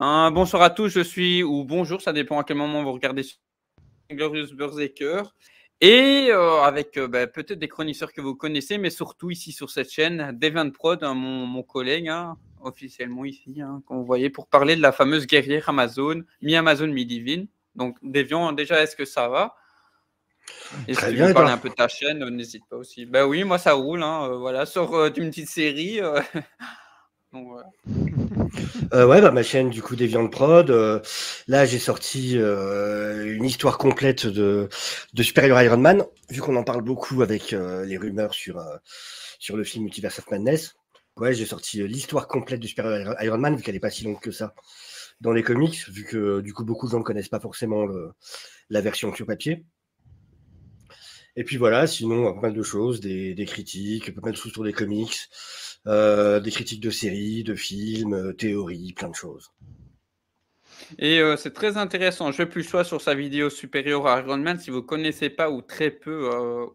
Bonsoir à tous, je suis, ou bonjour, ça dépend à quel moment vous regardez Glorious Berserker. Et avec peut-être des chroniqueurs que vous connaissez, mais surtout ici sur cette chaîne, Deviant Prod, mon collègue, officiellement ici, qu'on vous voyez, pour parler de la fameuse guerrière Amazon, mi-Amazon, mi-divine. Donc, Deviant, déjà, est-ce que ça va? Et si Très tu bien, veux et parler toi? un peu de ta chaîne, n'hésite pas aussi. Ben oui, moi ça roule, voilà, sort d'une petite série. Donc, voilà. Ouais, bah, ma chaîne, du coup, Deviant Prod. Là, j'ai sorti une histoire complète de Superior Iron Man, vu qu'on en parle beaucoup avec les rumeurs sur le film Multiverse of Madness. Ouais, j'ai sorti l'histoire complète de Superior Iron Man, vu qu'elle est pas si longue que ça dans les comics, vu que du coup, beaucoup de gens ne connaissent pas forcément la version sur papier. Et puis voilà, sinon, pas mal de choses, des critiques, pas mal de choses sur des comics, des critiques de séries, de films, théories, plein de choses. Et c'est très intéressant. Je plus choix sur sa vidéo supérieure à Iron Man si vous ne connaissez pas ou très peu,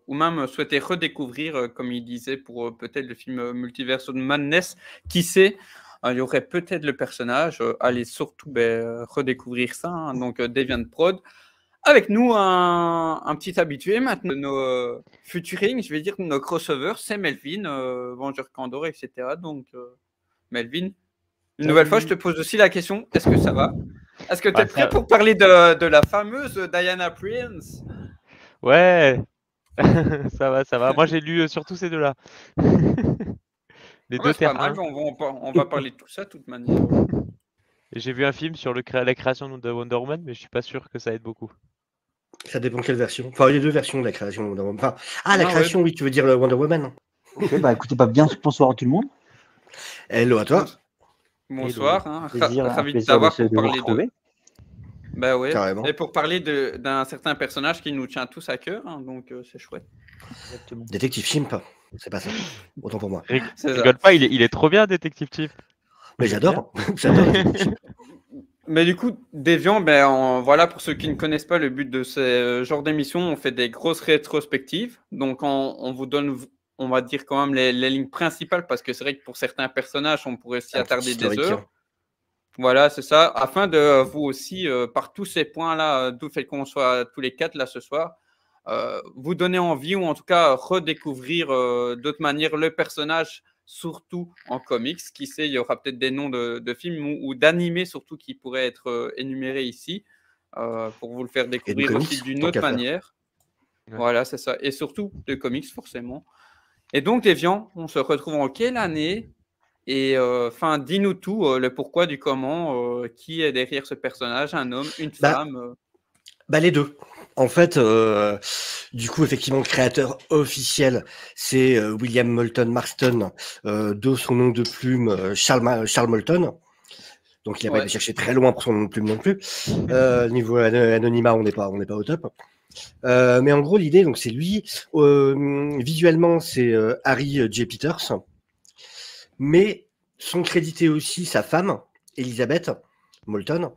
ou même souhaitez redécouvrir, comme il disait, pour peut-être le film Multiverse of Madness. Qui sait, il y aurait peut-être le personnage. Allez surtout redécouvrir ça. Donc Deviant Prod. Avec nous, un petit habitué maintenant de nos featuring, je vais dire nos crossovers, c'est Melvin, Vengeur Candor, etc. Donc Melvin, une nouvelle fois, je te Salut. pose aussi la question, est-ce que ça va? Est-ce que tu es Bah, prêt pour parler de la fameuse Diana Prince? Ouais, ça va, ça va. Moi, j'ai lu surtout ces deux-là. Les deux C'est pas Terre mal, 1. on va parler de tout ça de toute manière. Et j'ai vu un film sur la création de Wonder Woman, mais je suis pas sûr que ça aide beaucoup. Ça dépend quelle version. Enfin, il y a deux versions de la création de Wonder Woman. Enfin, la Ouais. création, oui, tu veux dire le Wonder Woman. Ok, bah écoutez, bien bonsoir à tout le monde. Hello à toi, Hello. Bonsoir, Un ravi de plaisir t'avoir pour de vous parler de... retrouver. Bah ouais, carrément. et pour parler d'un certain personnage qui nous tient tous à cœur, donc c'est chouette. Exactement. Détective Chimp, c'est pas ça. Autant pour moi. C'est ça. Rigole pas, il est trop bien, Détective Chimp. Mais J'aime j'adore, j'adore. Mais du coup, Déviant, voilà, pour ceux qui ne connaissent pas le but de ce genre d'émission, on fait des grosses rétrospectives. Donc, on vous donne, on va dire quand même les lignes principales, parce que c'est vrai que pour certains personnages, on pourrait s'y Un petit attarder des historique. heures. Voilà, c'est ça. Afin de vous aussi, par tous ces points-là, d'où fait qu'on soit tous les quatre là ce soir, vous donner envie ou en tout cas redécouvrir d'autres manières le personnage, surtout en comics. Qui sait, il y aura peut-être des noms de films ou d'animés surtout qui pourraient être énumérés ici pour vous le faire découvrir comics, aussi d'une tant autre qu'à faire. manière. Ouais. Voilà, c'est ça. Et surtout de comics forcément. Et donc, Déviant, on se retrouve en quelle année? Et dis-nous tout, le pourquoi du comment, qui est derrière ce personnage, un homme, une femme Bah les deux. En fait, du coup, effectivement, le créateur officiel, c'est William Moulton Marston, de son nom de plume, Charles Moulton. Donc, il n'a pas été cherché très loin pour son nom de plume non plus. Niveau anonymat, on n'est pas au top. Mais en gros, l'idée, donc, c'est lui. Visuellement, c'est Harry J. Peters. Mais sont crédités aussi sa femme, Elizabeth Moulton.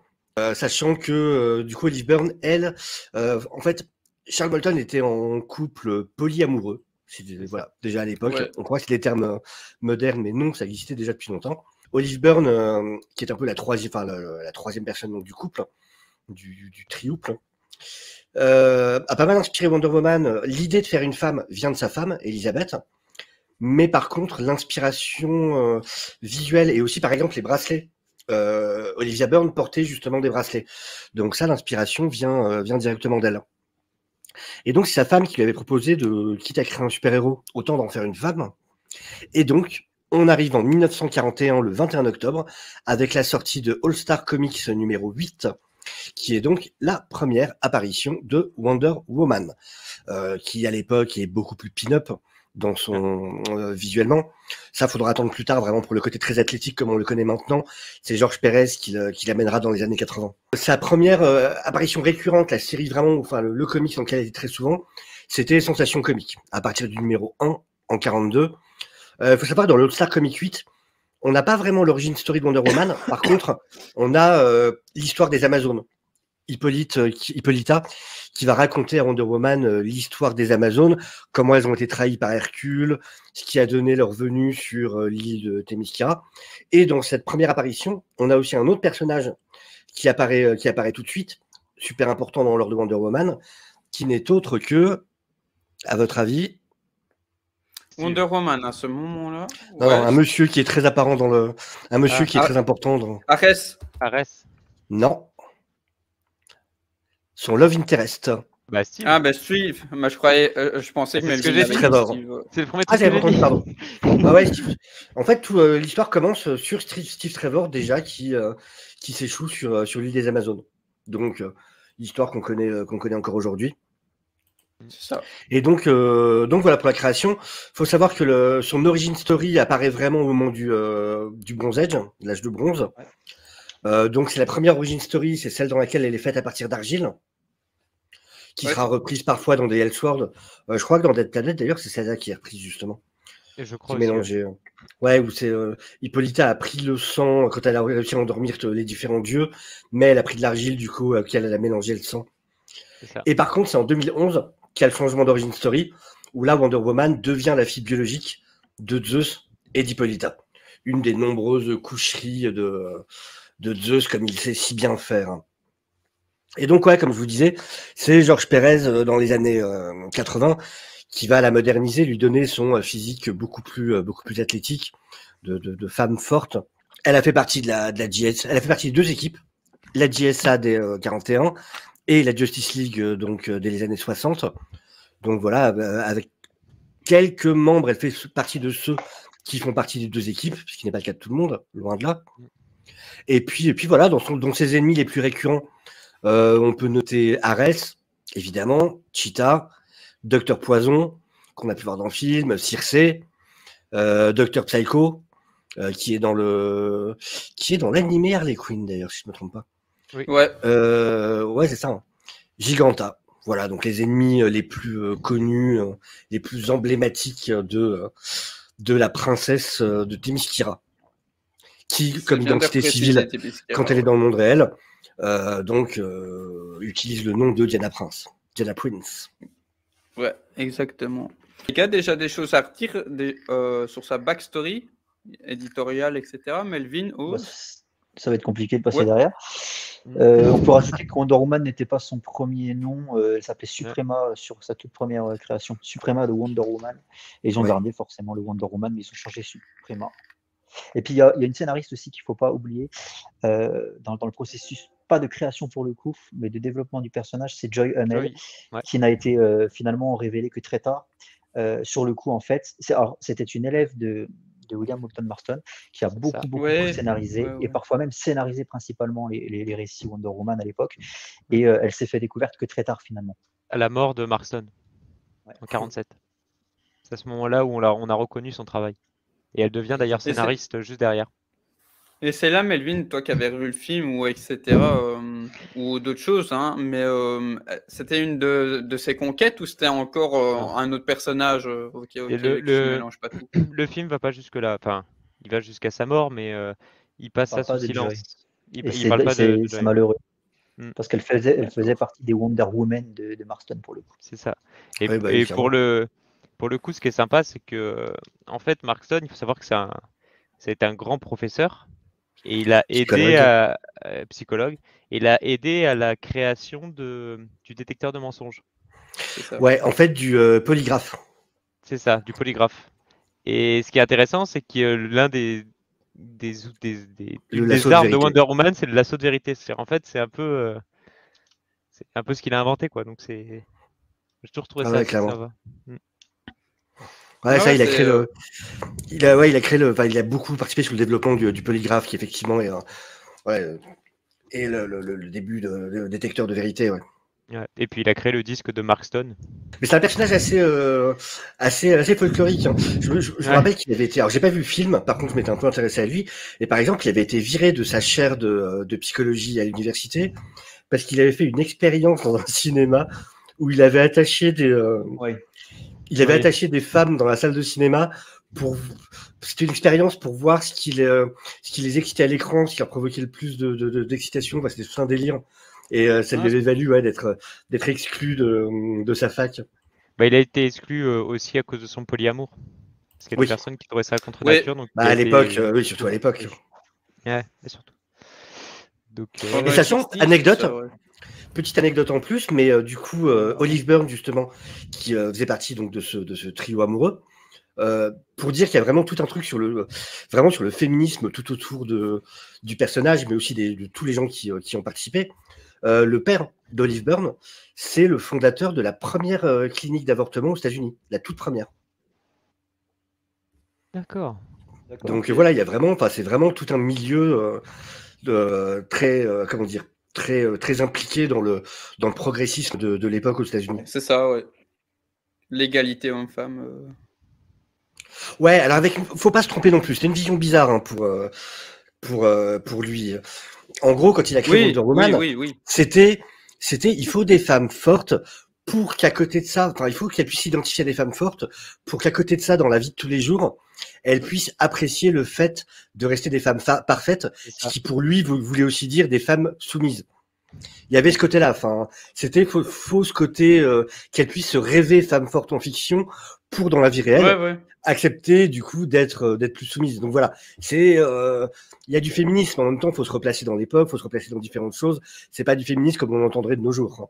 Sachant que, du coup, Olive Byrne, elle, en fait, Charles Moulton était en couple polyamoureux. Voilà, déjà à l'époque. Ouais. On croit que c'est des termes modernes, mais non, ça existait déjà depuis longtemps. Olive Byrne, qui est un peu la troisième personne donc, du couple, du triouple, a pas mal inspiré Wonder Woman. L'idée de faire une femme vient de sa femme, Elizabeth. Mais par contre, l'inspiration visuelle et aussi, par exemple, les bracelets. Olivia Byrne portait justement des bracelets. Donc ça, l'inspiration vient directement d'elle. Et donc, c'est sa femme qui lui avait proposé de, quitte à créer un super-héros, autant d'en faire une femme. Et donc, on arrive en 1941, le 21 octobre, avec la sortie de All Star Comics numéro 8, qui est donc la première apparition de Wonder Woman, qui à l'époque est beaucoup plus pin-up dans son visuellement. Ça, faudra attendre plus tard, vraiment pour le côté très athlétique comme on le connaît maintenant. C'est Georges Pérez qui l'amènera dans les années 80. Sa première apparition récurrente, la série vraiment, enfin le comics dans lequel elle était très souvent, c'était Sensation Comique, à partir du numéro 1 en 42. Faut savoir, dans l'All Star Comic 8, on n'a pas vraiment l'origine story de Wonder Woman. Par contre, on a l'histoire des Amazones. Hippolyta, qui va raconter à Wonder Woman l'histoire des Amazones, comment elles ont été trahies par Hercule, ce qui a donné leur venue sur l'île de Themyscira. Et dans cette première apparition, on a aussi un autre personnage qui apparaît tout de suite, super important dans l'ordre de Wonder Woman, qui n'est autre que, à votre avis, Wonder Woman à ce moment-là. non, Ouais. un monsieur qui est très apparent dans le, un monsieur qui est très important dans. Ares. Ares. Non. Son love interest. Bah, Steve. Ah, ben Steve. Moi, je pensais que C'est ce Melvin que j'ai avait dit. dit Trevor. Steve. C'est le premier Ah, truc que j'avais pas j'ai entendu, dit. pardon. Ah ouais, en fait, l'histoire commence sur Steve Trevor déjà qui s'échoue sur l'île des Amazones. Donc, l'histoire qu'on connaît encore aujourd'hui. C'est ça. Et donc voilà pour la création. Faut savoir que son origin story apparaît vraiment au moment du Bronze Age, l'âge de bronze. Donc c'est la première origin story, c'est celle dans laquelle elle est faite à partir d'argile, qui Ouais. sera reprise parfois dans des Elseworlds. Je crois que dans Dead Planet d'ailleurs, c'est celle-là qui est reprise justement. Et je Qui crois est aussi, ouais. mélangée. Ouais, où c'est Hippolyta a pris le sang quand elle a réussi à endormir les différents dieux, mais elle a pris de l'argile du coup, auquel elle a mélangé le sang. C'est ça. Et par contre, c'est en 2011 qu'il y a le changement d'origin story, où là, Wonder Woman devient la fille biologique de Zeus et d'Hippolyta. Une des nombreuses coucheries de Zeus, comme il sait si bien faire. Et donc, ouais, comme je vous disais, c'est Georges Pérez dans les années 80 qui va la moderniser, lui donner son physique beaucoup plus athlétique, de femme forte. Elle a fait partie de la JS, elle a fait partie de 2 équipes, la JSA des 41 et la Justice League dès les années 60. Donc voilà, avec quelques membres, elle fait partie de ceux qui font partie des 2 équipes, ce qui n'est pas le cas de tout le monde, loin de là. Et puis voilà, dans ses ennemis les plus récurrents, on peut noter Ares, évidemment, Cheetah, Docteur Poison, qu'on a pu voir dans le film, Circe, Docteur Psycho, qui est dans l'animé Harley Quinn d'ailleurs, si je ne me trompe pas. Oui. Ouais. Ouais, c'est ça. Hein. Giganta. Voilà, donc les ennemis les plus connus, les plus emblématiques de la princesse de Themyscira, qui, C'est comme bien de identité préciser, civile, Themyscira, quand elle est ouais. dans le monde réel, utilise le nom de Diana Prince, Diana Prince. Ouais, exactement. Il y a déjà des choses à retirer sur sa backstory éditoriale, etc. Melvin, Bah, ose. ça va être compliqué de passer Ouais. derrière. On peut rajouter que Wonder Woman n'était pas son premier nom, elle s'appelait Suprema sur sa toute première création, Suprema de Wonder Woman. Et ils ont Ouais. gardé forcément le Wonder Woman, mais ils ont changé Suprema. Et puis il y a une scénariste aussi qu'il ne faut pas oublier dans le processus, pas de création pour le coup, mais de développement du personnage, c'est Joy Hummel, Joy, ouais. qui n'a été finalement révélée que très tard. Sur le coup, en fait, c'était une élève de William Moulton Marston, qui a C'est beaucoup, ça. beaucoup Ouais, scénarisé, ouais. et parfois même scénarisé principalement les récits Wonder Woman à l'époque. Et elle s'est fait découverte que très tard finalement. À la mort de Marston, Ouais. en 47. C'est à ce moment-là où on a reconnu son travail. Et elle devient d'ailleurs c'est- scénariste juste derrière. Et c'est là, Melvin, toi qui avais revu le film ou etc. Ou d'autres choses, hein, mais c'était une de ses conquêtes ou c'était encore un autre personnage ok, Et que je mélange pas tout. Le film va pas jusque-là. Enfin, il va jusqu'à sa mort, mais il passe ça parle pas sous de Joy. silence. Et Il parle pas de c'est Joy. malheureux. Mm. Parce qu'elle faisait partie des Wonder Woman de Marston pour le coup. C'est ça. Et, Ouais, bah, et clairement. pour le coup, ce qui est sympa, c'est que en fait, Marston, il faut savoir que c'est un grand professeur et il a aidé à psychologue. Il a aidé à la création du détecteur de mensonges. C'est ça. Ouais, en fait, du polygraphe. C'est ça, du polygraphe. Et ce qui est intéressant, c'est que l'un une des l'assaut de armes de vérité. Wonder Woman, c'est l'assaut de vérité. En fait, c'est un peu ce qu'il a inventé, quoi. Donc j'ai toujours trouvé Ah ça ouais, assez clairement. sympa. Ouais, Ah ça, ouais, il a c'est, créé il a beaucoup participé sur le développement du polygraphe, qui effectivement est, le début de détecteur de vérité. Ouais. Ouais. Et puis il a créé le disque de Marston. Mais c'est un personnage assez folklorique. Hein. Je me rappelle qu'il avait été. Alors, j'ai pas vu le film, par contre, je m'étais un peu intéressé à lui. Et par exemple, il avait été viré de sa chaire de psychologie à l'université parce qu'il avait fait une expérience dans un cinéma où il avait attaché attaché des femmes dans la salle de cinéma c'était une expérience pour voir ce qui les excitait à l'écran, ce qui leur provoquait le plus d'excitation, parce que c'était tout un délire. Et ça lui avait valu d'être exclu de sa fac. Bah, il a été exclu aussi à cause de son polyamour. Parce qu'il y a des personnes qui trouvaient ça contre nature. Donc à l'époque, oui, surtout à l'époque. Ouais, et surtout. Donc, et sachant, petite anecdote en plus, mais du coup, Olive Byrne, justement, qui faisait partie donc de ce trio amoureux, pour dire qu'il y a vraiment tout un truc sur le féminisme tout autour du personnage, mais aussi de tous les gens qui ont participé. Le père d'Olive Byrne, c'est le fondateur de la première clinique d'avortement aux États-Unis, la toute première. D'accord. Donc voilà, il y a vraiment, c'est vraiment tout un milieu très, très impliqué dans le progressisme de l'époque aux États-Unis. C'est ça, ouais. L'égalité homme-femme. Ouais, alors faut pas se tromper non plus. C'était une vision bizarre pour lui. En gros, quand il a créé Wonder Woman, c'était il faut des femmes fortes pour qu'à côté de ça, il faut qu'elles puissent s'identifier à des femmes fortes pour qu'à côté de ça, dans la vie de tous les jours, elles puissent apprécier le fait de rester des femmes parfaites, ce qui pour lui voulait aussi dire des femmes soumises. Il y avait ce côté-là, c'était faux ce côté qu'elles puissent se rêver femmes fortes en fiction pour dans la vie réelle accepter du coup d'être plus soumises. Donc voilà, il y a du féminisme en même temps, faut se replacer dans l'époque, faut se replacer dans différentes choses. C'est pas du féminisme comme on entendrait de nos jours.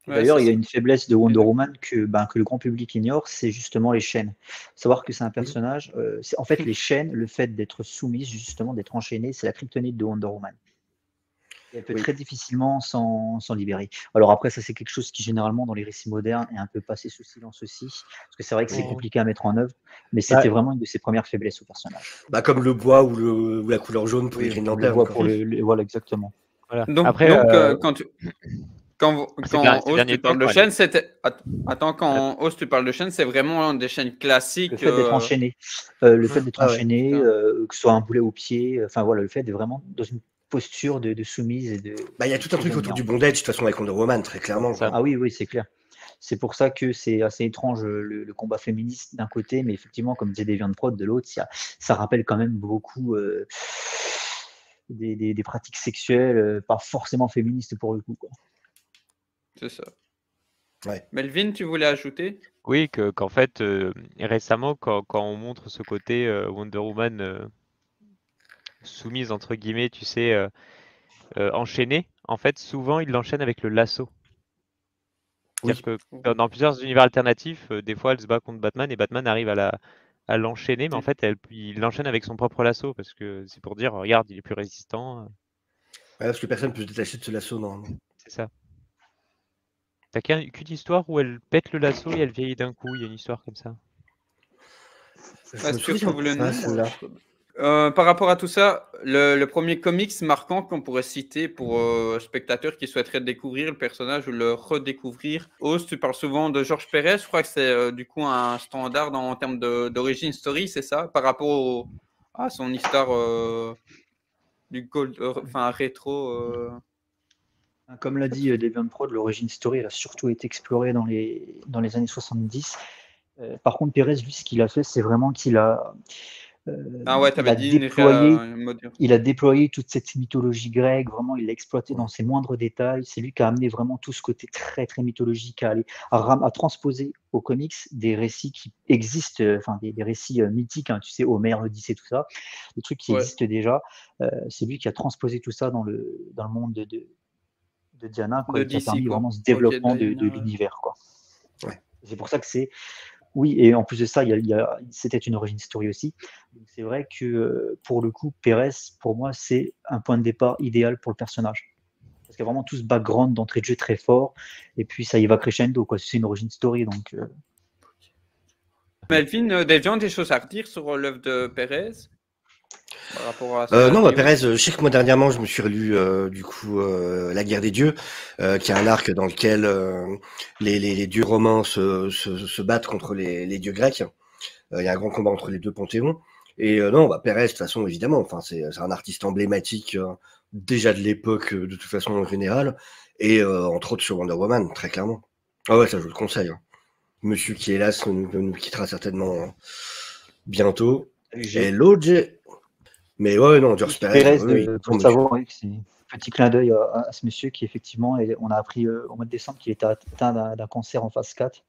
D'ailleurs, il y a une faiblesse de Wonder Woman que le grand public ignore, c'est justement les chaînes. Savoir que c'est un personnage, en fait les chaînes, le fait d'être soumise, justement d'être enchaînée, c'est la kryptonite de Wonder Woman. Et elle peut très difficilement s'en libérer. Alors après, ça c'est quelque chose qui généralement dans les récits modernes est un peu passé sous silence aussi, parce que c'est vrai que c'est compliqué à mettre en œuvre, mais c'était vraiment une de ses premières faiblesses au personnage. Comme le bois ou la couleur jaune pour les Green Lantern. Voilà, exactement. Voilà. Donc, après, quand Oz, tu parles de chaîne, quand Oz, tu parles de chaîne, c'est vraiment des chaînes classiques. Le fait d'être enchaîné, que ce soit un boulet au pied, le fait de vraiment dans une posture de soumise et de. Il y a tout un truc autour du bondage, de toute façon, avec Wonder Woman, très clairement. Ah oui, c'est clair. C'est pour ça que c'est assez étrange le combat féministe d'un côté, mais effectivement, comme disait Deviantprod de l'autre, ça rappelle quand même beaucoup des pratiques sexuelles, pas forcément féministes pour le coup. C'est ça. Ouais. Melvin, tu voulais ajouter ? Oui, qu'en fait, récemment, quand on montre ce côté Wonder Woman soumise, entre guillemets, tu sais, enchaînée, en fait, souvent, il l'enchaîne avec le lasso. C'est-à-dire que dans plusieurs univers alternatifs, des fois, elle se bat contre Batman et Batman arrive à l'enchaîner, mais en fait, il l'enchaîne avec son propre lasso parce que c'est pour dire, regarde, il est plus résistant. Parce que personne ne peut se détacher de ce lasso, normalement. C'est ça. T'as qu'une histoire où elle pète le lasso et elle vieillit d'un coup, il y a une histoire comme ça. Est-ce que vous le nom par rapport à tout ça, le premier comics marquant qu'on pourrait citer pour spectateurs qui souhaiteraient découvrir le personnage ou le redécouvrir. Oz, tu parles souvent de George Pérez, je crois que c'est du coup un standard en termes d'origine story, c'est ça, par rapport à son histoire du gold, rétro. Comme l'a dit Deviantprod, l'origine story elle a surtout été explorée dans les années 70. Par contre, Pérez, lui, ce qu'il a fait, c'est vraiment qu'il a il a déployé toute cette mythologie grecque, vraiment, il l'a exploité dans ses moindres détails. C'est lui qui a amené vraiment tout ce côté très, très mythologique à transposer aux comics des récits qui existent, des récits mythiques, tu sais, Homère, l'Odyssée, tout ça, des trucs qui existent déjà. C'est lui qui a transposé tout ça dans le monde de Diana, qui a permis vraiment ce développement de l'univers. Ouais. C'est pour ça que c'est. Oui, et en plus de ça, c'était une origin story aussi. Donc c'est vrai que pour le coup, Pérez, pour moi, c'est un point de départ idéal pour le personnage. Parce qu'il y a vraiment tout ce background d'entrée de jeu très fort, et puis ça y va crescendo, c'est une origin story. Donc, Melvin, des choses à redire sur l'œuvre de Pérez par rapport à Pérez, je sais que moi dernièrement je me suis relu La Guerre des Dieux, qui est un arc dans lequel les dieux romains se battent contre les dieux grecs. Il y a un grand combat entre les deux panthéons. Et Pérez, de toute façon, évidemment, c'est un artiste emblématique déjà de l'époque, de toute façon en général, et entre autres sur Wonder Woman, très clairement. Ah ouais, ça je vous le conseille. Monsieur qui hélas nous quittera certainement bientôt. Et l'autre, mais ouais, non, George Pérez, pour savoir, Petit clin d'œil à ce monsieur qui, effectivement, on a appris au mois de décembre qu'il était atteint d'un cancer en phase 4.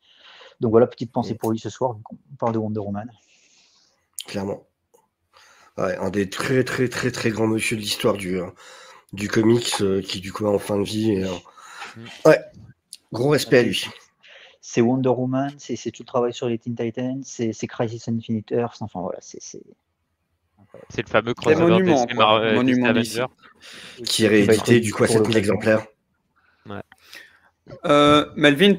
Donc voilà, petite pensée pour lui ce soir, vu qu'on parle de Wonder Woman. Clairement. Ouais, un des très très très très grands monsieur de l'histoire du comics qui du coup est en fin de vie. Ouais, gros respect à lui. C'est Wonder Woman, c'est tout le travail sur les Teen Titans, c'est Crisis on Infinite Earths, enfin voilà, c'est le fameux crossover DC Avengers. Qui est réédité du coup à 7000 exemplaires. Ouais. Melvin,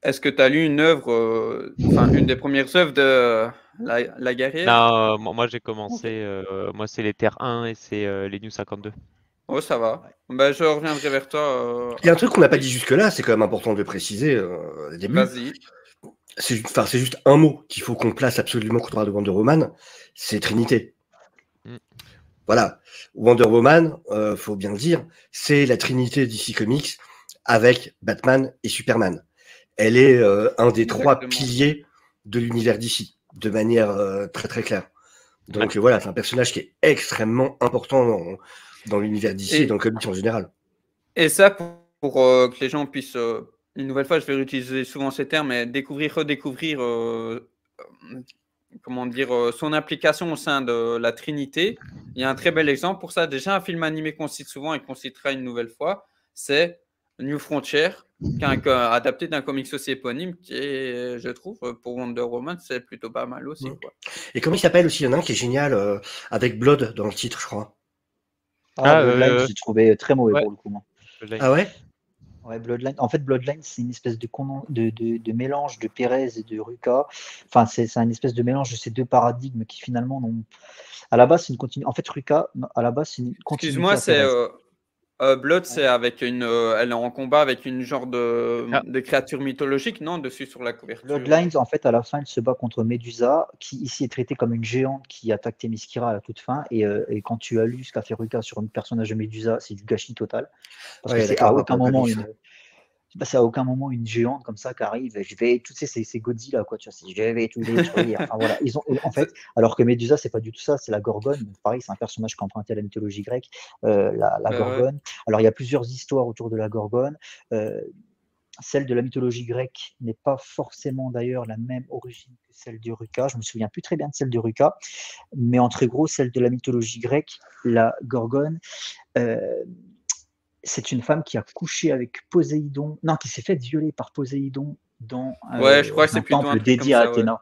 est-ce que tu as lu une œuvre, une des premières œuvres de la guerrière? Non, moi j'ai commencé, moi c'est les Terres 1 et c'est les New 52. Oh, ça va. Ben, je reviendrai vers toi. Il y a un truc qu'on n'a pas dit jusque-là, c'est quand même important de le préciser au début. Vas-y. C'est juste un mot qu'il faut qu'on place absolument quand on parle de Wonder Woman, c'est Trinité. Voilà. Wonder Woman, faut bien le dire, c'est la Trinité DC Comics avec Batman et Superman. Elle est un des trois piliers de l'univers DC, de manière très très claire. Donc voilà, c'est un personnage qui est extrêmement important dans l'univers DC et dans le comics en général. Et ça, pour que les gens puissent, une nouvelle fois, je vais utiliser souvent ces termes, mais redécouvrir comment dire, son implication au sein de la Trinité. Il y a un très bel exemple pour ça. Déjà, un film animé qu'on cite souvent et qu'on citera une nouvelle fois, c'est New Frontier, qui est adapté d'un comics aussi éponyme, qui est, je trouve, pour Wonder Woman, c'est plutôt pas mal aussi. Quoi. Et comment il s'appelle aussi? Il y en a un qui est génial, avec Blood dans le titre, je crois. Bloodline, j'ai trouvé très mauvais pour le coup. Ah ouais? Ouais, Bloodline. En fait, Bloodline, c'est une espèce de mélange de Pérez et de Rucka. Enfin, c'est une espèce de mélange de ces deux paradigmes qui finalement n'ont. À la base, c'est une continuité. En fait, Rucka, à la base, c'est une continuité. Excuse-moi, c'est Blood, c'est avec elle est en combat avec une genre de créature mythologique, non, dessus sur la couverture. Bloodlines, en fait, à la fin, elle se bat contre Medusa, qui ici est traitée comme une géante qui attaque Themyscira à la toute fin. Et quand tu as lu ce qu'a fait Rucka sur un personnage de Medusa, c'est du gâchis total. Parce que c'est à aucun moment une géante comme ça qui arrive. Je vais tous ces Godzilla, quoi. Tu vois, je vais tout détruire. Enfin, voilà. Ils ont, en fait, alors que Medusa, c'est pas du tout ça. C'est la Gorgone. Pareil, c'est un personnage qui emprunté à la mythologie grecque. La Gorgone. Alors, il y a plusieurs histoires autour de la Gorgone. Celle de la mythologie grecque n'est pas forcément d'ailleurs la même origine que celle de Rucka. Je me souviens plus très bien de celle de Rucka, mais en très gros, celle de la mythologie grecque, la Gorgone, c'est une femme qui a couché avec Poséidon, non, qui s'est fait violer par Poséidon dans je crois que c'est plutôt temple dédié à Athéna. Ouais.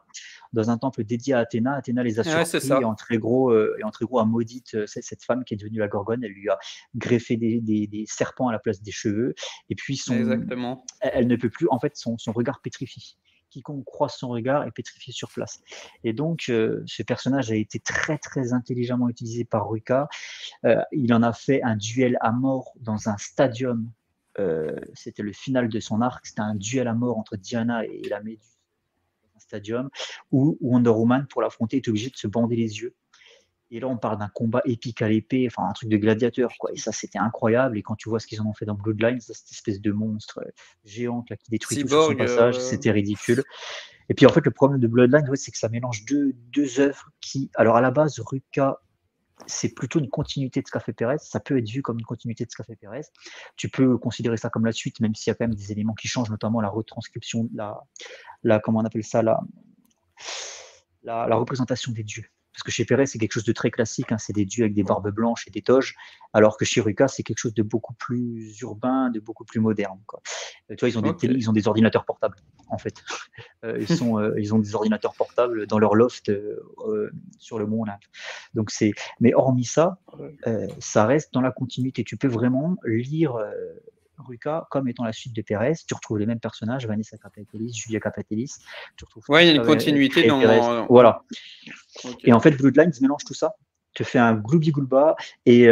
Dans un temple dédié à Athéna, Athéna les a surpris et en très gros a maudite cette femme qui est devenue la Gorgone. Elle lui a greffé des serpents à la place des cheveux. Et puis elle ne peut plus, en fait, son regard pétrifie. Quiconque croise son regard est pétrifié sur place. Et donc, ce personnage a été très, très intelligemment utilisé par Rucka. Il en a fait un duel à mort dans un stadium. C'était le final de son arc. C'était un duel à mort entre Diana et la Méduse dans un stadium où Wonder Woman, pour l'affronter, est obligée de se bander les yeux. Et là, on parle d'un combat épique à l'épée, enfin un truc de gladiateur, quoi. Et ça, c'était incroyable. Et quand tu vois ce qu'ils en ont fait dans Bloodlines, cette espèce de monstre géante là, qui détruit tout sur son passage, c'était ridicule. Et puis en fait, le problème de Bloodlines, c'est que ça mélange deux œuvres qui, alors à la base, Rucka, c'est plutôt une continuité de ce qu'a fait Pérez. Ça peut être vu comme une continuité de ce qu'a fait Pérez. Tu peux considérer ça comme la suite, même s'il y a quand même des éléments qui changent, notamment la retranscription, comment on appelle ça, la représentation des dieux. Parce que chez Pérez, c'est quelque chose de très classique, c'est des dieux avec des barbes blanches et des toges, alors que chez Rucka, c'est quelque chose de beaucoup plus urbain, de beaucoup plus moderne, quoi. Tu vois, ils ont des ordinateurs portables, en fait. Ils ont des ordinateurs portables dans leur loft sur le mont Olympe. Donc mais hormis ça, ça reste dans la continuité. Tu peux vraiment lire Rucka comme étant la suite de Pérez. Tu retrouves les mêmes personnages, Vanessa Capatelis, Julia Capatelis. Il y a une continuité dans. Voilà. Okay. Et en fait, Bloodlines mélange tout ça, te fait un gloubi-goulba, et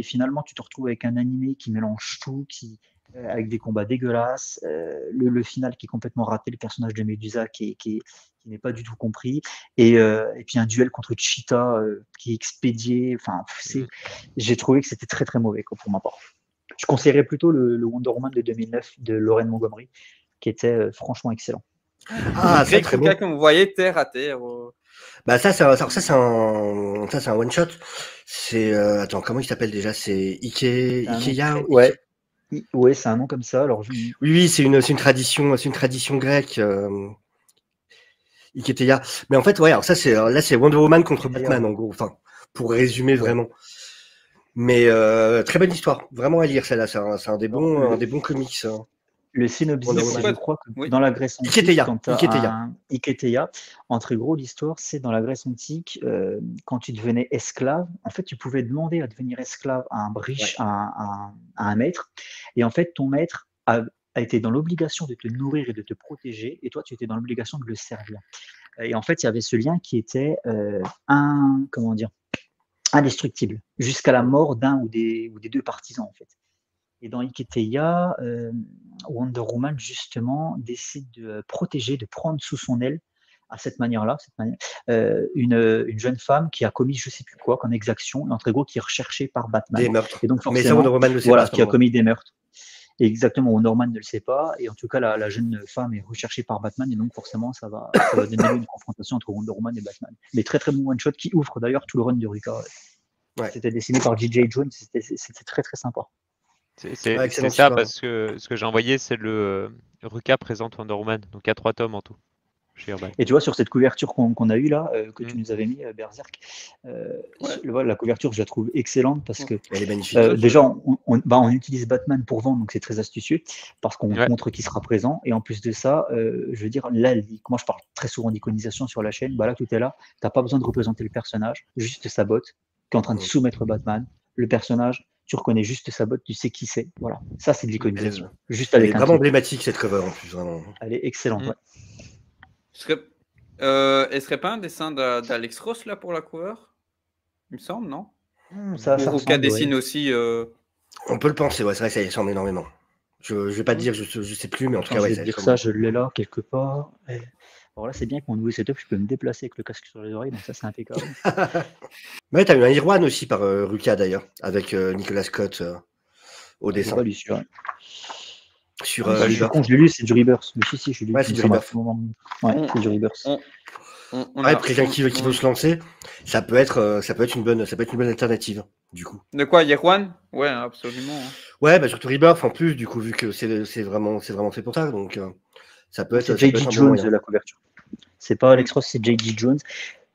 finalement, tu te retrouves avec un animé qui mélange tout, avec des combats dégueulasses, le final qui est complètement raté, le personnage de Medusa qui n'est pas du tout compris, et puis un duel contre Cheetah qui est expédié. Enfin, j'ai trouvé que c'était très très mauvais, quoi, pour ma part. Je conseillerais plutôt le Wonder Woman de 2009 de Lorraine Montgomery, qui était franchement excellent. C'est très bon. Comme vous voyez, terre à terre. Bah ça, c'est un, ça, c'est un one shot. C'est attends, comment il s'appelle déjà? C'est Ikeya. Ouais, ouais, c'est un nom comme ça. Alors, Oui, c'est une tradition grecque. Iketeya. Mais en fait, ouais, alors ça, c'est Wonder Woman contre Batman, en gros. Enfin, pour résumer vraiment. Mais très bonne histoire, vraiment à lire celle-là. C'est un des bons comics. Le synopsis, je crois que dans la Grèce antique, Iketeya, en très gros, l'histoire, c'est dans la Grèce antique, quand tu devenais esclave, en fait, tu pouvais demander à devenir esclave à un maître, et en fait, ton maître a été dans l'obligation de te nourrir et de te protéger, et toi, tu étais dans l'obligation de le servir. Et en fait, il y avait ce lien qui était indestructible, jusqu'à la mort d'un ou des deux partisans, en fait. Et dans Iketeya, Wonder Woman, justement, décide de protéger, de prendre sous son aile, à cette manière-là, une jeune femme qui a commis je ne sais plus quoi comme exaction, en très gros, qui est recherchée par Batman. Des meurtres. Et donc, mais ça, Wonder Woman le sait voilà, pas. Qui a commis des meurtres. Et exactement, Wonder Woman ne le sait pas. Et en tout cas, la jeune femme est recherchée par Batman. Et donc, forcément, ça va donner lieu à une confrontation entre Wonder Woman et Batman. Mais très, très bon one-shot qui ouvre d'ailleurs tout le run de Ruka. Ouais. C'était dessiné par J.J. Jones. C'était très, très sympa. C'est ça, parce que ce que j'ai envoyé, c'est le Ruka présente Wonder Woman. Donc, il y a 3 tomes en tout. Et tu vois, sur cette couverture qu'on a eue là, que tu nous avais mis, Berserk, la couverture, je la trouve excellente parce que elle est magnifique. déjà, on utilise Batman pour vendre, donc c'est très astucieux parce qu'on montre qui sera présent. Et en plus de ça, je veux dire, là, moi je parle très souvent d'iconisation sur la chaîne, bah là, tout est là. Tu n'as pas besoin de représenter le personnage, juste sa botte qui est en train de soumettre Batman. Le personnage, tu reconnais juste sa botte, tu sais qui c'est. Voilà, ça c'est de l'iconisation. Juste avec elle est vraiment emblématique cette cover en plus, vraiment. Elle est excellente, ouais. Elle serait pas un dessin d'Alex Ross là pour la cover? Il me semble, non? Ça Ruka dessine aussi. On peut le penser, ouais, c'est vrai que ça y ressemble énormément. Je vais pas te dire, je sais plus, mais en tout cas, ouais. Je vais dire ça, je l'ai là quelque part. Et... Alors là, c'est bien que mon nouveau setup, je peux me déplacer avec le casque sur les oreilles, donc ça, c'est impeccable. Ouais, t'as eu un Irwan aussi par Ruka d'ailleurs, avec Nicolas Scott au dessin. Pas lu celui-là. Sur je suis con, je l'ai lu, c'est du Rebirth. Si, je l'ai lu. Ouais, c'est du Rebirth. Ouais, c'est du Rebirth. Pour quelqu'un qui veut se lancer, ça peut être une bonne alternative, du coup. De quoi, Irwan? Ouais, absolument. Ouais, bah surtout Rebirth en plus, du coup, vu que c'est vraiment fait pour ça, donc ça peut être. C'est J.J. Jones la couverture. C'est pas Alex Ross, c'est J.J. Jones.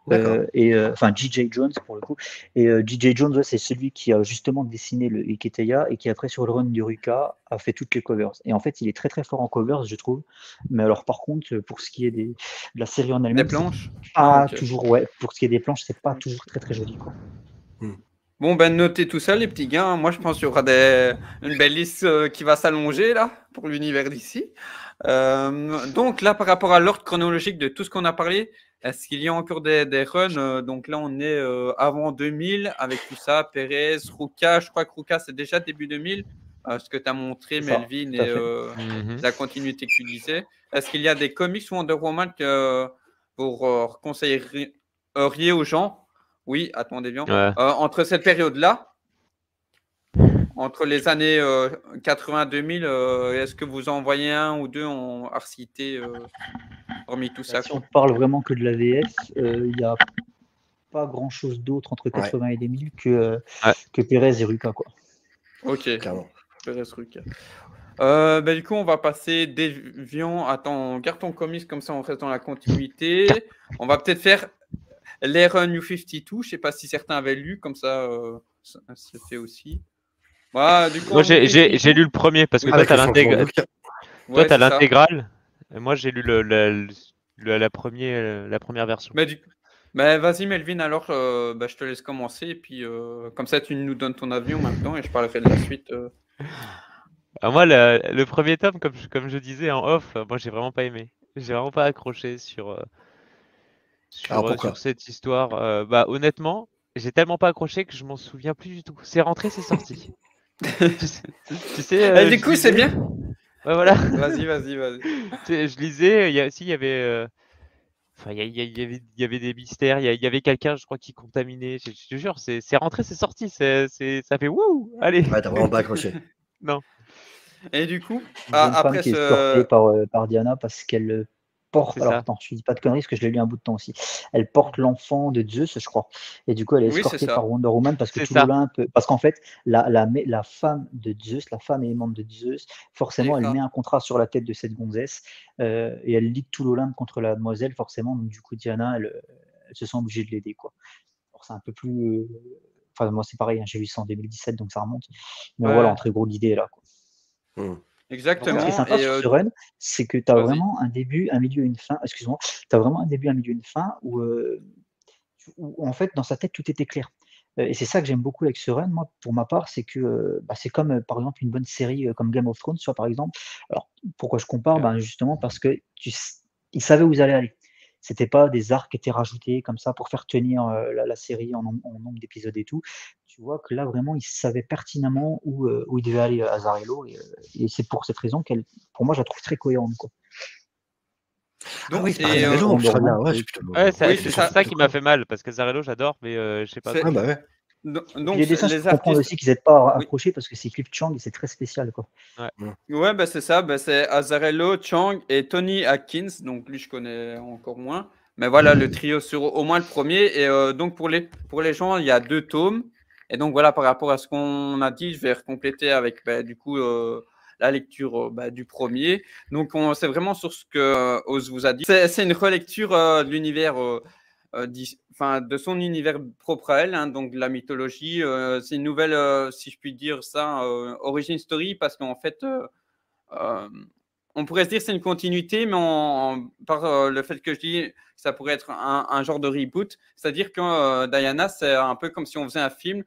Enfin J.J. Jones pour le coup. Et J.J. Jones, c'est celui qui a justement dessiné le Iketeya et qui après sur le run du Ruka a fait toutes les covers. Et en fait, il est très très fort en covers, je trouve. Mais alors par contre, pour ce qui est de la série en elle-même, des planches, toujours, ouais. Pour ce qui est des planches, c'est pas toujours très très joli, quoi. Bon, ben notez tout ça, les petits gars. Moi, je pense qu'il y aura une belle liste qui va s'allonger là pour l'univers d'ici. Donc là, par rapport à l'ordre chronologique de tout ce qu'on a parlé, est-ce qu'il y a encore des runs? Donc là, on est avant 2000 avec tout ça, Perez, Ruka. Je crois que Ruka, c'est déjà début 2000. Ce que tu as montré, Melvin, et la continuité que tu disais. Est-ce qu'il y a des comics Wonder Woman que vous conseilleriez aux gens? Oui, attendez bien. Entre cette période-là, entre les années 80-2000, est-ce que vous en voyez un ou deux à reciter hormis tout ça? Si on parle vraiment que de la VF, il n'y a pas grand-chose d'autre entre 80 et 2000 que Perez et Ruka, quoi. Ok, clairement. Perez, Ruka. Du coup, on va passer Déviant. Attends, garde ton comics comme ça, on reste dans la continuité. On va peut-être faire l'ère New 52. Je ne sais pas si certains avaient lu, comme ça, ça se fait aussi. Voilà, du coup, moi, j'ai lu le premier parce que toi, tu as l'intégrale. Moi, j'ai lu la première version. Vas-y, Melvin, alors, je te laisse commencer. Et puis, comme ça, tu nous donnes ton avis maintenant et je parlerai de la suite. Alors moi, le premier tome, comme je disais en off, moi, j'ai vraiment pas aimé. J'ai vraiment pas accroché sur cette histoire. Honnêtement, j'ai tellement pas accroché que je m'en souviens plus du tout. C'est rentré, c'est sorti. tu sais, du coup, c'est bien. Ouais, voilà. Vas-y. Je lisais, il y avait des mystères, il y avait quelqu'un, je crois, qui contaminait. Je te jure, c'est rentré, c'est sorti. Ça fait wouh, allez. Ouais, t'as vraiment pas accroché. Non. Et du coup, après qui est supportée par Diana parce qu'elle porte, C'est alors ça. attends, je dis pas de conneries parce que je l'ai lu un bout de temps aussi. Elle porte l'enfant de Zeus, je crois. Et du coup, elle est Oui, c'est escortée ça. par Wonder Woman parce que C'est tout ça. l'Olympe. Parce qu'en fait, la femme de Zeus, la femme aimante de Zeus, forcément, elle Hera. met un contrat sur la tête de cette gonzesse et elle ligue tout l'Olympe contre la demoiselle, forcément. Donc, du coup, Diana, elle se sent obligée de l'aider, quoi. Alors, c'est un peu plus. Enfin, moi, c'est pareil, hein, j'ai lu ça en 2017, donc ça remonte. Mais voilà, en Ouais, très gros, l'idée est là, quoi. Hmm. En fait, ce qui est exactement. sympa Et sur ce run, c'est que tu as vas-y. vraiment un début, un milieu et une fin. Excuse-moi, tu as vraiment un début, un milieu et une fin où, en fait, dans sa tête, tout était clair. Et c'est ça que j'aime beaucoup avec ce run, moi, pour ma part, c'est que bah, c'est comme, par exemple, une bonne série comme Game of Thrones, soit par exemple. Alors, pourquoi je compare? Ben, justement, parce que ils savaient où ils allaient aller. C'était pas des arcs qui étaient rajoutés comme ça pour faire tenir la série en nombre d'épisodes et tout. Tu vois que là, vraiment, ils savaient pertinemment où ils devaient aller, Azarello. Et c'est pour cette raison qu'elle, pour moi, je la trouve très cohérente, quoi. Ah Donc, oui, c'est pas et Azarello en plus, Wonder là. Woman, Ouais, c'est plutôt. Ouais, oui, c'est c'est c'est ça. ça qui m'a fait mal parce que Zarello, j'adore, mais je sais pas. C'est Ouais, bah ouais. Et puis donc les dessins, je les peux comprendre artistes. aussi qu'ils n'aient pas Oui. accroché parce que c'est Cliff Chang et c'est très spécial, quoi. Ouais. Ouais, bah c'est ça. Bah, c'est Azzarello, Chang et Tony Atkins. Donc lui, je connais encore moins. Mais voilà, le trio sur au moins le premier. Et donc pour les gens, il y a 2 tomes. Et donc voilà, par rapport à ce qu'on a dit, je vais recompléter avec bah, du coup la lecture bah, du premier. Donc c'est vraiment sur ce que Oz vous a dit. C'est une relecture de l'univers, enfin de son univers propre à elle, hein, donc de la mythologie. C'est une nouvelle, si je puis dire ça, origin story parce qu'en fait. Euh, on pourrait se dire que c'est une continuité, mais par le fait que je dis ça pourrait être un genre de reboot. C'est-à-dire que Diana, c'est un peu comme si on faisait un film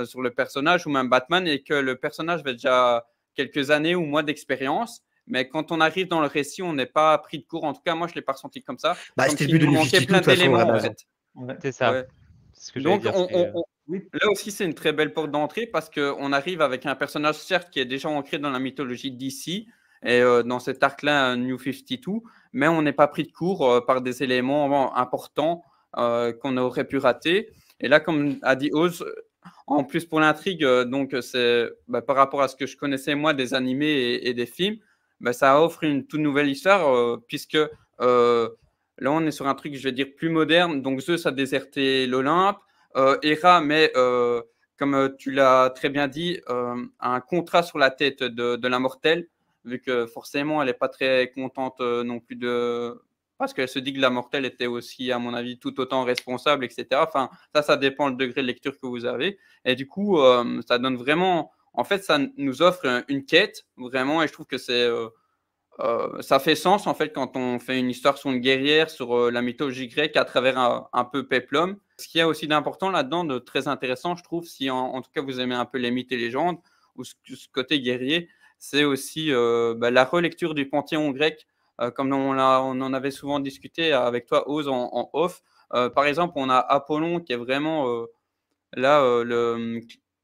sur le personnage ou même Batman et que le personnage avait déjà quelques années ou mois d'expérience. Mais quand on arrive dans le récit, on n'est pas pris de court. En tout cas, moi, je ne l'ai pas ressenti comme ça. Bah, Comme c'était le s'il but de nous New manquait 52, de plein toute façon, à la d'éléments, en base. fait. Ouais. C'est ça. Ouais. C'est ce que j'allais Donc, dire. Oui. là aussi, c'est une très belle porte d'entrée parce qu'on arrive avec un personnage, certes, qui est déjà ancré dans la mythologie d'ici et dans cet arc-là, New 52, mais on n'est pas pris de court par des éléments importants qu'on aurait pu rater. Et là, comme a dit Oz, en plus pour l'intrigue, donc c'est bah, par rapport à ce que je connaissais moi des animés et des films, bah, ça offre une toute nouvelle histoire puisque là, on est sur un truc, je vais dire, plus moderne. Donc Zeus a déserté l'Olympe. Hera, mais comme tu l'as très bien dit, a un contrat sur la tête de la mortelle, vu que forcément, elle n'est pas très contente non plus de. Parce qu'elle se dit que la mortelle était aussi, à mon avis, tout autant responsable, etc. Enfin, ça dépend le degré de lecture que vous avez. Et du coup, ça donne vraiment. En fait, ça nous offre une quête, vraiment, et je trouve que ça fait sens en fait quand on fait une histoire sur une guerrière, sur la mythologie grecque à travers un peu Peplum. Ce qu'il y a aussi d'important là-dedans, de très intéressant, je trouve, si en tout cas vous aimez un peu les mythes et légendes ou ce côté guerrier, c'est aussi bah, la relecture du panthéon grec, comme on en avait souvent discuté avec toi, Oz, en off. Par exemple, on a Apollon qui est vraiment là,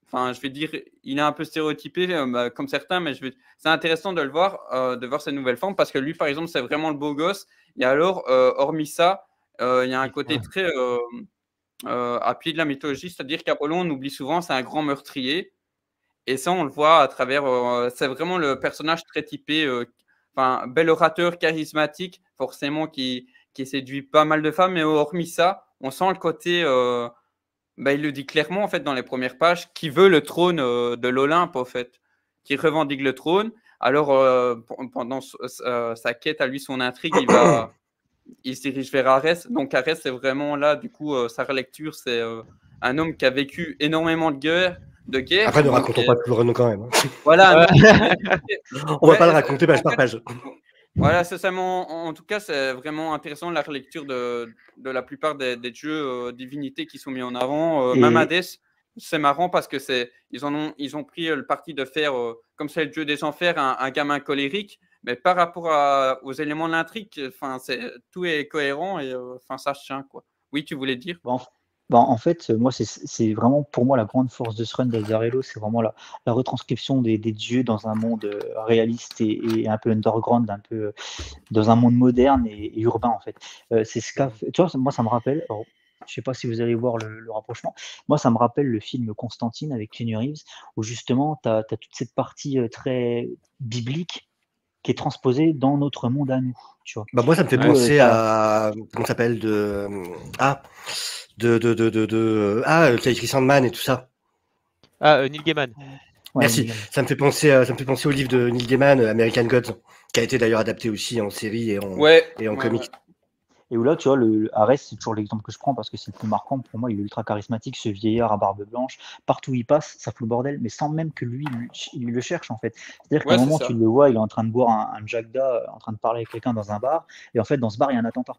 enfin, je vais dire, il est un peu stéréotypé bah, comme certains, mais c'est intéressant de voir cette nouvelle forme parce que lui, par exemple, c'est vraiment le beau gosse. Et alors, hormis ça, il y a un côté très à pied de la mythologie, c'est-à-dire qu'Apollon, on oublie souvent, c'est un grand meurtrier. Et ça, on le voit à travers. C'est vraiment le personnage très typé, enfin, bel orateur, charismatique, forcément, qui séduit pas mal de femmes. Mais hormis ça, on sent le côté. Bah, il le dit clairement en fait dans les premières pages, qui veut le trône de l'Olympe en fait, qui revendique le trône. Alors pendant sa quête à lui, son intrigue, il se dirige vers Arès. Donc Arès, c'est vraiment là du coup sa relecture, c'est un homme qui a vécu énormément de guerre. Après, ne Donc racontons pas tout le run quand même. voilà. Non, On va ouais, pas le raconter page par page. Voilà, c'est ça. En tout cas, c'est vraiment intéressant la relecture de la plupart des jeux divinités qui sont mis en avant. Même Et Hades, c'est marrant parce que ils ont pris le parti de faire, comme c'est le jeu des enfers, un gamin colérique. Mais par rapport aux éléments de l'intrigue, enfin, tout est cohérent et enfin, ça se tient, quoi. Oui, tu voulais dire? bon, en fait, moi, c'est vraiment pour moi la grande force de ce run d'Azzarello, c'est vraiment la retranscription des dieux dans un monde réaliste et un peu underground, un peu dans un monde moderne et urbain, en fait. C'est ce qu'a fait. Tu vois, moi, ça me rappelle. Alors, je sais pas si vous allez voir le rapprochement. Moi, ça me rappelle le film Constantine avec Keanu Reeves, où justement, tu as toute cette partie très biblique qui est transposé dans notre monde à nous, tu vois. Bah moi, ça me fait Ouais. penser à comment ça s'appelle qui a écrit Sandman et tout ça. Ah, Neil Gaiman. Ouais, Merci. mais- Ça me fait penser au livre de Neil Gaiman, American Gods, qui a été d'ailleurs adapté aussi en série et en Ouais. comics. Et où là, tu vois, le Arès, c'est toujours l'exemple que je prends parce que c'est le plus marquant. Pour moi, il est ultra charismatique, ce vieillard à barbe blanche. Partout où il passe, ça fout le bordel, mais sans même que lui, il le cherche, en fait. C'est-à-dire qu'à Ouais, un c'est moment, ça. tu le vois, il est en train de boire un Jagda, en train de parler avec quelqu'un dans un bar. Et en fait, dans ce bar, il y a un attentat.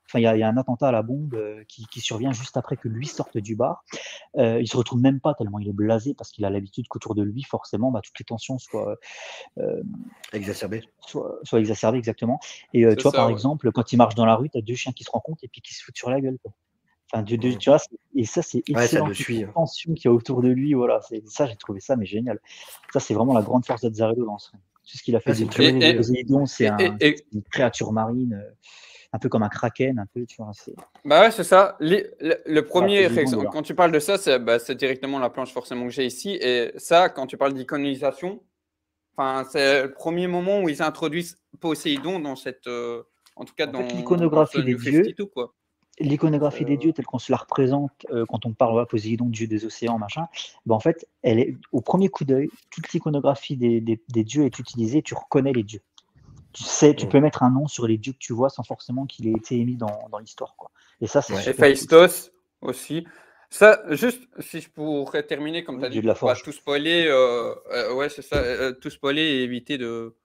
Enfin, il y a un attentat à la bombe qui survient juste après que lui sorte du bar. Il se retrouve même pas tellement il est blasé parce qu'il a l'habitude qu'autour de lui, forcément, bah, toutes les tensions soient Exacerbé. soit exacerbées, exactement. Et C'est tu vois, ça, par ouais. exemple, quand il marche dans la rue, tu as deux chiens qui se rencontrent et puis qui se foutent sur la gueule, quoi. Enfin, tu vois, et ça, c'est Ouais, ça excellent. le Toute suit. la tension qu'il y a autour de lui, voilà. Ça, j'ai trouvé ça, mais génial. Ça, c'est vraiment la grande force d'Azzarello dans ce film. Tout ce qu'il a fait Ah, c'est une de très bonne idée. Poséidon, c'est Et- une créature marine, un peu comme un kraken, un peu, tu vois. Bah ouais, c'est ça. Le premier, Poséidon, il est là. quand tu parles de ça, c'est directement la planche forcément que j'ai ici. Et ça, quand tu parles d'iconisation, c'est le premier moment où ils introduisent Poséidon dans cette, en tout cas En fait, dans ce New 52, quoi. l'iconographie des dieux telle qu'on se la représente quand on parle de Poséidon, dieu des océans, machin, ben en fait, elle est au premier coup d'œil, toute l'iconographie des dieux est utilisée, tu reconnais les dieux. Tu sais, tu peux mettre un nom sur les dieux que tu vois sans forcément qu'il ait été émis dans l'histoire, quoi. Et ça, c'est Ouais. Et super cool. Phaistos aussi. Ça, juste si je pourrais terminer, comme Oui, tu as dit, dieu de la pour pas forge. tout spoiler, ouais, c'est ça, tout spoiler et éviter de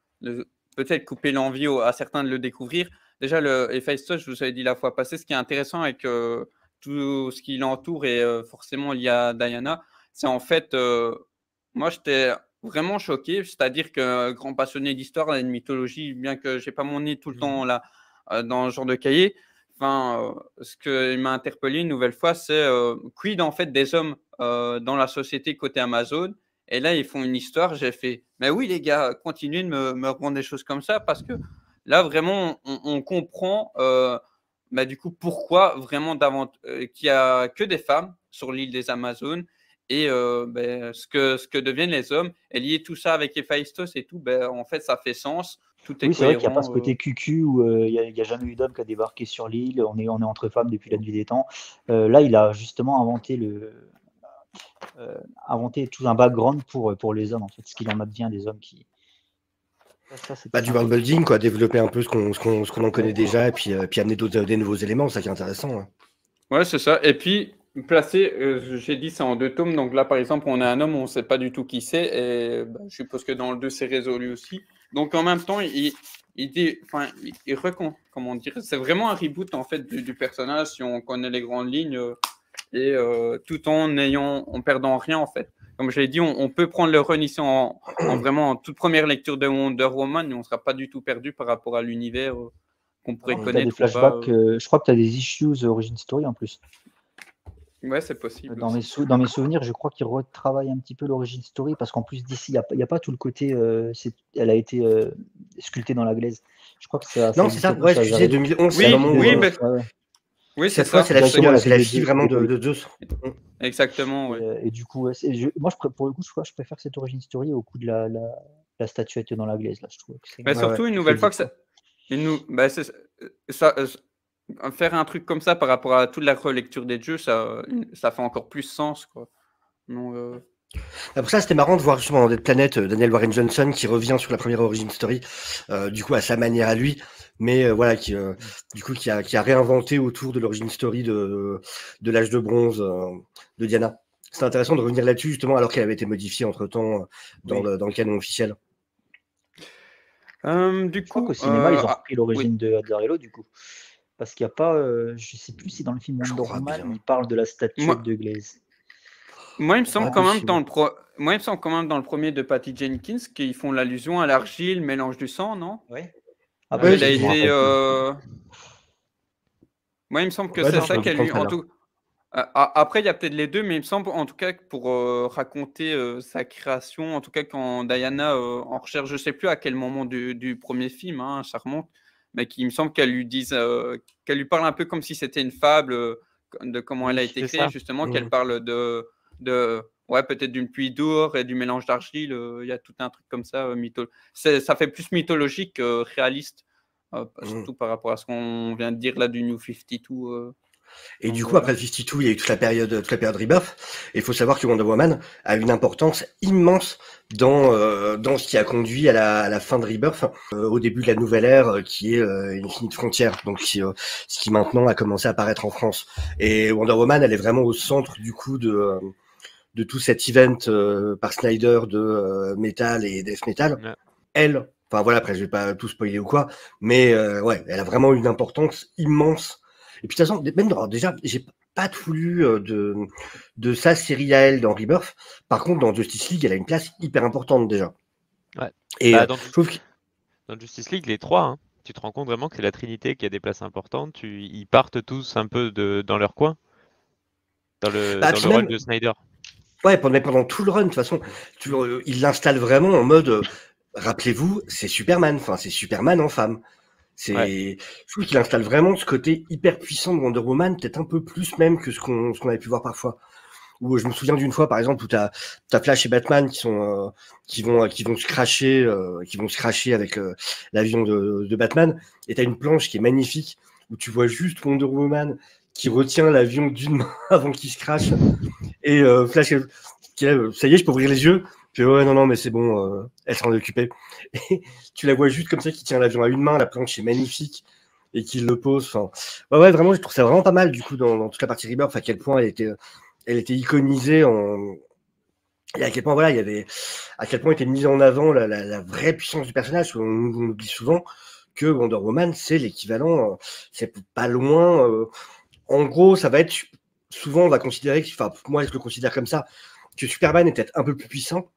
peut-être couper l'envie à certains de le découvrir. Déjà, le Héphaïstos, je vous avais dit la fois passée, ce qui est intéressant avec tout ce qui l'entoure et forcément lié à Diana, c'est en fait, moi j'étais vraiment choqué, c'est-à-dire que grand passionné d'histoire et de mythologie, bien que j'ai pas mon nez tout le temps là dans ce genre de cahier, ce qui m'a interpellé une nouvelle fois, c'est quid en fait des hommes dans la société côté Amazon. Et là, ils font une histoire. J'ai fait, mais oui, les gars, continuez de me rendre des choses comme ça parce que là, vraiment, on comprend du coup pourquoi vraiment qu'il n'y a que des femmes sur l'île des Amazones et ce que deviennent les hommes. Et lier tout ça avec Héphaïstos et tout, en fait, ça fait sens. Tout est Oui, c'est vrai qu'il n'y a pas ce cohérent. côté cucu où il n'y a jamais eu d'homme qui a débarqué sur l'île, on est entre femmes depuis la nuit des temps. Là, il a justement inventé tout un background pour les hommes, en fait, ce qu'il en advient des hommes qui. Ça, c'était Du sympa. world building, quoi, développer un peu ce qu'on en connaît déjà et puis amener des nouveaux éléments, ça qui est intéressant. Hein. Ouais, c'est ça. Et puis, placer, j'ai dit c'est en 2 tomes. Donc là, par exemple, on a un homme, on ne sait pas du tout qui c'est. Et je suppose que dans le 2, c'est résolu aussi. Donc en même temps, comment dire, c'est vraiment un reboot en fait du personnage si on connaît les grandes lignes et tout en perdant rien en fait. Comme je l'ai dit, on peut prendre le run ici vraiment en toute première lecture de Wonder Woman, mais on ne sera pas du tout perdu par rapport à l'univers qu'on pourrait Tu as des connaître ou pas. flashbacks, je crois que tu as des issues Origin Story en plus. Ouais, c'est possible. Dans mes souvenirs, je crois qu'ils retravaillent un petit peu l'Origin Story parce qu'en plus d'ici, il n'y a pas tout le côté. Elle a été sculptée dans la glaise. Je crois que ça. Non, c'est ça. Ouais, tu disais 2011, c'est Oui, un moment où. Oui, c'est cette fois, ça. c'est la fille de vraiment de Zeus. Exactement, ouais. Et du coup, moi, pour le coup, je préfère cette Origin Story au coup de la statuette dans la glaise. Là, je trouve que c'est. Mais surtout, une nouvelle fois que ça. Faire un truc comme ça par rapport à toute la relecture des jeux, ça fait encore plus sens, quoi. Donc, Pour ça, c'était marrant de voir justement dans Dead Planet Daniel Warren Johnson qui revient sur la première Origin Story, du coup à sa manière à lui, mais voilà, qui a réinventé autour de l'Origin Story de l'âge de bronze de Diana. C'est intéressant de revenir là-dessus justement alors qu'elle avait été modifiée entre-temps dans le canon officiel. du Je crois coup, qu'au cinéma, ils ont repris l'origine de Azzarello, du coup. Parce qu'il n'y a pas, je sais plus si dans le film Wonder Woman, il parle de la statuette de glaise. Moi, il me semble quand même dans le premier de Patty Jenkins qu'ils font l'allusion à l'argile, mélange du sang, non? Oui. Moi, il me semble que c'est ça qu'elle lui. Après, il y a peut-être les deux, mais il me semble en tout cas que pour raconter sa création, en tout cas quand Diana en recherche, je ne sais plus à quel moment du premier film, hein, ça remonte, mais qu'il me semble qu'elle lui parle un peu comme si c'était une fable de comment elle a été créée, justement, qu'elle parle de ouais, peut-être d'une pluie d'or et du mélange d'argile. Il y a tout un truc comme ça. Ça fait plus mythologique que réaliste, surtout par rapport à ce qu'on vient de dire là du New 52. Et Donc, du coup, voilà. après le 52, il y a eu toute la période Rebirth. Et il faut savoir que Wonder Woman a une importance immense dans ce qui a conduit à la fin de Rebirth, au début de la nouvelle ère, qui est Infinite Frontier, donc ce qui maintenant a commencé à apparaître en France. Et Wonder Woman, elle est vraiment au centre du coup de tout cet event par Snyder de Metal et Death Metal. Ouais. Elle, enfin voilà, après je vais pas tout spoiler ou quoi, mais ouais, elle a vraiment une importance immense. Et puis de toute façon, même déjà, j'ai pas tout lu de sa série à elle dans Rebirth. Par contre, dans Justice League, elle a une place hyper importante déjà. Ouais. Et Bah, je trouve que dans Justice League, les trois, hein, tu te rends compte vraiment que c'est la Trinité qui a des places importantes. Ils partent tous un peu dans leur coin, dans le puis run même, de Snyder. ouais, pendant tout le run, de toute façon, il l'installe vraiment en mode, rappelez-vous, c'est Superman, enfin c'est Superman en femme. Ouais. Je trouve qu'il installe vraiment ce côté hyper puissant de Wonder Woman, peut-être un peu plus même que ce qu'on avait pu voir parfois. Où je me souviens d'une fois, par exemple, où t'as Flash et Batman qui vont se cracher avec l'avion de Batman, et t'as une planche qui est magnifique où tu vois juste Wonder Woman qui retient l'avion d'une main avant qu'il se crache, et Flash qui est, ça y est, je peux ouvrir les yeux. Puis ouais, non, mais c'est bon, elle s'en est occupée. Et tu la vois juste comme ça qui tient l'avion à une main, la planche est magnifique, et qu'il le pose. Enfin, ouais, vraiment, je trouve ça vraiment pas mal du coup dans toute la partie Rebirth, à quel point elle était iconisée et à quel point voilà, à quel point était mise en avant la vraie puissance du personnage. On oublie souvent que Wonder Woman, c'est l'équivalent, c'est pas loin. En gros, ça va être souvent on va considérer, enfin moi je le considère comme ça, que Superman est peut-être un peu plus puissant.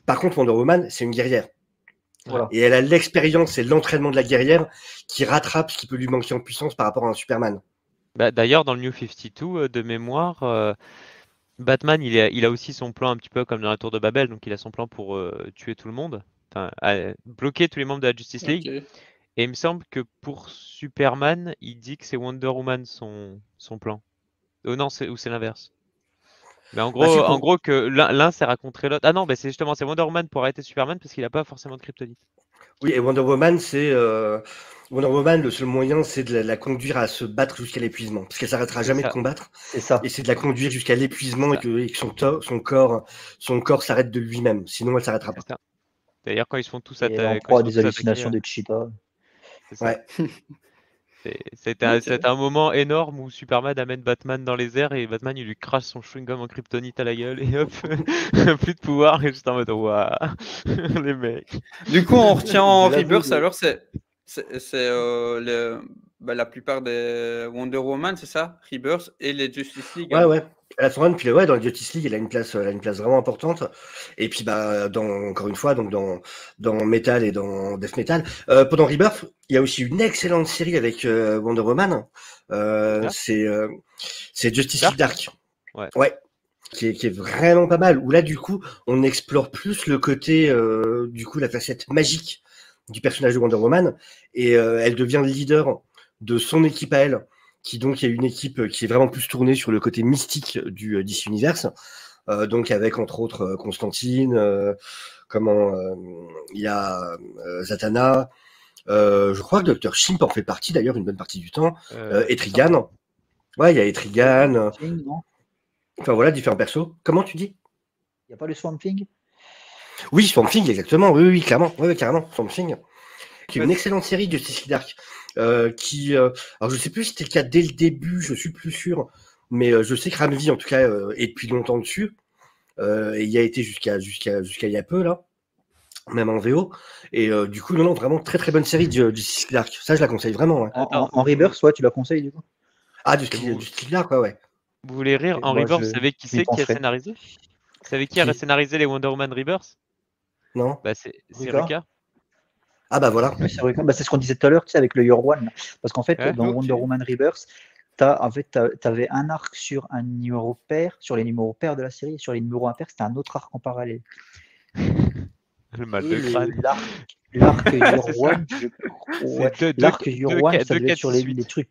Par contre, Wonder Woman, c'est une guerrière. Voilà. Et elle a l'expérience et l'entraînement de la guerrière qui rattrape ce qui peut lui manquer en puissance par rapport à un Superman. Bah, d'ailleurs, dans le New 52, de mémoire, Batman, il a aussi son plan un petit peu comme dans la Tour de Babel, donc il a son plan pour tuer tout le monde, enfin, bloquer tous les membres de la Justice League. Ok. Et il me semble que pour Superman, il dit que c'est Wonder Woman son plan. Non, c'est l'inverse. Mais en Bah, si, gros que l'un sert à contrer l'autre. Ah non, bah c'est Wonder Woman pour arrêter Superman parce qu'il a pas forcément de kryptonite. oui, et Wonder Woman, Wonder Woman, le seul moyen, c'est de la conduire à se battre jusqu'à l'épuisement, parce qu'elle s'arrêtera C'est jamais de ça, combattre, C'est ça. et c'est de la conduire jusqu'à c'est l'épuisement et ça, que son corps s'arrête de lui-même, sinon elle s'arrêtera pas. c'est ça. D'ailleurs, quand ils se font tous Et elle est en attaquer, proie à des hallucinations de Cheetah. c'est ça. Ouais. C'était un moment énorme où Superman amène Batman dans les airs et Batman il lui crache son chewing-gum en kryptonite à la gueule et hop, plus de pouvoir et juste en mode waouh, les mecs. Du coup, on retient en De l'aveu Rebirth, de- alors la plupart des Wonder Woman, c'est ça? Rebirth et les Justice League, Ouais, alors. ouais. Elle a son run, puis ouais, dans le Justice League, elle a une place vraiment importante. Et puis bah, encore une fois, donc dans Metal et dans Death Metal. Pendant Rebirth, il y a aussi une excellente série avec Wonder Woman. Dark C'est Justice League Dark. Ouais. Ouais. Qui est vraiment pas mal. Où là, du coup, on explore plus le côté, du coup, la facette magique du personnage de Wonder Woman. Et elle devient le leader de son équipe à elle, qui donc est une équipe qui est vraiment plus tournée sur le côté mystique du DC Universe. Donc avec entre autres Constantine, il y a Zatanna. Je crois que Dr. Shimp en fait partie d'ailleurs une bonne partie du temps. Etrigan. Ouais, il y a Etrigan. Thing, non? Enfin voilà, différents persos. Comment tu dis? Il n'y a pas le Swamp Thing? Oui, Swamp Thing, exactement. Oui, clairement. Oui, carrément. Swamp Thing. Qui est une Ouais. excellente série de Justice League Dark. Alors je sais plus si c'était le cas dès le début, je suis plus sûr. Mais je sais que Ramvi, en tout cas, est depuis longtemps dessus. Et il y a été jusqu'à il y a peu, là. Même en VO. Et du coup, non, vraiment très très bonne série de Justice League Dark. Ça, je la conseille vraiment. Hein. Attends, En Rebirth, ouais, tu la conseilles du coup? Ah, Justice League Dark, ouais. Vous voulez rire? Et En moi, Rebirth, vous je savez qui m'y c'est qui a pencherai. scénarisé? Vous savez qui a Qui? scénarisé les Wonder Woman Rebirth? Non? Bah c'est Ruka? Ruka. Ah bah voilà. Oui, c'est vrai. Bah, c'est ce qu'on disait tout à l'heure, tu sais, avec le Year One. Là. Parce qu'en fait, Ouais. dans Ok. Wonder Woman Rebirth, t'avais un arc sur un numéro pair, sur les numéros pairs de la série, et sur les numéros impairs, c'était un autre arc en parallèle. Le mal Et de crâne. l'arc Year C'est ça. One, ouais, l'arc Year One, ça devait être sur les trucs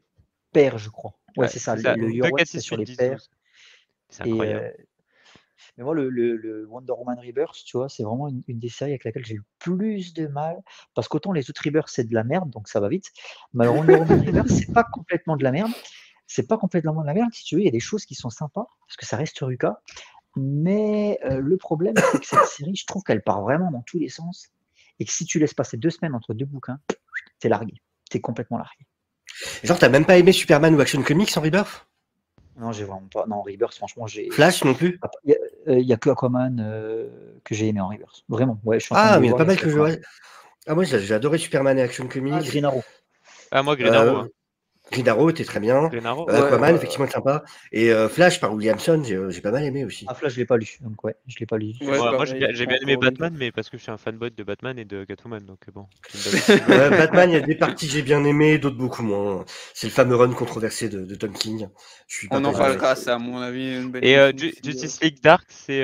pairs, je crois. Ouais, c'est ça. Le Year Deux One, 4, c'est 6, sur 8, les 10, pairs. 12. C'est Et, incroyable. Mais moi, le Wonder Woman Rebirth, tu vois, c'est vraiment une des séries avec laquelle j'ai le plus de mal. Parce qu'autant les autres Rebirth, c'est de la merde, donc ça va vite. Mais alors, Wonder Woman Rebirth, c'est pas complètement de la merde. C'est pas complètement de la merde, si tu veux. Il y a des choses qui sont sympas, parce que ça reste Ruka. Mais le problème, c'est que cette série, je trouve qu'elle part vraiment dans tous les sens. Et que si tu laisses passer 2 semaines entre 2 bouquins, t'es largué. T'es complètement largué. Genre, t'as même pas aimé Superman ou Action Comics en Rebirth? Non, j'ai vraiment pas. Non, Rebirth, franchement, j'ai. Flash non plus? Il y a que Aquaman que j'ai aimé en Rebirth. Vraiment. Ouais, je suis en train Ah, de mais il y a voir, pas mal c'est que je Aquaman. vois. Ah, moi, j'ai adoré Superman et Action Comics. Ah, Green Arrow. Ah, moi, Green Arrow. hein. Green Arrow était très bien. Green Arrow. Aquaman, effectivement, sympa. Et Flash par Williamson, j'ai pas mal aimé aussi. Ah, Flash, je l'ai pas lu. Donc, ouais, je l'ai pas lu. Ouais, Moi, pareil, j'ai pas bien aimé encore lu. Batman, mais parce que je suis un fanboy de Batman et de Catwoman. Donc, bon. Batman, il y a des parties que j'ai bien aimées, d'autres beaucoup moins. C'est le fameux run controversé de Tom King. Je suis pas On en très avec. parlera, c'est à mon avis une belle Et émission aussi, Justice League Dark, c'est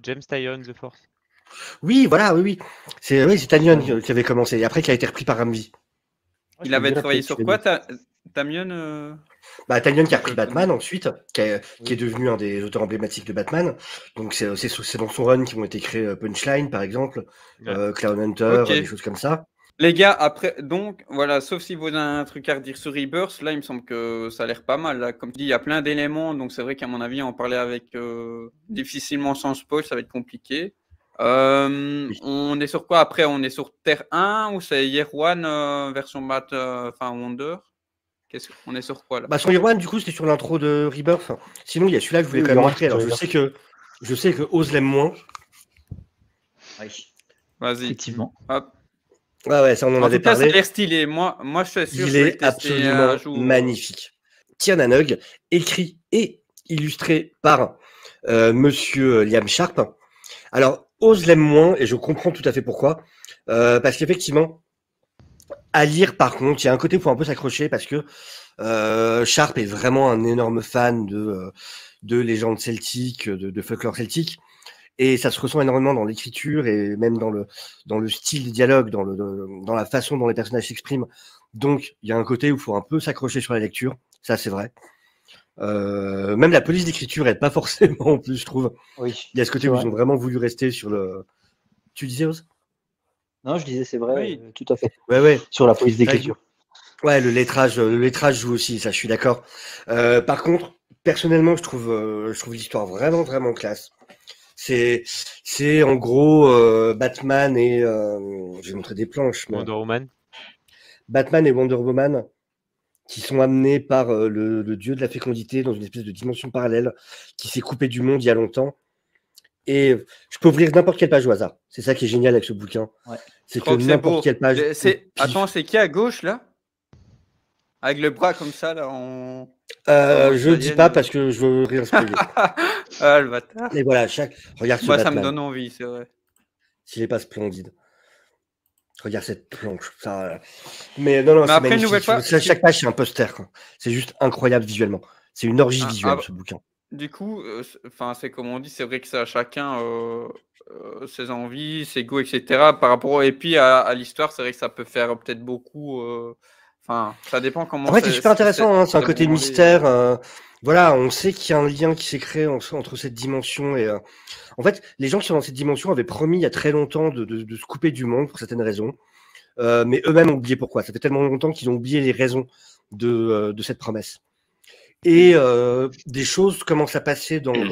James Tynion The Force. Oui, voilà, oui. C'est Tanyon qui avait commencé, et après qui a été repris par Ramsey. Il avait travaillé sur quoi, Tamion Tanyon qui a repris Batman ensuite, qui est devenu un des auteurs emblématiques de Batman. Donc c'est dans son run qui ont été créés Punchline, par exemple, Clown Hunter, des choses comme ça. Les gars, après, donc, voilà, sauf si vous avez un truc à redire sur Rebirth, là, il me semble que ça a l'air pas mal. Là. Comme tu dis, il y a plein d'éléments, donc c'est vrai qu'à mon avis, en parler avec difficilement sans spoil, ça va être compliqué. On est sur quoi après? On est sur Terre 1 ou c'est Year One version Wonder? On est sur quoi là? Sur Year One, du coup, c'était sur l'intro de Rebirth. Sinon, il y a celui-là que je voulais quand même montrer. Alors, je sais que Oz l'aime moins. Oui. Vas-y. Effectivement. Hop. Ouais, ça on en avait tout cas, parlé. ça a l'air stylé. Moi, je suis sûr il que je vais est le tester absolument un jour. magnifique. Tiernan Hug, écrit et illustré par Monsieur Liam Sharp. Alors, Oz l'aime moins et je comprends tout à fait pourquoi. Parce qu'effectivement, à lire par contre, il y a un côté où il faut un peu s'accrocher parce que Sharp est vraiment un énorme fan de légendes celtiques, de folklore celtique. Et ça se ressent énormément dans l'écriture et même dans le style des dialogues, dans la façon dont les personnages s'expriment. Donc, il y a un côté où il faut un peu s'accrocher sur la lecture. Ça, c'est vrai. Même la police d'écriture aide pas forcément, en plus, je trouve. Oui. Il y a ce côté où ils ont vraiment voulu rester sur le... Tu disais, Oz? Non, je disais, c'est vrai, Oui. tout à fait. Ouais. Sur la police d'écriture. Ouais, le lettrage joue aussi, ça, je suis d'accord. Par contre, personnellement, je trouve l'histoire vraiment, vraiment classe. C'est en gros Batman et je vais montrer des planches. Mais... Wonder Woman. Batman et Wonder Woman qui sont amenés par le dieu de la fécondité dans une espèce de dimension parallèle qui s'est coupé du monde il y a longtemps. Et je peux ouvrir n'importe quelle page au hasard. C'est ça qui est génial avec ce bouquin. Ouais. C'est que n'importe quelle page. Attends, c'est qui à gauche là? Avec le bras comme ça là en. Je dis pas parce que je veux rien spoiler. Ah le bâtard. Et voilà, regarde ce Moi, Batman. ça me donne envie, c'est vrai. S'il est pas splendide. Regarde cette planche. Ça... Mais non, c'est après, magnifique. Chaque page, c'est un poster. Quoi. C'est juste incroyable visuellement. C'est une orgie visuelle, ce bouquin. Du coup, c'est comme on dit, c'est vrai que ça a chacun ses envies, ses goûts, etc. Par rapport et puis à l'histoire, c'est vrai que ça peut faire peut-être beaucoup. Ça dépend comment. Après, c'est super intéressant. C'est un côté mystère. Voilà, on sait qu'il y a un lien qui s'est créé entre cette dimension et. En fait, les gens qui sont dans cette dimension avaient promis il y a très longtemps de se couper du monde pour certaines raisons, mais eux-mêmes ont oublié pourquoi. Ça fait tellement longtemps qu'ils ont oublié les raisons de cette promesse. Et des choses commencent à passer dans le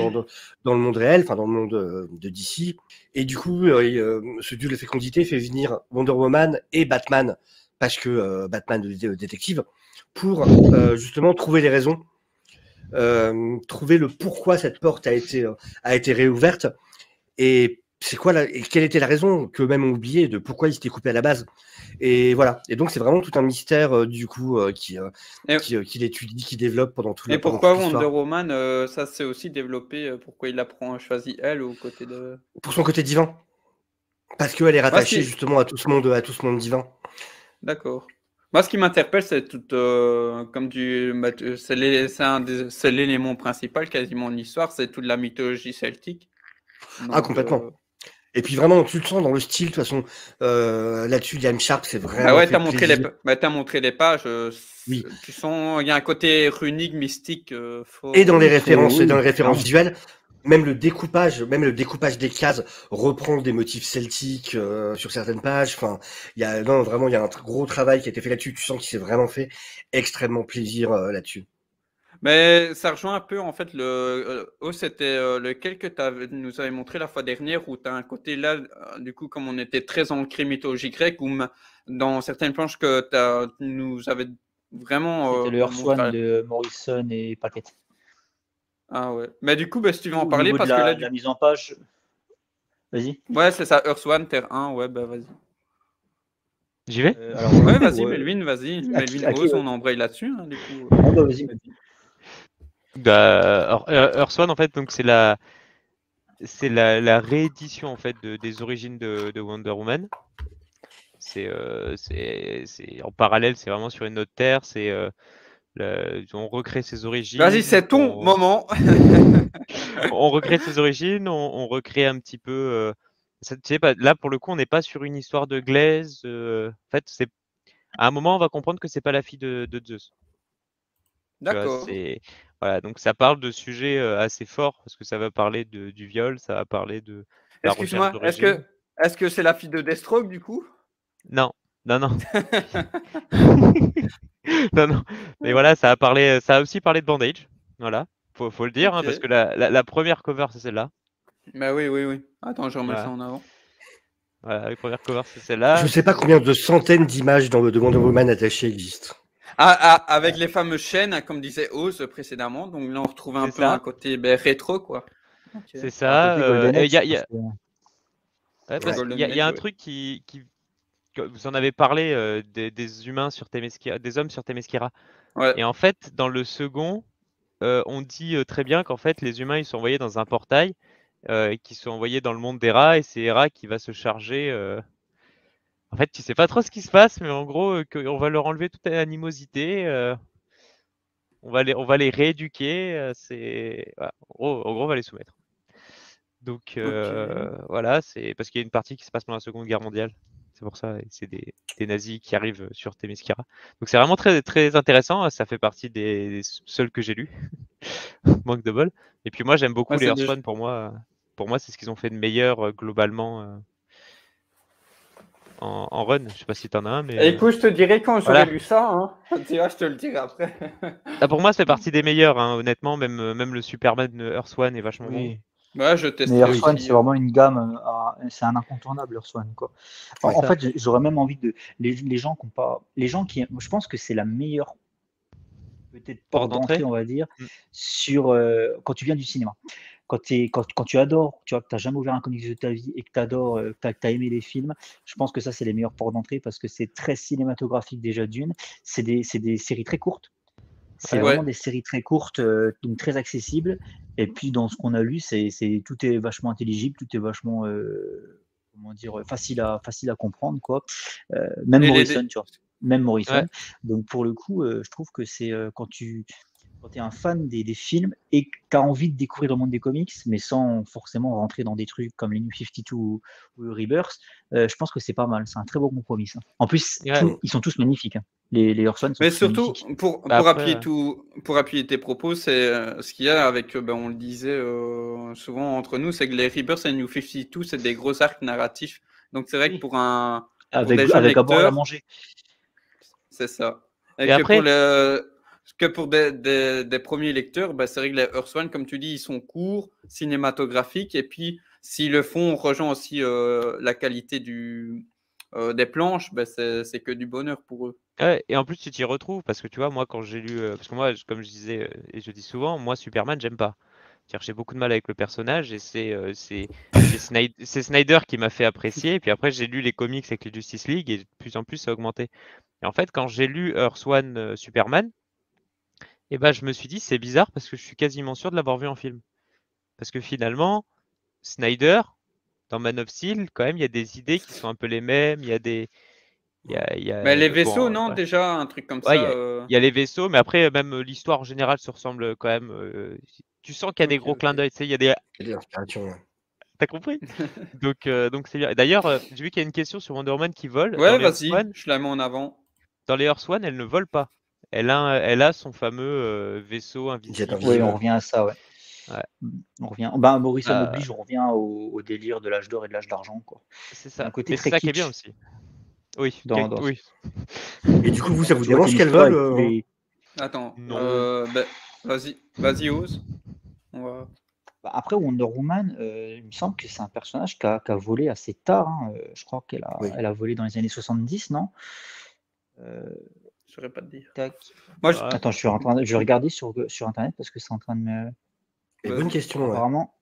monde réel, dans le monde de DC. Et du coup, ce dieu de la fécondité fait venir Wonder Woman et Batman, parce que Batman de détective, pour justement trouver les raisons. Trouver le pourquoi cette porte a été réouverte et c'est quoi et quelle était la raison qu'eux-mêmes ont oublié de pourquoi ils s'étaient coupés à la base et voilà et donc c'est vraiment tout un mystère du coup qu'il étudie, qu'il développe pendant tout. Et pourquoi Wonder Woman ça s'est aussi développé, pourquoi il l'a choisi elle au côté de pour son côté divin parce qu'elle est rattachée justement à tout ce monde divin. D'accord. Moi, ce qui m'interpelle, c'est tout, comme c'est l'élément principal quasiment de l'histoire, c'est toute la mythologie celtique. Donc, complètement. Et puis vraiment, tu le sens dans le style, de toute façon, là-dessus, Liam Sharp, c'est vraiment. Ah ouais, t'as montré les pages. Oui. Tu sens, il y a un côté runique, mystique. Et dans les références, visuelles. Même le découpage des cases reprend des motifs celtiques sur certaines pages. Enfin, il y a un gros travail qui a été fait là-dessus. Tu sens qu'il s'est vraiment fait extrêmement plaisir là-dessus. Mais ça rejoint un peu en fait c'était lequel que nous avais montré la fois dernière où tu as un côté là du coup comme on était très ancré mythologie grecque ou dans certaines planches que nous avais vraiment C'était le Earth One de Morrison et Paquette. Ah ouais. Mais du coup si tu veux en Au parler niveau parce de que là la mise en page. Vas-y. Ouais, c'est ça, Earth One, Terre 1, ouais, bah vas-y. J'y vais alors, Ouais, vas-y, Melvin, vas-y. Melvin ose, ouais. on embraye là-dessus, hein, du coup. Ah bah vas-y, Melvin. Earth One, en fait, donc c'est la réédition en fait des origines de Wonder Woman. C'est en parallèle, c'est vraiment sur une autre terre. On recrée ses origines. Vas-y, c'est ton moment. On recrée ses origines, on recrée un petit peu. Tu sais pas, là pour le coup, on n'est pas sur une histoire de Glaise. En fait, à un moment, on va comprendre que c'est pas la fille de Zeus. D'accord. Voilà, donc ça parle de sujets assez forts parce que ça va parler du viol, ça va parler de la recherche Excuse-moi, d'origine. est-ce que c'est la fille de Deathstroke du coup? Non. Non. Non. Mais voilà, ça a aussi parlé de Bandage. Voilà, faut le dire, hein, parce que la première cover, c'est celle-là. Bah oui. Attends, je remets ça en avant. Voilà, la première cover, c'est celle-là. Je sais pas combien de centaines d'images de Wonder Woman attachées existent. Avec les fameuses chaînes, comme disait Oz précédemment. Donc là, on retrouve un peu un côté rétro, quoi. Okay. C'est ça. Il y a un truc qui vous en avez parlé des humains sur Themyscira, des hommes sur Themyscira. Ouais. Et en fait, dans le second, on dit très bien qu'en fait, les humains, ils sont envoyés dans un portail, qui sont envoyés dans le monde des rats, et c'est Hera qui va se charger. En fait, tu sais pas trop ce qui se passe, mais en gros, on va leur enlever toute animosité. On va les rééduquer. Voilà. En gros, on va les soumettre. Donc voilà, c'est parce qu'il y a une partie qui se passe pendant la Seconde Guerre mondiale. C'est pour ça, c'est des nazis qui arrivent sur Themyscira. Donc c'est vraiment très, très intéressant. Ça fait partie des seuls que j'ai lus. Manque de bol. Et puis moi, j'aime beaucoup les Earth One. Pour moi, c'est ce qu'ils ont fait de meilleur globalement en run. Je sais pas si tu en as un, mais. Écoute, je te dirai quand j'aurai lu ça. Hein. Tu vois, je te le dirai après. Pour moi, c'est partie des meilleurs, hein, honnêtement. Même le Superman de Earth One est vachement bon. Ouais, je teste. Mais Earth One, c'est vraiment une gamme, c'est un incontournable, Earth One, quoi. En fait, j'aurais même envie de. Les gens qui ont pas. Les gens qui. Je pense que c'est la meilleure, peut-être, porte d'entrée, on va dire, sur quand tu viens du cinéma. Quand tu adores, tu vois, que tu n'as jamais ouvert un comics de ta vie et que tu adores, que tu as aimé les films, je pense que ça, c'est les meilleures portes d'entrée parce que c'est très cinématographique déjà d'une. C'est des séries très courtes. C'est vraiment des séries très courtes, donc très accessibles. Et puis, dans ce qu'on a lu, tout est vachement intelligible, tout est vachement comment dire, facile à comprendre, quoi. Même Morrison, tu vois. Même Morrison. Donc, pour le coup, je trouve que c'est quand tu es un fan des films et que tu as envie de découvrir le monde des comics, mais sans forcément rentrer dans des trucs comme les New 52 ou Rebirth, je pense que c'est pas mal. C'est un très bon compromis. Ça. En plus, ils sont tous magnifiques. Hein. Les Earth One sont mais tous surtout, magnifiques. pour appuyer tes propos, c'est ce qu'il y a avec, on le disait souvent entre nous, c'est que les Rebirth et les New 52, c'est des gros arcs narratifs. Donc c'est vrai que pour avec à boire et à manger. C'est ça. Et après, pour des premiers lecteurs, c'est vrai que les Earth One, comme tu dis, ils sont courts, cinématographiques, et puis s'ils le font, on rejoint aussi la qualité des planches, c'est que du bonheur pour eux. Et en plus, tu t'y retrouves, parce que tu vois, moi, quand j'ai lu, parce que moi, comme je disais, et je dis souvent, moi, Superman, j'aime pas. J'ai beaucoup de mal avec le personnage, et c'est Snyder qui m'a fait apprécier, et puis après, j'ai lu les comics avec les Justice League, et de plus en plus, ça a augmenté. Et en fait, quand j'ai lu Earth One Superman, je me suis dit, c'est bizarre parce que je suis quasiment sûr de l'avoir vu en film. Parce que finalement, Snyder, dans Man of Steel, quand même, il y a des idées qui sont un peu les mêmes, il y a des. Mais les vaisseaux, non, déjà, un truc comme ça. Il y a les vaisseaux, mais après, même l'histoire en général se ressemble quand même. Tu sens qu'il y a des gros clins d'œil, tu sais, il y a des inspirations. T'as compris? Donc c'est bien. D'ailleurs, j'ai vu qu'il y a une question sur Wonder Woman qui vole. Ouais, vas-y, je la mets en avant. Dans les Earth One, elle ne vole pas. Elle a son fameux vaisseau invisible. Oui, on revient à ça, ouais. On revient. Ben, Morrison Euh, oblige, on revient au délire de l'âge d'or et de l'âge d'argent, quoi. c'est Il y a ça. un côté Mais c'est très ça qui est bien kitsch aussi. Oui, dans oui. Et du coup, vous, ça vous tu vois, dérange c'est qu'elle l'histoire vole avec tous les. Attends, Non. vas-y, Ose. On va... Bah, après, Wonder Woman, il me semble que c'est un personnage qui a volé assez tard, hein. Je crois Oui. elle a volé dans les années 70, non? Je saurais pas te dire. Tac. Moi, Ouais. Attends, je vais regarder sur Internet parce que c'est en train de me. Et Vas-y. bonne question, ouais. Apparemment.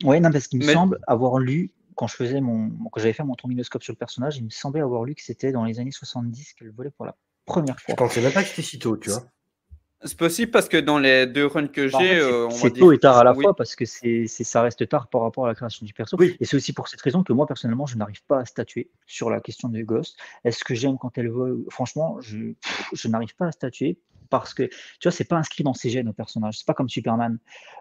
Ouais, non, parce qu'il me Mais- semble avoir lu, quand j'avais fait mon tourninoscope sur le personnage, il me semblait avoir lu que c'était dans les années 70 qu'elle volait pour la première Je fois. pensais même pas que c'était si tôt, tu vois. C'est possible parce que dans les 2 runs que En fait, j'ai, on va c'est dire. tôt et tard à la oui. fois parce que ça reste tard par rapport à la création du perso. Oui. Et c'est aussi pour cette raison que moi, personnellement, je n'arrive pas à statuer sur la question de Ghost. Est-ce que j'aime quand elle vole? Franchement, je n'arrive pas à statuer parce que, tu vois, c'est pas inscrit dans ses gènes au personnage. C'est pas comme Superman.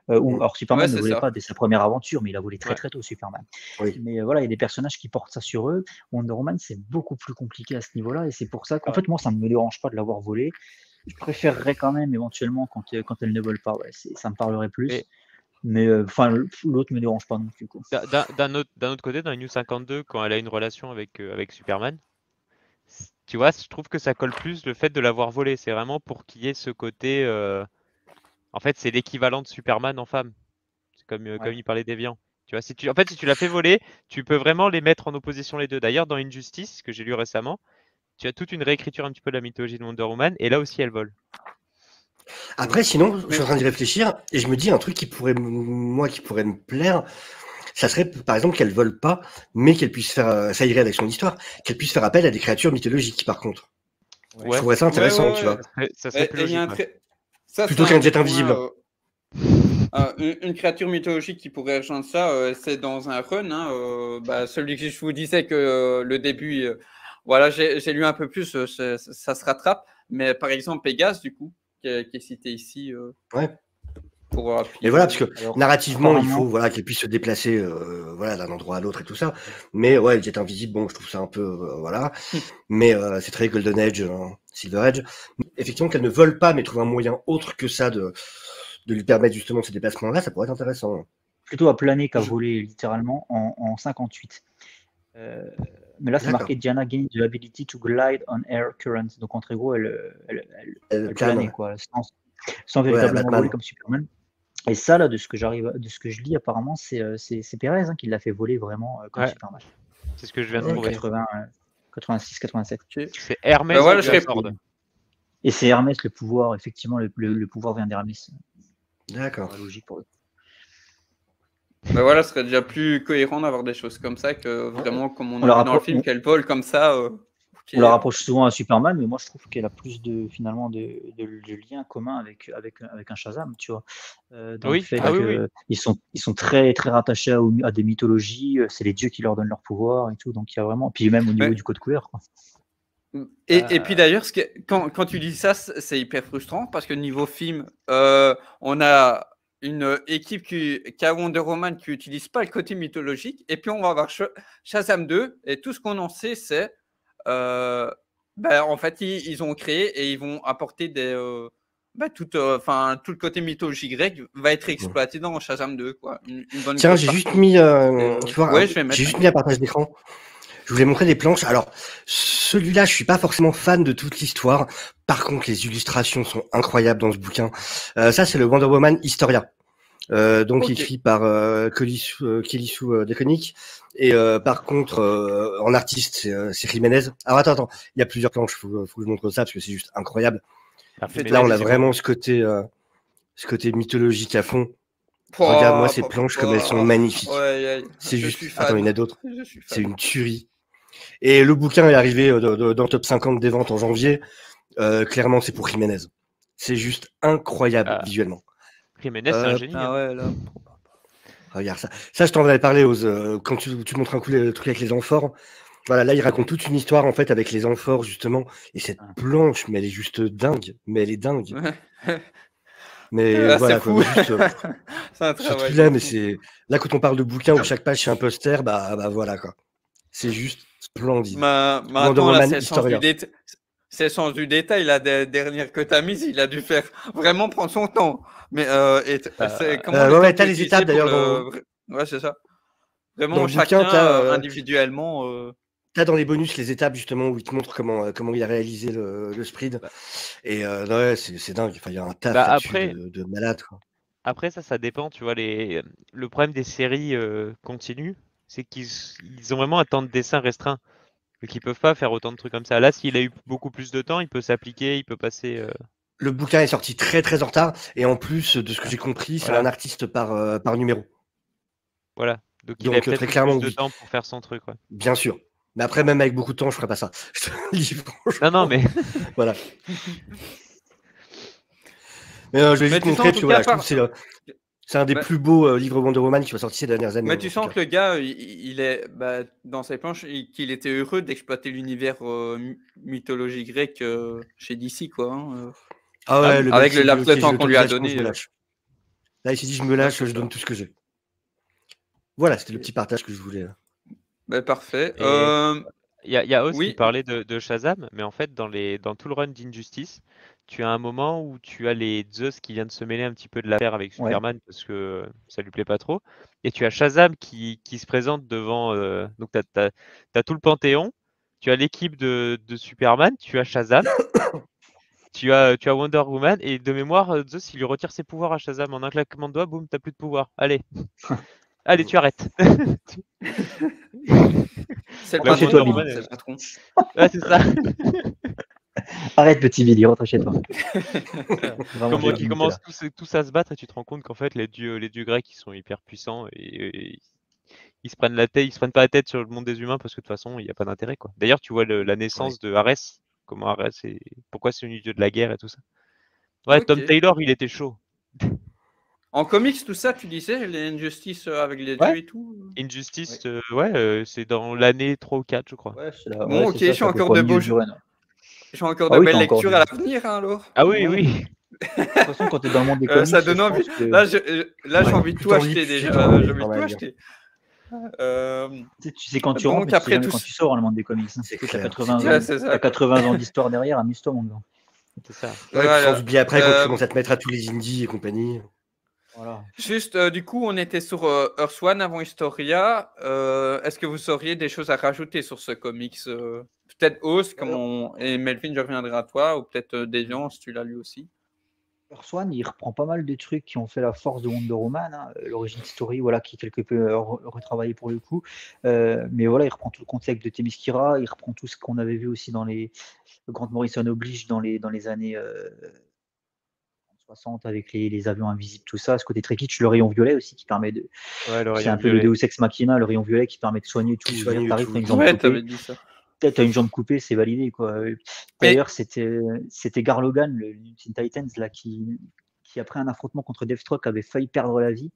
Alors, Superman Ouais, ne c'est volait ça. pas dès sa première aventure, mais il a volé très Ouais. très tôt, Superman. Oui. Mais voilà, il y a des personnages qui portent ça sur eux. Wonder Woman, c'est beaucoup plus compliqué à ce niveau-là. Et c'est pour ça qu'en fait, moi, ça ne me dérange pas de l'avoir volé. Je préférerais quand même éventuellement quand elle ne vole pas. Ouais, ça me parlerait plus. Et- Mais enfin, l'autre me dérange pas non plus, quoi. D'un autre côté, dans les New 52, quand elle a une relation avec Superman, tu vois, je trouve que ça colle plus le fait de l'avoir volé. C'est vraiment pour qu'il y ait ce côté. En fait, c'est l'équivalent de Superman en femme. C'est comme il parlait d'Evian. Tu vois, si tu l'as fait voler, tu peux vraiment les mettre en opposition les deux. D'ailleurs, dans Injustice, que j'ai lu récemment, tu as toute une réécriture un petit peu de la mythologie de Wonder Woman, et là aussi elle vole. Après, sinon, je suis en train d'y réfléchir et je me dis un truc qui pourrait me plaire. Ça serait, par exemple, qu'elle vole pas, mais qu'elle puisse faire, ça irait avec son histoire, qu'elle puisse faire appel à des créatures mythologiques, par contre. Ouais. Je trouverais ça intéressant, tu vois. Ça serait plus Et il y a logique. ça Plutôt serait qu'un un jet point, invisible. une créature mythologique qui pourrait rejoindre ça, c'est dans un run. Celui que je vous disais que le début, voilà, j'ai lu un peu plus, ça se rattrape. Mais par exemple, Pégase, du coup, qui est cité ici. Ouais. Pour Et voilà, parce que Alors, narrativement, il faut apparemment, qu'elle puisse se déplacer voilà, d'un endroit à l'autre et tout ça. Mais ouais, Jet Invisible, bon, je trouve ça un peu voilà. Mais c'est très Golden Age, Silver Age. Effectivement, qu'elle ne vole pas, mais trouve un moyen autre que ça de lui permettre justement de ce déplacement-là, ça pourrait être intéressant. plutôt à planer qu'à voler littéralement en 58. Mais là, c'est D'accord. marqué Diana gained the ability to glide on air currents. Donc, en très gros, elle Elle planait, plane. quoi, sans Ouais, véritablement Batman. voler comme Superman. Et ça, là, de ce que je lis, apparemment, c'est Perez qui l'a fait voler vraiment comme Ouais. Superman. C'est ce que je viens de Ok. trouver. 86, 87. C'est Hermès voilà, qui je lui serais- accorde. Et c'est Hermès le pouvoir, effectivement, le pouvoir vient d'Hermès. D'accord. La logique pour eux. Voilà, ce serait déjà plus cohérent d'avoir des choses comme ça que vraiment, comme on On la a vu dans le rappro- film, qu'elle vole comme ça. On la rapproche souvent à Superman, mais moi je trouve qu'elle a plus de liens communs avec un Shazam, tu vois. Dans Oui. le fait Ah oui, que ils sont très très rattachés à des mythologies, c'est les dieux qui leur donnent leur pouvoir et tout, donc il y a vraiment. Puis même au niveau Ouais. du code couleur, quoi. Et puis d'ailleurs, quand tu dis ça, c'est hyper frustrant parce que niveau film, on a une équipe qui a Wonder Woman qui n'utilise pas le côté mythologique, et puis on va avoir Shazam 2, et tout ce qu'on en sait, c'est en fait, ils ont créé et ils vont apporter tout le côté mythologie grecque va être exploité dans Shazam 2, quoi. Une bonne Tiens, grosse j'ai juste partie. mis, tu vois, Ouais, je vais mettre. j'ai juste mis un partage d'écran. Je voulais montrer des planches. Alors, celui-là, je suis pas forcément fan de toute l'histoire. Par contre, les illustrations sont incroyables dans ce bouquin. Ça, c'est le Wonder Woman Historia. Donc Ok. écrit par Kelly Sue DeConnick. Et par contre, en artiste, c'est Jiménez. Alors attends, il y a plusieurs planches. Faut que je montre ça parce que c'est juste incroyable. Là, on a vraiment ce côté mythologique à fond. Regarde-moi ces planches comme elles sont magnifiques. C'est juste. Attends, il y en a d'autres. C'est une tuerie. Et le bouquin est arrivé dans le top 50 des ventes en janvier. Clairement, c'est pour Jiménez. C'est juste incroyable visuellement. Jiménez, c'est un génie. Ah ouais, là. Regarde ça. Ça, je t'en avais parlé quand tu montres un coup le truc avec les amphores. Voilà, là, il raconte toute une histoire en fait avec les amphores justement. Et cette planche, mais elle est juste dingue. Mais elle est dingue. Mais Là, voilà, c'est fou. quoi, juste, C'est un ce travail truc-là, de mais fou. c'est là quand on parle de bouquin où chaque page c'est un poster, bah voilà quoi. C'est juste splendide. Wonder Maintenant, là, Woman c'est le sens du Historia. c'est sans du détail, la dernière que tu as mise, il a dû faire vraiment prendre son temps. Mais comment ouais, t'as les étapes d'ailleurs. Ouais, c'est ça. Vraiment, Dans le chacun bouquin, individuellement. T'as dans les bonus les étapes justement où il te montre comment il a réalisé le sprint. Et ouais, c'est dingue. Enfin, il y a un taf là-dessus de malade, quoi. Après, ça dépend. Tu vois, le problème des séries continues, c'est qu'ils ont vraiment un temps de dessin restreint. Donc, ils peuvent pas faire autant de trucs comme ça. Là, s'il a eu beaucoup plus de temps, il peut s'appliquer, il peut passer. Le bouquin est sorti très très en retard. Et en plus, de ce que j'ai compris, c'est un artiste par numéro. Voilà. Donc il a peut-être très clairement, plus de temps pour faire son truc. Ouais. Bien sûr. Mais après, même avec beaucoup de temps, je ferais pas ça. Je te le dis franchement. Non, mais. Voilà. Mais je vais juste montrer, puis voilà, je trouve que c'est un des plus beaux livres Wonder Woman qui soit sorti ces dernières années. Mais tu sens que le gars, il est dans ses planches, qu'il était heureux d'exploiter l'univers mythologie grecque chez DC, quoi. Hein. Ah ouais, avec le laps de temps qu'on lui a donné. Là, il s'est dit, je me lâche, je donne tout ce que j'ai. Voilà, c'était le petit partage que je voulais. Parfait. Il y a aussi qui parlait de Shazam, mais en fait, dans tout le run d'Injustice, tu as un moment où tu as les Zeus qui vient de se mêler un petit peu de l'affaire avec Superman parce que ça lui plaît pas trop. Et tu as Shazam qui se présente devant. Donc, tu as tout le Panthéon, tu as l'équipe de Superman, tu as Shazam, tu as Wonder Woman, et de mémoire, Zeus, il lui retire ses pouvoirs à Shazam en un claquement de doigts, boum, t'as plus de pouvoir. Allez. Allez, tu arrêtes. C'est le patron. Ouais, c'est ça. Arrête, petit Billy, rentre chez toi. Comment ils commencent tous à se battre et tu te rends compte qu'en fait, les dieux grecs, ils sont hyper puissants et ils se prennent la tête, ils se prennent pas la tête sur le monde des humains parce que de toute façon, il n'y a pas d'intérêt, quoi. D'ailleurs, tu vois la naissance de Arès, comment Arès et pourquoi c'est un dieu de la guerre et tout ça. Ouais, Tom Taylor, il était chaud. En comics, tout ça, tu disais, les Injustice avec les dieux et tout Injustice, c'est dans l'année 3 ou 4, je crois. Ouais, bon, ok, je suis encore de beaux jours. J'ai encore de belles lectures à l'avenir, hein, alors. Ah oui, oui. De toute façon, quand tu es dans le monde des comics, ça donne envie. Que... Là, j'ai envie de tout acheter déjà. J'ai envie de tout acheter. Tu sais quand tu rentres, mais tu sais jamais quand tu sors dans le monde des comics. C'est que tu as 80 ans d'histoire derrière, amuse-toi, mon gars. C'est ça. Sans oublier après quand tu commences à te mettre à tous les indies et compagnie. Voilà. Juste, du coup, on était sur Earth One avant Historia. Est-ce que vous sauriez des choses à rajouter sur ce comics peut-être Oz, et Melvin, je reviendrai à toi, ou peut-être Deviant, si tu l'as lu aussi. Earth One, il reprend pas mal de trucs qui ont fait la force de Wonder Woman, hein. L'origine story, voilà, qui est quelque peu retravaillé pour le coup. Mais voilà, il reprend tout le contexte de Themyscira, il reprend tout ce qu'on avait vu aussi dans les Grant Morrison oblige dans les années 60 avec les avions invisibles, tout ça, ce côté très kitsch, le rayon violet aussi qui permet de. C'est un peu le Deus Ex Machina, le rayon violet qui permet de soigner tout. T'arrives, t'as une jambe coupée. T'as une jambe coupée, c'est validé, quoi. D'ailleurs, c'était Garlogan, le Teen Titans, là, qui après un affrontement contre Deathstroke avait failli perdre la vie.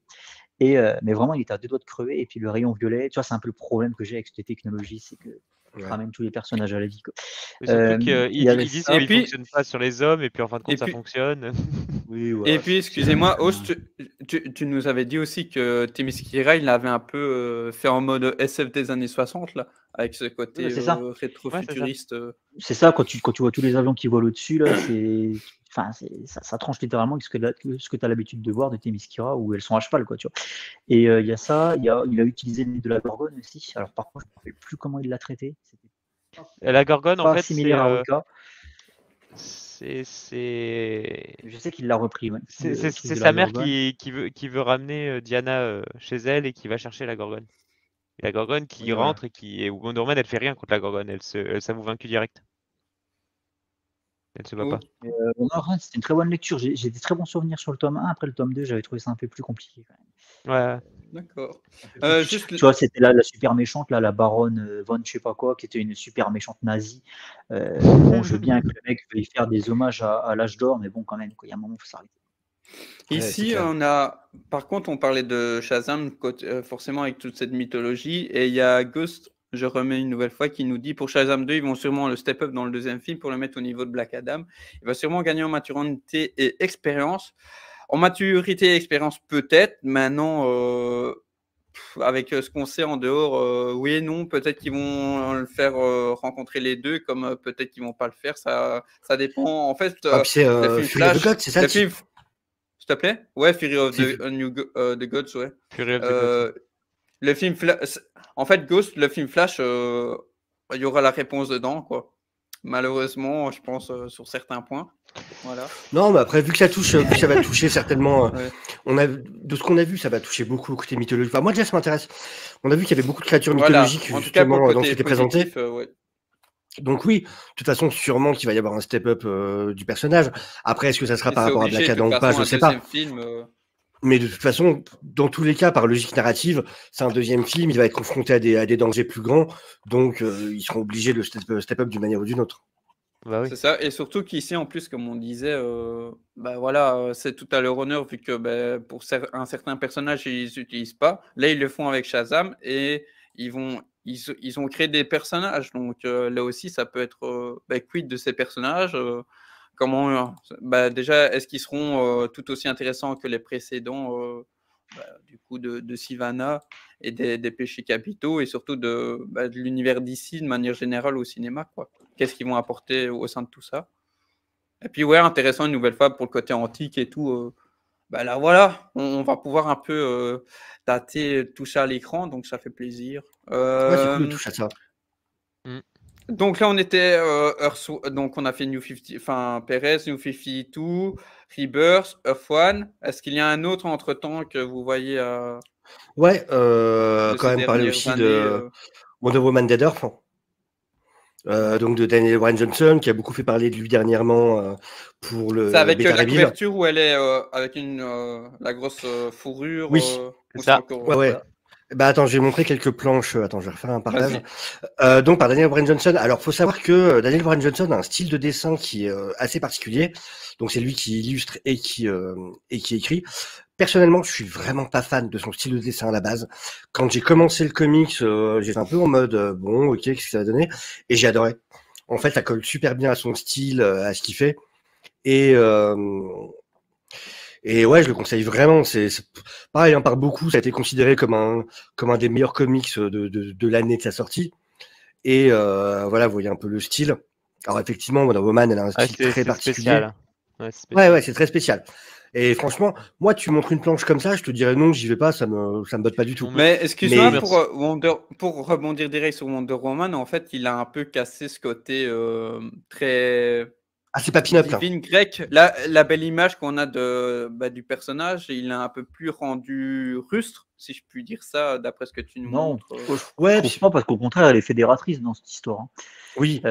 Mais vraiment, il était à 2 doigts de crever. Et puis le rayon violet, tu vois, c'est un peu le problème que j'ai avec cette technologie, c'est que ramène tous les personnages à la vie, quoi. Surtout qu'ils disent qu'il ne fonctionne pas sur les hommes, et puis en fin de compte, ça fonctionne. Oui, ouais, et puis, excusez-moi, Oz, tu nous avais dit aussi que Themyscira, il l'avait un peu fait en mode SF des années 60, là, avec ce côté rétro-futuriste. C'est ça, quand tu vois tous les avions qui volent au-dessus, là, ça tranche littéralement avec ce que tu as l'habitude de voir de Themyscira, où elles sont à cheval, quoi, tu vois. Et il y a ça, il a utilisé de la Gorgone aussi. Alors par contre, je ne me rappelle plus comment il l'a traité. La Gorgone, en fait, similaire à Wicca. Je sais qu'il l'a repris. Ouais. C'est sa mère qui veut ramener Diana chez elle et qui va chercher la Gorgone. Et la Gorgone qui rentre et Wonder Woman, elle fait rien contre la Gorgone, elle s'avoue vaincue direct. Elle se bat pas. C'était une très bonne lecture. J'ai des très bons souvenirs sur le tome 1. Après le tome 2, j'avais trouvé ça un peu plus compliqué quand même. Ouais. D'accord. Tu vois, c'était la super méchante, la baronne von je sais pas quoi, qui était une super méchante nazie. Bon, je veux bien que le mec veuille faire des hommages à l'âge d'or, mais bon, quand même, il y a un moment, il faut s'arrêter. Ici, par contre, on parlait de Shazam, forcément avec toute cette mythologie, et il y a Ghost, je remets une nouvelle fois, qui nous dit pour Shazam 2, ils vont sûrement le step up dans le deuxième film pour le mettre au niveau de Black Adam. Il va sûrement gagner en maturité et expérience. En maturité et expérience, peut-être. Maintenant, avec ce qu'on sait en dehors, oui et non. Peut-être qu'ils vont le faire rencontrer les deux, comme peut-être qu'ils vont pas le faire. Ça dépend. En fait, Ah, puis c'est le film Fury of the Flash, Gods, c'est ça le film, s'il te plaît? Ouais, Fury of C'est- the Gods, ouais. Fury of the Gods. Euh, le film en fait, Ghost, le film Flash, il y aura la réponse dedans, quoi. Malheureusement, je pense sur certains points. Voilà. Non, mais après, vu que ça touche, vu que ça va toucher certainement, Ouais. de ce qu'on a vu, ça va toucher beaucoup au côté mythologique. Enfin, moi déjà, ça m'intéresse. On a vu qu'il y avait beaucoup de créatures Voilà. mythologiques En tout cas, pour justement le dans côté ce qui était présenté. positif, ouais. Donc oui, de toute façon, sûrement qu'il va y avoir un step-up du personnage. Après, est-ce que ça sera Et par c'est rapport à obligé, Black de toute Adam ou pas, façon, je un sais pas. deuxième film. Mais de toute façon, dans tous les cas, par logique narrative, c'est un deuxième film, il va être confronté à des dangers plus grands, donc ils seront obligés de step-up d'une manière ou d'une autre. Bah oui. C'est ça, et surtout qu'ici, en plus, comme on disait, bah voilà, c'est tout à leur honneur, vu que pour un certain personnage, ils n'utilisent pas. Là, ils le font avec Shazam, et ils ont créé des personnages. Donc là aussi, ça peut être quid de ces personnages. Comment, déjà, est-ce qu'ils seront tout aussi intéressants que les précédents, du coup, de Sivana et des péchés capitaux, et surtout de l'univers d'ici de manière générale au cinéma, quoi. Qu'est-ce qu'ils vont apporter au sein de tout ça? Et puis ouais, intéressant une nouvelle fois pour le côté antique et tout. Là voilà, on va pouvoir un peu dater tout ça à l'écran, donc ça fait plaisir. Ouais, c'est cool de toucher à ça. Donc là, on était donc on a fait Perez, New 52, Rebirth, Earth One. Est-ce qu'il y a un autre entre-temps que vous voyez Ouais, de quand ces même parler dernières aussi années, de Wonder Woman Dead Earth, donc de Daniel Bryan Johnson, qui a beaucoup fait parler de lui dernièrement pour le C'est avec Beta la Reveal. couverture où elle est avec la grosse fourrure. Oui, c'est ça. encore, Ouais, ouais. voilà. Bah attends, je vais montrer quelques planches. Attends, je vais refaire un partage. Vas-y. Donc par Daniel Bryan Johnson. Alors, faut savoir que Daniel Bryan Johnson a un style de dessin qui est assez particulier. Donc c'est lui qui illustre et qui écrit. Personnellement, je suis vraiment pas fan de son style de dessin à la base. Quand j'ai commencé le comics, j'étais un peu en mode bon, ok, qu'est-ce que ça va donner? Et j'ai adoré. En fait, ça colle super bien à son style, à ce qu'il fait. Et ouais, je le conseille vraiment. C'est pareil, par beaucoup, ça a été considéré comme un des meilleurs comics de l'année de sa sortie. Et voilà, vous voyez un peu le style. Alors effectivement, Wonder Woman, elle a un style très particulier. Spécial. Ouais, c'est spécial. Ouais, c'est très spécial. Et franchement, moi, tu montres une planche comme ça, je te dirais non, j'y vais pas, ça me botte pas du tout. Mais excuse-moi, Mais- pour rebondir direct sur Wonder Woman, en fait, il a un peu cassé ce côté très Ah, c'est pas pin-up, là. divine grec. La belle image qu'on a du personnage, il l'a un peu plus rendu rustre, si je puis dire ça, d'après ce que tu nous Non, montres. Ouais, je trouve pas, parce qu'au contraire, elle est fédératrice dans cette histoire. oui.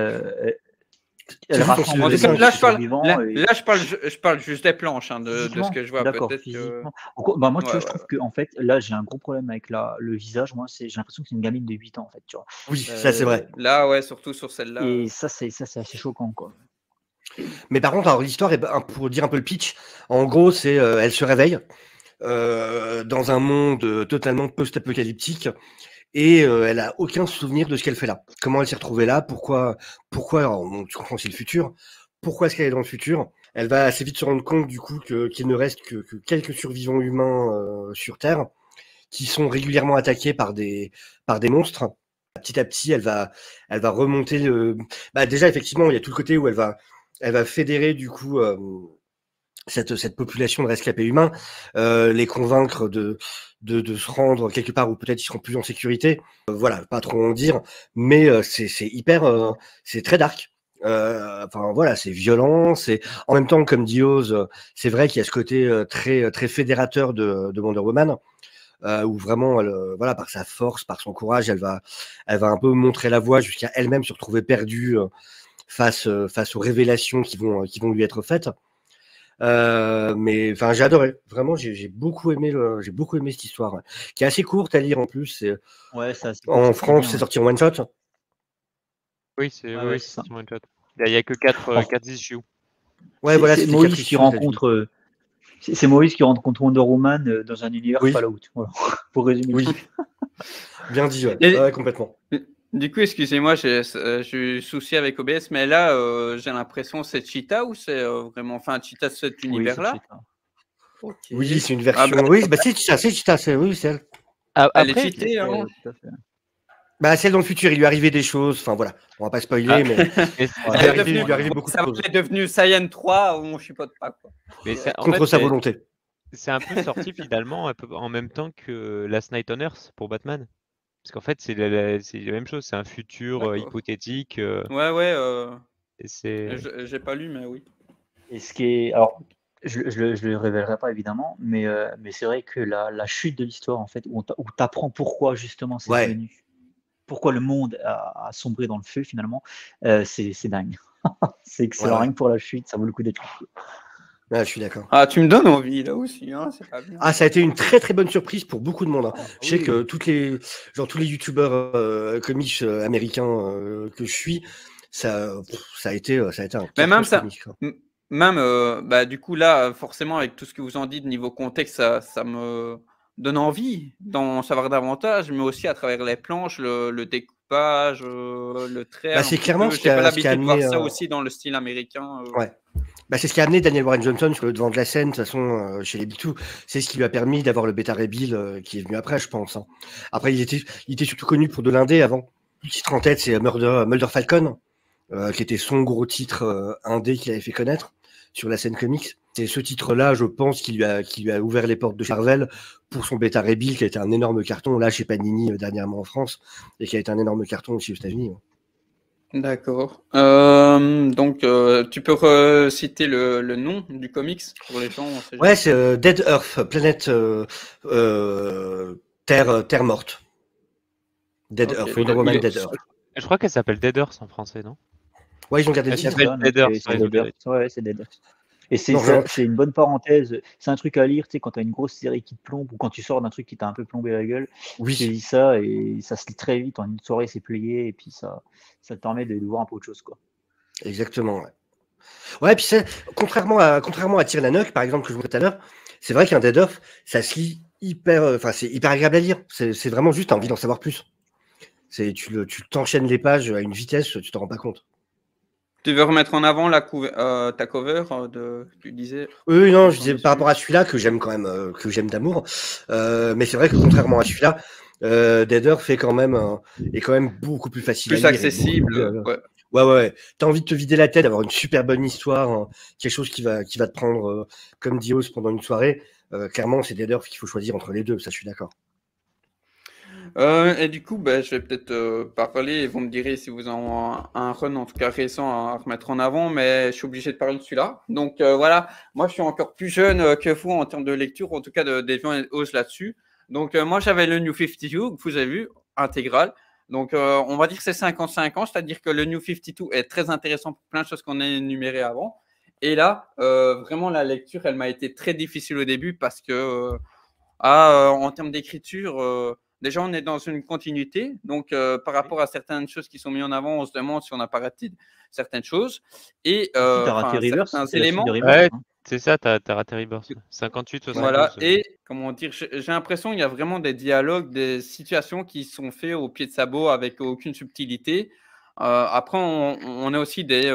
Elle juste rassemble son style de En tout dessin cas, qui là, est je parle, survivants et- là, je parle juste des planches, de ce Physiquement, que je vois. d'accord, Peut-être que... physiquement. Bah, moi, tu Ouais, vois, je trouve que en fait, là, j'ai un gros problème avec le visage. Moi, j'ai l'impression que c'est une gamine de 8 ans, en fait, tu vois. Oui, ça c'est vrai. Là, ouais, surtout sur celle-là. Et ça, c'est assez choquant, quoi. Mais par contre, alors l'histoire, pour dire un peu le pitch, en gros, c'est elle se réveille dans un monde totalement post-apocalyptique et elle a aucun souvenir de ce qu'elle fait là. Comment elle s'est retrouvée là? Pourquoi? Alors, bon, tu comprends, c'est le futur. Pourquoi est-ce qu'elle est dans le futur? Elle va assez vite se rendre compte du coup qu'il ne reste que quelques survivants humains sur Terre qui sont régulièrement attaqués par des monstres. Petit à petit, elle va remonter déjà effectivement, il y a tout le côté où elle va fédérer du coup cette population de rescapés humains, les convaincre de se rendre quelque part où peut-être ils seront plus en sécurité. Voilà, pas trop en dire, mais c'est hyper, c'est très dark. Enfin voilà, c'est violent, c'est en même temps comme dit Oz, c'est vrai qu'il y a ce côté très très fédérateur de Wonder Woman. Où vraiment, voilà, par sa force, par son courage, elle va un peu montrer la voie jusqu'à elle-même se retrouver perdue face aux révélations qui vont lui être faites. Mais enfin, j'ai adoré. Vraiment, j'ai beaucoup aimé cette histoire, ouais, qui est assez courte à lire en plus. Ouais, ça. En France, c'est sorti en one shot. Oui, c'est Ouais, c'est ça. sorti en one shot. Il n'y a que 4 issues. Ouais, voilà, C'est c'était Moïse Capricious, qui t'as dit. rencontre. C'est Moïse qui rencontre Wonder Woman dans un univers Oui. Fallout. Voilà. Pour résumer. Oui. le truc. Bien dit, ouais. Et- Ouais, complètement. Du coup, excusez-moi, j'ai eu souci avec OBS, mais là, j'ai l'impression c'est Cheetah ou c'est vraiment, Cheetah de cet Oui, c'est univers-là? Cheetah. Ok. Oui, c'est une version. Oui, c'est Cheetah, oui, c'est elle. Elle est Après, cheatée, hein. Tout à fait. Bah, celle dans le futur, il lui arrivait des choses. Enfin, voilà. On va pas spoiler, mais mais Voilà. il lui Elle est arrivait, devenue, il lui arrivait bon, beaucoup de ça choses. est devenu Saiyan 3, on chipote pas, quoi. en Contre fait, sa volonté. c'est un peu sorti finalement un peu en même temps que Last Night on Earth pour Batman. Parce qu'en fait, c'est la même chose, c'est un futur D'accord. hypothétique. Ouais, ouais, Et c'est. j'ai pas lu, mais oui. Et ce qui est, alors, je le révélerai pas évidemment, mais c'est vrai que la chute de l'histoire, en fait, où tu apprends pourquoi justement c'est Ouais. devenu, pourquoi le monde a sombré dans le feu finalement, c'est dingue. C'est excellent, Ouais, ouais. rien que pour la chute, ça vaut le coup d'être lu. Ouais, je suis d'accord. Ah, tu me donnes envie, là aussi, hein, c'est pas bien. Ah, ça a été une très très bonne surprise pour beaucoup de monde. Hein. Ah, Je sais oui. que tous les youtubeurs comics américains que je suis, ça a été un Mais carton même ce ça, comics, quoi. même, bah, du coup, là, forcément, avec tout ce que vous en dites, niveau contexte, ça me donne envie d'en savoir davantage, mais aussi à travers les planches, le découpage, le trait. Bah, un c'est petit clairement peu. ce qui J'ai pas a l'habitude de voir amené. ça aussi dans le style américain. Ouais. Bah, c'est ce qui a amené Daniel Warren Johnson sur le devant de la scène, de toute façon, chez les Big Two. C'est ce qui lui a permis d'avoir le Beta Ray Bill qui est venu après, je pense. Hein. Après, il était surtout connu pour de l'indé avant. Le titre en tête, c'est Mulder Falcon, qui était son gros titre indé qu'il avait fait connaître sur la scène comics. C'est ce titre-là, je pense, qui lui a ouvert les portes de Marvel pour son Beta Ray Bill, qui a été un énorme carton, là, chez Panini, dernièrement en France, et qui a été un énorme carton aussi aux États-Unis. D'accord. Donc, tu peux reciter le nom du comics pour les gens? On sait Ouais, jamais. c'est Dead Earth, planète Terre morte. Dead Ok, Earth, il Wonder est- Woman il est- Dead Earth. Je crois qu'elle s'appelle Dead Earth en français, non? Ouais, ils ont gardé le Elle titre. s'appelle Ça, non, Dead Earth, c'est ouais, ils ont Dead gardé. Earth. Ouais, c'est Dead Earth. Et Non, c'est une bonne parenthèse. C'est un truc à lire, tu sais, quand tu as une grosse série qui te plombe ou quand tu sors d'un truc qui t'a un peu plombé la gueule, tu oui, lis ça et ça se lit très vite. En une soirée, c'est plié et puis ça te permet de voir un peu autre chose, quoi. exactement. Ouais, ouais, puis contrairement à Tyr Lanok, par exemple, que je vous disais tout à l'heure, c'est vrai qu'un Dead Earth, ça se lit hyper, enfin, c'est hyper agréable à lire. C'est vraiment juste, t'as envie d'en savoir plus. Tu t'enchaînes les pages à une vitesse, tu t'en rends pas compte. Tu veux remettre en avant ta cover tu disais? Oui, non, je J'en disais ai par su. rapport à celui-là que j'aime quand même, que j'aime d'amour. Mais c'est vrai que contrairement à celui-là, Dead Earth est quand même beaucoup plus facile à Plus lire. Et accessible. beaucoup plus, Ouais. ouais. T'as envie de te vider la tête, d'avoir une super bonne histoire, hein, quelque chose qui va te prendre comme Dios pendant une soirée. Clairement, c'est Dead Earth qu'il faut choisir entre les deux, ça je suis d'accord. Et du coup, bah, je vais peut-être parler et vous me direz si vous avez un run en tout cas récent à remettre en avant, mais je suis obligé de parler de celui-là. Donc voilà, moi je suis encore plus jeune que vous en termes de lecture, en tout cas des gens osent là-dessus. Donc moi j'avais le New 52 que vous avez vu, intégral. Donc on va dire que c'est 55 ans, c'est-à-dire que le New 52 est très intéressant pour plein de choses qu'on a énumérées avant. Et là, vraiment la lecture, elle m'a été très difficile au début parce que en termes d'écriture, déjà, on est dans une continuité. Donc, par rapport à certaines choses qui sont mises en avant, on se demande si on n'a pas raté certaines choses. Et Si, t'as raté Rivers, certains c'est la suite de éléments. Rivers. Ouais, Hein. c'est ça, t'as raté Rebirth. 58, 72. Voilà. Et, comment dire, j'ai l'impression qu'il y a vraiment des dialogues, des situations qui sont faits au pied de sabot avec aucune subtilité. Après, on a aussi des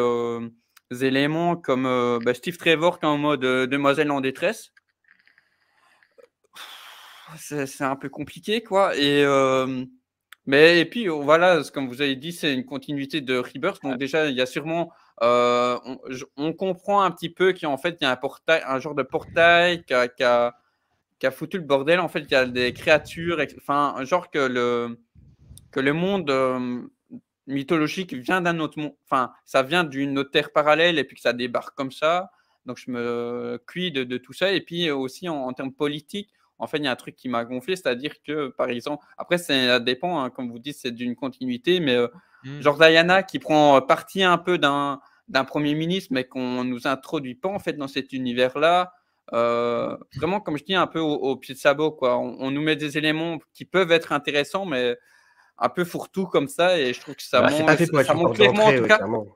éléments comme Steve Trevor qui est en mode demoiselle en détresse. C'est un peu compliqué, quoi. Et puis, voilà, comme vous avez dit, c'est une continuité de Rebirth. Donc, déjà, il y a sûrement. On comprend un petit peu qu'en fait, il y a un genre de portail qui a foutu le bordel. En fait, il y a des créatures. Enfin, genre que le monde mythologique vient d'un autre monde. Enfin, ça vient d'une autre terre parallèle et puis que ça débarque comme ça. Donc, je me cuis de tout ça. Et puis aussi, en termes politiques, en fait, il y a un truc qui m'a gonflé, c'est-à-dire que, par exemple, après, ça dépend, hein, comme vous dites, c'est d'une continuité, mais genre Diana qui prend parti un peu d'un Premier ministre, mais qu'on ne nous introduit pas, en fait, dans cet univers-là. Vraiment, comme je dis, un peu au pied de sabot, quoi. On nous met des éléments qui peuvent être intéressants, mais un peu fourre-tout comme ça, et je trouve que ça Bah, C'est manque, pas fait pour être ça une manque porte clairement, en d'entrée, tout ouais, cas. clairement. Ouais,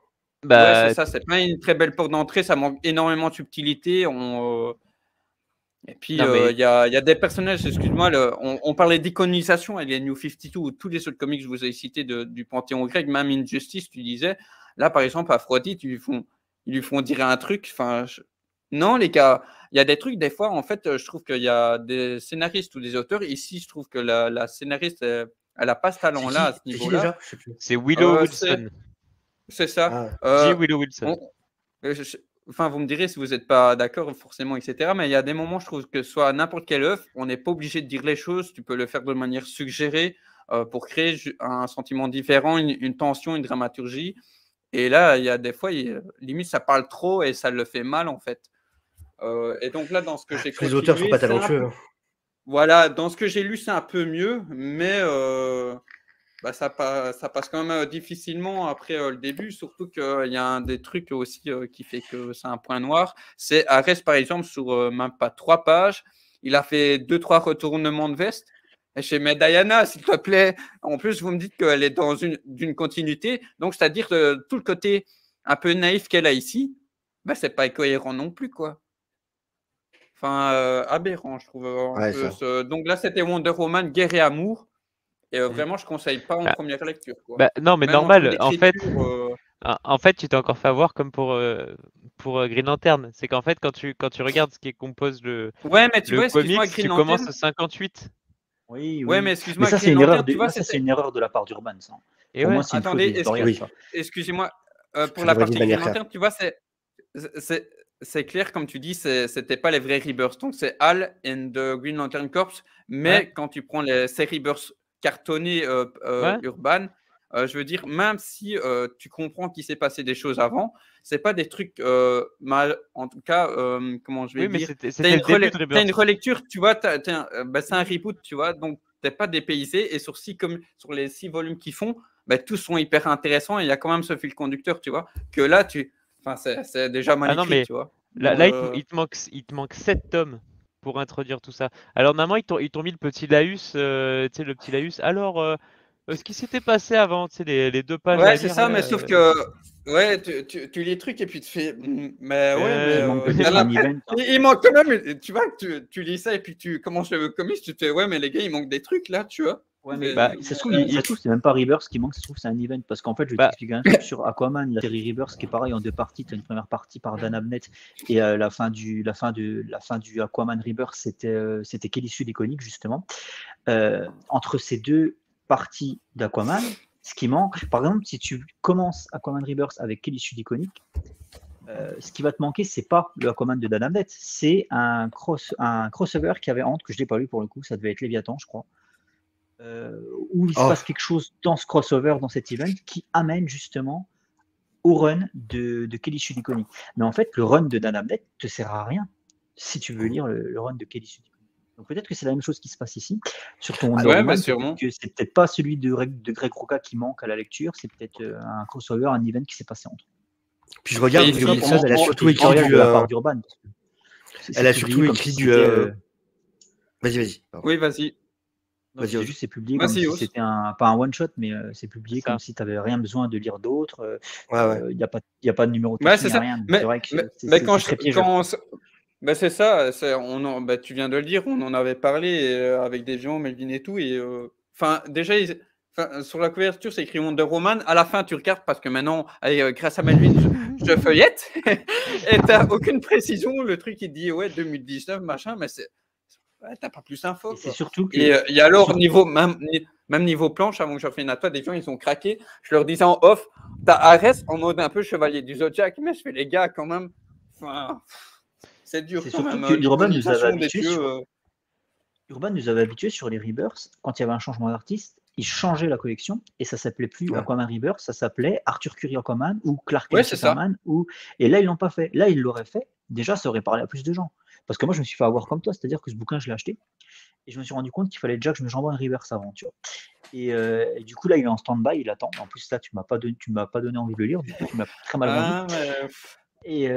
Bah, c'est ça, c'est pas une très belle porte d'entrée, ça manque énormément de subtilité. Et puis, non, mais il y a des personnages, excuse-moi, on parlait d'iconisation avec les New 52 ou tous les autres comics que je vous ai cités du Panthéon grec, même Injustice, tu disais. Là, par exemple, Aphrodite, ils lui font dire un truc. Enfin, Non, les gars, il y a des trucs, des fois, en fait, je trouve qu'il y a des scénaristes ou des auteurs. Ici, je trouve que la scénariste, elle n'a pas ce talent-là à ce C'est qui niveau-là. déjà? Je sais plus. C'est Willow C'est Wilson. ça. J. Willow Wilson. Enfin, vous me direz si vous n'êtes pas d'accord, forcément, etc. Mais il y a des moments, je trouve que soit n'importe quelle œuvre, on n'est pas obligé de dire les choses. Tu peux le faire de manière suggérée pour créer un sentiment différent, une tension, une dramaturgie. Et là, il y a des fois, limite, ça parle trop et ça le fait mal, en fait. Et donc là, dans ce que j'ai Les auteurs sont continué, pas talentueux. voilà, dans ce que j'ai lu, c'est un peu mieux, mais ça passe quand même difficilement après le début, surtout qu'il y a un des trucs aussi qui fait que c'est un point noir. C'est Arès, par exemple, sur même pas 3 pages, il a fait 2-3 retournements de veste. Et je fais, mais Diana, s'il te plaît, en plus, vous me dites qu'elle est dans d'une continuité, donc c'est-à-dire tout le côté un peu naïf qu'elle a ici, c'est pas cohérent non plus, quoi. Enfin, aberrant, je trouve. Ouais, ça. Donc là, c'était Wonder Woman, Guerre et Amour. Et vraiment, je ne conseille pas en première lecture, quoi. Non, mais Même en termes normal, en fait, d'écriture, tu t'es encore fait avoir comme pour Green Lantern. C'est qu'en fait, quand tu regardes ce qui compose ouais, mais tu le vois, excuse-moi, comics, Green tu commences Lantern. au 58. Oui, Ouais, oui. mais Mais excuse-moi, ça, c'est Green une erreur Lantern, tu vois, ça, c'est c'était. une erreur de la part d'Urban, ça. Et Pour ouais. moi, c'est une faute Attendez, éditoriale, ça. excusez-moi, pour Ça la devrait être partie de Green manière claire. Lantern, tu vois, c'est clair, comme tu dis, c'était pas les vrais Rebirths. Donc, c'est Hal and the Green Lantern Corps. Mais Ouais. quand tu prends ces Rebirths cartonnés Ouais. Urban, je veux dire, même si tu comprends qu'il s'est passé des choses avant, c'est pas des trucs mal. En tout cas, comment je vais Oui, mais dire, c'était t'as le début de t'as une Rebirth. relecture, tu vois, c'est un reboot, tu vois, donc t'es pas dépaysé. Et sur les 6 volumes qu'ils font, tous sont hyper intéressants et il y a quand même ce fil conducteur, tu vois, que là, enfin, c'est déjà mal Ah non, écrit, mais tu vois. là, il te manque 7 tomes pour introduire tout ça. Alors, normalement, ils t'ont mis le petit laïus, tu sais, le petit laïus. Alors, ce qui s'était passé avant, tu sais, les 2 pages à Ouais, c'est lire, ça, là, mais sauf que ouais, tu lis le truc et puis tu fais mais ouais, mais Il manque il y peut-être en a un event. il manque quand même, tu vois, tu lis ça et puis tu commences le comics, tu te fais ouais, mais les gars, il manque des trucs là, tu vois. Ouais, mais Bah, ça se trouve, c'est même pas Rebirth qui manque, ça se trouve, c'est un event. Parce qu'en fait, je vais bah, t'expliquer un truc sur Aquaman, la série Rebirth, qui est pareil en 2 parties. Tu as une première partie par Dan Abnett et la fin du Aquaman Rebirth, c'était quelle issue d'Iconic, justement. Entre ces 2 parties d'Aquaman, ce qui manque, par exemple, si tu commences Aquaman Rebirth avec quelle issue d'Iconic, ce qui va te manquer, c'est pas le Aquaman de Dan Abnett, c'est un crossover qui avait honte, que je l'ai pas lu pour le coup, ça devait être Léviathan, je crois. Où il se passe quelque chose dans ce crossover, dans cet event, qui amène justement au run de Kelly Sue d'Iconic. Mais en fait, le run de Dan Abnett te sert à rien si tu veux lire le run de Kelly Sue d'Iconic. Donc peut-être que c'est la même chose qui se passe ici. Sur ton Wonder Woman, sûrement. que c'est peut-être pas celui de Greg Rucka qui manque à la lecture, c'est peut-être un crossover, un event qui s'est passé entre. Puis je regarde, elle a surtout écrit de la part d'Urban. Elle a surtout écrit du. Vas-y. Oui, vas-y. C'est juste, c'est publié comme si c'était pas un one shot, mais c'est publié comme si tu n'avais rien besoin de lire d'autres. Il n'y a pas de numérotation, il n'y a rien. Mais, c'est vrai que c'est piégeur. C'est ça, tu viens de le dire, on en avait parlé avec Deviant, Melvin et tout. Et déjà, sur la couverture, c'est écrit Wonder Woman. À la fin, tu regardes parce que maintenant, grâce à Melvin, je feuillette et tu n'as aucune précision. Le truc, il dit ouais, 2019, machin, mais t'as pas plus d'infos. C'est surtout que. Et alors, même niveau planche, avant que je refasse une à toi, des gens, ils ont craqué. Je leur disais en off, t'as Arès en mode un peu chevalier du Zodiac, mais je fais les gars, quand même. Enfin, c'est dur quand même. Urban nous avait habitués sur les Rebirths, quand il y avait un changement d'artiste, ils changeaient la collection et ça s'appelait plus Aquaman Rebirth, ça s'appelait Arthur Curry Aquaman ou Clark Kent Superman. Et là, ils l'ont pas fait. Là, ils l'auraient fait. Déjà, ça aurait parlé à plus de gens. Parce que moi, je me suis fait avoir comme toi, c'est-à-dire que ce bouquin, je l'ai acheté et je me suis rendu compte qu'il fallait déjà que je me j'envoie un Rebirth avant, tu vois. Et du coup, là, il est en stand-by, il attend. En plus, là, tu m'as pas donné envie de le lire, du coup, tu m'as très mal vendu. Et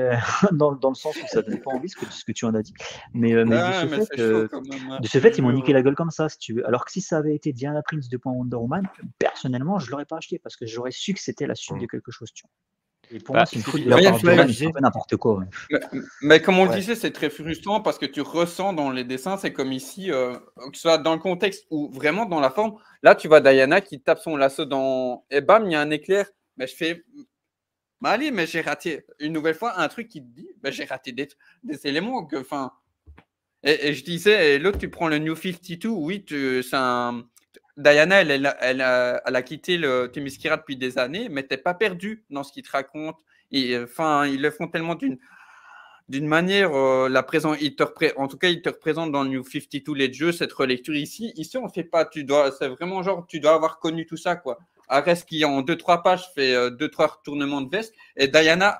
dans le sens où ça ne donnait pas envie, ce que tu en as dit. Mais de ce fait, ils m'ont niqué la gueule comme ça, si tu veux. Alors que si ça avait été Diana Prince 2. Wonder Woman, personnellement, je ne l'aurais pas acheté parce que j'aurais su que c'était la suite de quelque chose, tu vois. Et pour moi, c'est une faute de la part d'Urban, c'est n'importe quoi. Mais comme on le disait, c'est très frustrant parce que tu ressens dans les dessins, c'est comme ici, que ce soit dans le contexte ou vraiment dans la forme. Là, tu vois Diana qui tape son lasso et bam, il y a un éclair. Mais je fais. bah allez, mais j'ai raté une nouvelle fois un truc qui te dit, bah, j'ai raté des éléments que, enfin. Et je disais, et l'autre, tu prends le New 52, oui, c'est un. Diana, elle a quitté le Themyscira depuis des années, mais t'es pas perdu dans ce qu'il te raconte. Enfin, ils le font tellement d'une manière, en tout cas, il te représente dans le New 52 les jeux, cette relecture ici. Ici, on fait pas, c'est vraiment genre, tu dois avoir connu tout ça, quoi. Ares qui, en 2-3 pages, fait 2-3 retournements de veste, et Diana,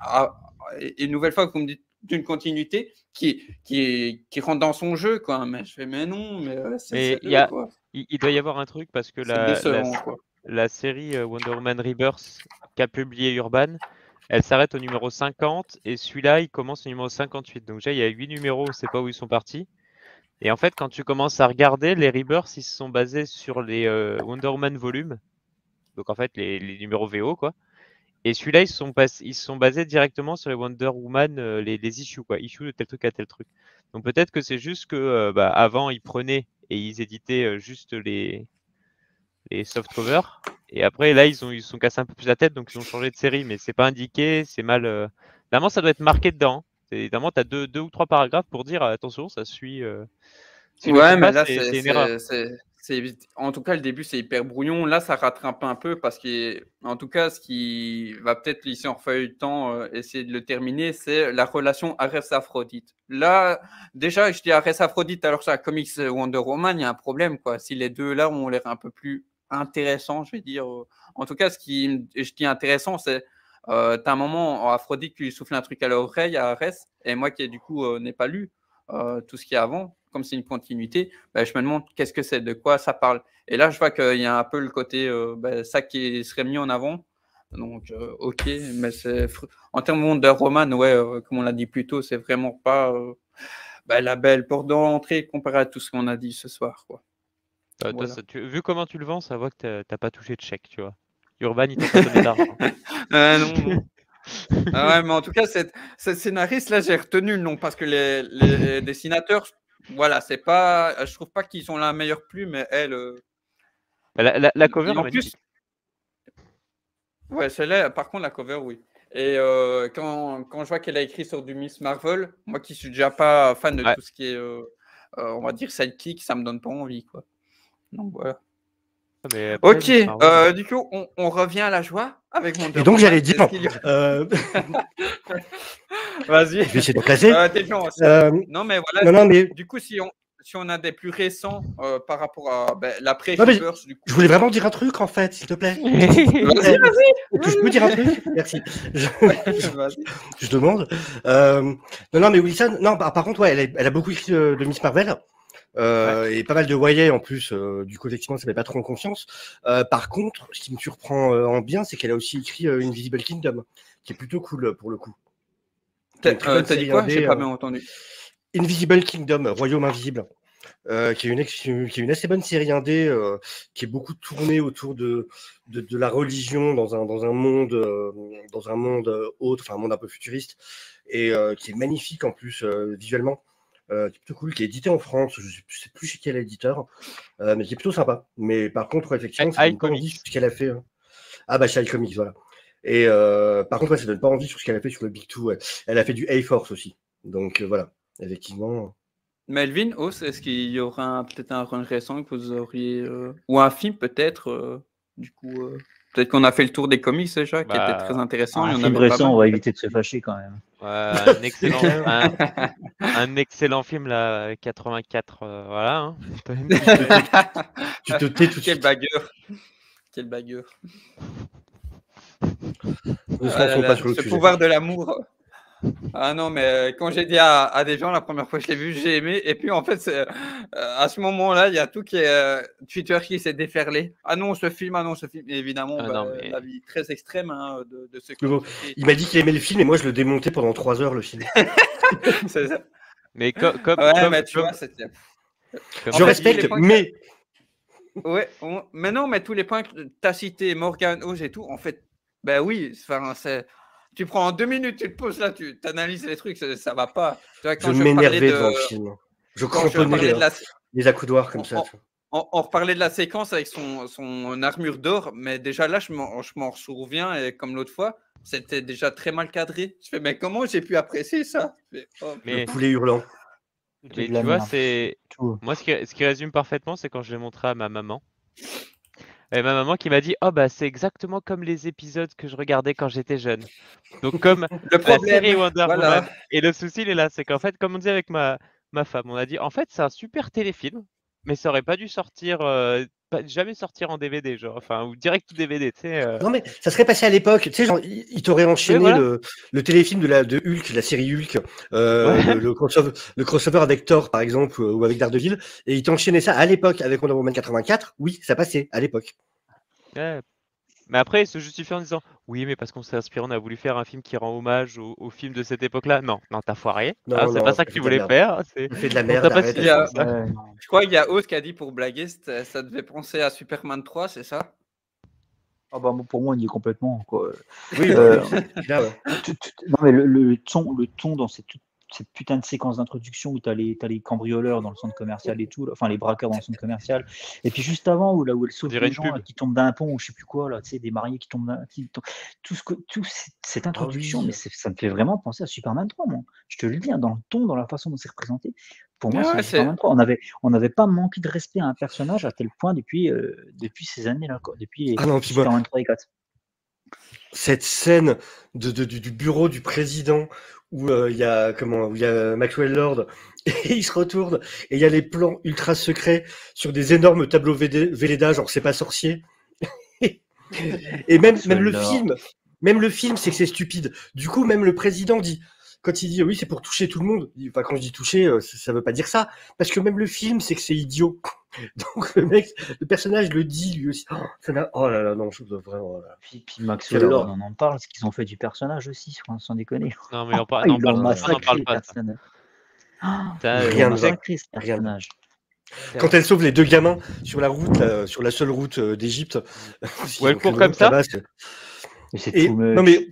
une nouvelle fois, vous me dites, d'une continuité qui rentre dans son jeu, quoi. Mais je fais, mais non, mais c'est sérieux, quoi. Il doit y avoir un truc parce que la série Wonder Woman Rebirth qu'a publié Urban, elle s'arrête au numéro 50 et celui-là, il commence au numéro 58. Donc déjà, il y a 8 numéros, on ne sait pas où ils sont partis. Et en fait, quand tu commences à regarder, les Rebirths, ils se sont basés sur les Wonder Woman volumes. Donc en fait, les numéros VO, quoi. Et celui-là, ils se sont basés directement sur les Wonder Woman, les issues, quoi. Issues de tel truc à tel truc. Donc peut-être que c'est juste que avant, ils prenaient et ils éditaient juste les softcovers. Et après, là, ils se sont cassés un peu plus la tête, donc ils ont changé de série, mais c'est pas indiqué, c'est mal. Normalement, ça doit être marqué dedans. Normalement, tu as deux ou trois paragraphes pour dire attention, ça suit. Ouais, mais là, c'est une erreur. En tout cas, le début, c'est hyper brouillon. Là, ça rattrape un peu parce qu'en tout cas, ce qui va peut-être, ici, en feuilletant, essayer de le terminer, c'est la relation Arès-Aphrodite. Là, déjà, je dis Arès-Aphrodite, alors ça, comics Wonder Woman, il y a un problème, quoi. Si les deux là ont l'air un peu plus intéressants, je vais dire. En tout cas, je dis intéressant, c'est t'as un moment, Aphrodite qui lui souffle un truc à l'oreille à Arès, et moi qui, du coup, n'ai pas lu tout ce qu'il y a avant. Comme c'est une continuité, je me demande qu'est-ce que c'est, de quoi ça parle. Et là, je vois qu'il y a un peu le côté, ça qui serait mis en avant. Donc, ok, mais en termes de Wonder Woman, ouais, comme on l'a dit plus tôt, c'est vraiment pas la belle porte d'entrée comparé à tout ce qu'on a dit ce soir, quoi. Voilà. Vu comment tu le vends, ça voit que t'as pas touché de chèque, tu vois. Urban, il t'a pas donné d'argent. Non. Ouais, mais en tout cas, cette scénariste là, j'ai retenu le nom parce que les dessinateurs, voilà, c'est pas, je trouve pas qu'ils ont la meilleure plume, mais elle. La cover, en plus. Ouais, celle-là, par contre, la cover, oui. Et quand je vois qu'elle a écrit sur du Miss Marvel, moi qui suis déjà pas fan de tout ce qui est, on va dire, sidekick, ça me donne pas envie, quoi. Donc voilà. Mais ok, du coup, on revient à la joie avec mon. Et donc j'allais dire. Vas-y. Je vais essayer de placer. Non, mais voilà. Mais... Du coup, si on a des plus récents par rapport à l'après. Je voulais vraiment dire un truc en fait, s'il te plaît. Vas-y. Je peux dire un truc? Merci. Je demande. Non, mais Wilson. Non, par contre, ouais, elle a beaucoup écrit de Miss Marvel. Et pas mal de YA en plus, du coup effectivement ça met pas trop en confiance. Par contre, ce qui me surprend en bien, c'est qu'elle a aussi écrit Invisible Kingdom, qui est plutôt cool pour le coup. T'as dit quoi? J'ai pas bien entendu. Invisible Kingdom, Royaume Invisible, qui est une assez bonne série indé, qui est beaucoup tournée autour de la religion dans un monde autre, enfin un monde un peu futuriste, et qui est magnifique en plus visuellement. Qui est plutôt cool, qui est édité en France, je sais plus chez quel éditeur, mais qui est plutôt sympa. Mais par contre, effectivement, ça donne pas envie sur ce qu'elle a fait. Chez iComics, voilà. Et par contre, ça donne pas envie sur ce qu'elle a fait sur le Big Two. Ouais. Elle a fait du A-Force aussi. Donc voilà, effectivement. Melvin, est-ce qu'il y aura peut-être un run récent que vous auriez, ou un film peut-être, du coup peut-être qu'on a fait le tour des comics déjà, qui était très intéressant. Un film récent, on va éviter de se fâcher quand même. Un excellent film, là, 84, voilà. Hein. Tu te tais tout de suite. Quel bagueur. Ce pouvoir de l'amour. Ah non, mais quand j'ai dit à des gens la première fois que je l'ai vu, j'ai aimé. Et puis en fait, à ce moment-là, il y a tout qui est Twitter qui s'est déferlé. Ah non, ce film. Et évidemment, la vie très extrême de ce film. Il m'a dit qu'il aimait le film et moi je le démontais pendant 3 heures le film. C'est ça. Mais tu vois, c'était. Je respecte, mais. Ouais, mais non, mais tous les points que tu as cités, Morgan, Oz et tout, en fait, oui, c'est. Tu prends en 2 minutes, tu te poses là, tu analyses les trucs, ça va pas. Tu vois, je m'énervais devant le film. Je cramponnais les accoudoirs comme ça. on reparlait de la séquence avec son armure d'or, mais déjà là, je m'en souviens, et comme l'autre fois, c'était déjà très mal cadré. Je fais, mais comment j'ai pu apprécier ça? Le poulet hurlant. Mais tu vois, c'est moi ce qui résume parfaitement, c'est quand je l'ai montré à ma maman. Et ma maman qui m'a dit, oh bah c'est exactement comme les épisodes que je regardais quand j'étais jeune. Donc comme le la série Wonder voilà. Woman. Et le souci il est là, c'est qu'en fait, comme on dit avec ma femme, on a dit en fait c'est un super téléfilm, mais ça aurait pas dû sortir, jamais sortir en DVD, genre, enfin, ou direct ou DVD, tu sais. Non, mais ça serait passé à l'époque. Tu sais, genre, il t'aurait enchaîné voilà. le téléfilm de Hulk, la série Hulk, le crossover avec Thor, par exemple, ou avec Daredevil, et il t'enchaînait ça à l'époque avec Wonder Woman 84. Oui, ça passait à l'époque. Ouais. Mais après, il se justifie en disant oui, mais parce qu'on s'est inspiré, on a voulu faire un film qui rend hommage au film de cette époque-là. Non, t'as foiré. Non, c'est non, pas ça que tu voulais faire. Tu fais de la On merde, t'a pas arrête. signé pour ça. Je crois qu'il y a Oz qui a dit pour blaguer, ça devait penser à Superman 3, c'est ça? Ah bah, pour moi, on y est complètement, quoi. Oui, Euh, là, ouais. Non, mais le ton dans cette putain de séquence d'introduction où t'as les cambrioleurs dans le centre commercial et tout, là, enfin les braqueurs dans le centre commercial, et puis juste avant où elle sauve dirait les une gens pub. là, qui tombent d'un pont ou je sais plus quoi là, tu sais, des mariés qui tombent cette introduction, oui. mais ça me fait vraiment penser à Superman 3, moi. Je te le dis, hein, dans le ton, dans la façon dont c'est représenté. Pour moi, Ouais, c'est Superman 3. On n'avait pas manqué de respect à un personnage à tel point depuis ces années-là, quoi. Depuis Ah non, puis moi, Superman 3 et 4. cette scène du bureau du président où il y a Maxwell Lord et il se retourne et il y a les plans ultra secrets sur des énormes tableaux Velleda, genre c'est pas sorcier. Et même le film, c'est que c'est stupide. Du coup, même le président dit, quand il dit oui, c'est pour toucher tout le monde. Enfin, quand je dis toucher, ça veut pas dire ça, parce que même le film, c'est que c'est idiot. Donc le personnage le dit lui aussi. Oh là là, non, je dois vraiment. Puis Maxwell Lord, on en parle, ce qu'ils ont fait du personnage aussi, sans déconner. Non, mais on Ils l'ont n'en massacré, parle le pas. personnage. Rien ne va. Massacré, ce personnage. Quand elle sauve les deux gamins sur la route, sur la seule route d'Égypte, où elle court comme ça. Mais c'est tout. Non mais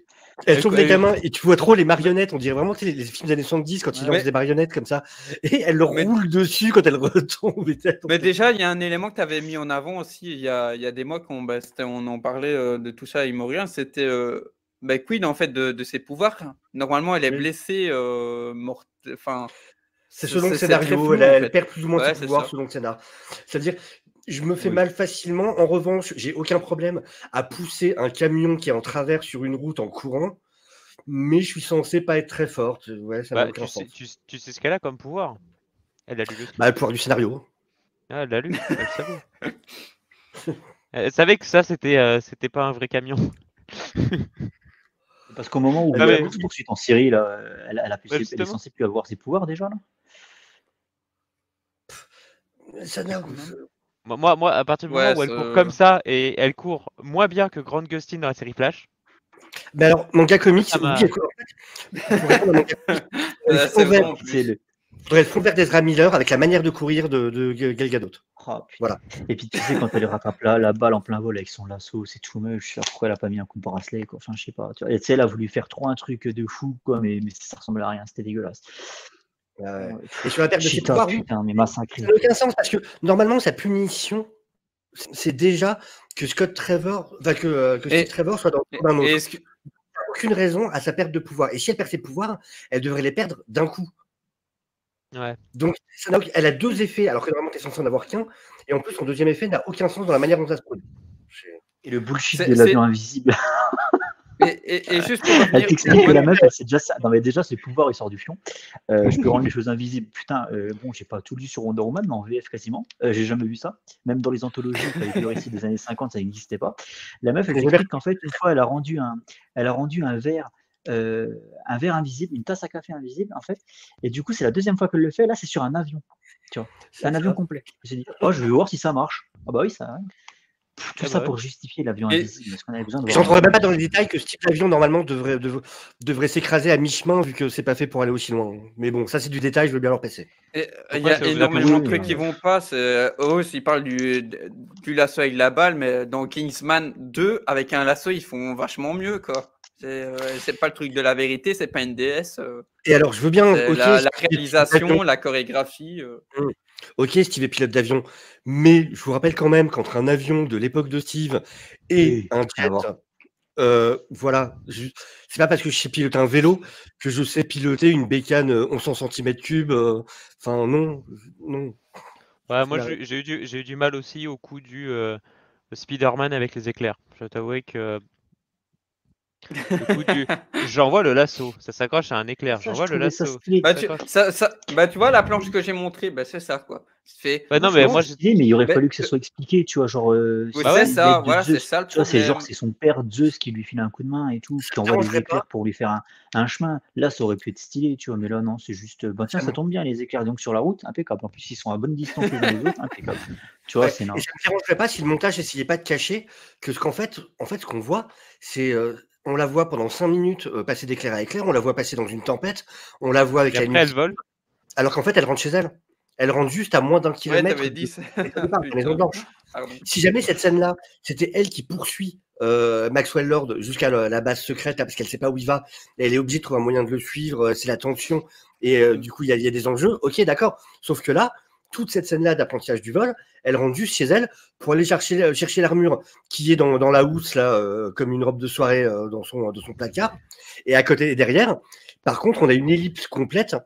elle sauve les gamins et tu vois trop les marionnettes. On dirait vraiment les films des années 70 quand ils lancent des marionnettes comme ça et elle leur roule dessus quand elle retombe. Mais déjà, il y a un élément que tu avais mis en avant aussi. Il y a des mois qu'on en parlait de tout ça à Imorien. C'était Queen en fait de ses pouvoirs. Normalement, elle est blessée, morte. Enfin. C'est selon le scénario, elle perd plus ou moins ses pouvoirs selon le scénar. C'est-à-dire, je me fais mal facilement. En revanche, j'ai aucun problème à pousser un camion qui est en travers sur une route en courant, mais je suis censé pas être très forte. Ouais, ça n'a aucun sens. Tu sais ce qu'elle a comme pouvoir? Elle a lu le le pouvoir du scénario. Ah, elle l'a lu, elle savait. Elle savait que ça, c'était pas un vrai camion. Parce qu'au moment où la course-poursuite en Syrie, là, elle est censée plus avoir ses pouvoirs déjà, là. Ça n'a... Moi, à partir du moment où elle court comme ça et elle court moins bien que Grant Gustin dans la série Flash. Mais alors, manga comics, oui, il faudrait le front vert d'Ezra Miller avec la manière de courir de Gal Gadot. Oh, voilà. Et puis tu sais, quand elle rattrape la balle en plein vol avec son lasso, c'est tout moche. Pourquoi elle a pas mis un coup de bracelet, quoi. Enfin, je sais pas. Tu sais, elle a voulu faire trop un truc de fou, quoi, mais ça ressemblait à rien. C'était dégueulasse. Et sur la perte de ses pouvoirs, putain, mais massacré. Ça n'a aucun sens parce que normalement sa punition, c'est déjà que Scott Trevor, que Steve Trevor soit dans un autre. Il n'y a aucune raison à sa perte de pouvoir. Et si elle perd ses pouvoirs, elle devrait les perdre d'un coup. Ouais. Donc elle a deux effets alors que normalement tu es censé en avoir qu'un. Et en plus son deuxième effet n'a aucun sens dans la manière dont ça se produit. Et le bullshit de l'avion invisible. Et juste pour revenir... Elle t'explique que la meuf, c'est déjà ça. Non, mais déjà, ses pouvoirs, il sort du fion. Je peux rendre les choses invisibles. Putain, bon, j'ai pas tout lu sur Wonder Woman, mais en VF quasiment. J'ai jamais vu ça. Même dans les anthologies, avec le récit des années 50, ça n'existait pas. La meuf, elle t'explique qu'en fait, une fois, elle a rendu un verre invisible, une tasse à café invisible, en fait. Et du coup, c'est la deuxième fois qu'elle le fait. Là, c'est sur un avion. Tu vois, c'est un avion complet. Je me suis dit, je vais voir si ça marche. Ah bah oui, ça. Tout ça pour justifier l'avion invisible. Parce qu'on avait besoin de. Je n'entrerai même pas dans les détails que ce type d'avion normalement devrait s'écraser à mi-chemin vu que c'est pas fait pour aller aussi loin. Mais bon, ça c'est du détail, je veux bien leur passer. Il y a énormément de trucs qui vont pas. Il parle du lasso avec la balle, mais dans Kingsman 2, avec un lasso, ils font vachement mieux, quoi. C'est pas le truc de la vérité, c'est pas une déesse. Et alors, je veux bien. La réalisation, la chorégraphie. Ok, Steve est pilote d'avion, mais je vous rappelle quand même qu'entre un avion de l'époque de Steve et Oui, un rien à jet, voir. voilà, c'est pas parce que je sais piloter un vélo que je sais piloter une bécane 1100 cm3. Enfin, non, non. Ouais, Ça moi, n'a rien. j'ai eu du mal aussi au coup du Spider-Man avec les éclairs. Je dois t'avouer que le coup du j'envoie le lasso, ça s'accroche à un éclair, Ça, je j'envoie le trouvais ça lasso, stylé. ça s'accroche. Bah, tu vois la planche que j'ai montrée, bah, c'est ça quoi. Bah Moi, non, je mais trouvais moi, ça stylé, mais il aurait Mais, fallu que ça soit expliqué, tu vois, genre, oui, bah c'est ouais, c'est ça, l'aide de voilà, c'est Zeus. ça le Tu vois, c'est genre, problème. c'est son père Zeus qui lui file un coup de main et tout, Ça qui me envoie les dérangerait pas. éclairs pour lui faire un chemin. Là, ça aurait pu être stylé, tu vois, mais là, non, c'est juste, bah tiens, Ça ça me- tombe bien, les éclairs, donc sur la route, impeccable. En plus, ils sont à bonne distance les uns des autres, impeccable. Tu vois, Ouais, c'est et naze. ça me dérangerait pas si le montage essayait pas de cacher que ce qu'en fait, ce qu'on voit, c'est on la voit pendant 5 minutes passer d'éclair à éclair, on la voit passer dans une tempête, on la voit avec et la après nuit elle qui... vole. Alors qu'en fait, elle rentre chez elle. Elle rentre juste à moins d'1 Ouais, kilomètre t'avais de dit ça. de départ, la Maison Putain, Blanche. pardon. Si jamais cette scène-là, c'était elle qui poursuit Maxwell Lord jusqu'à la base secrète, là, parce qu'elle sait pas où il va, et elle est obligée de trouver un moyen de le suivre, c'est la tension, et du coup, il y a des enjeux, ok, d'accord. Sauf que là, toute cette scène-là d'apprentissage du vol, elle rentre juste chez elle pour aller chercher l'armure qui est dans la housse, là, comme une robe de soirée dans son placard. Et à côté, derrière, par contre, on a une ellipse complète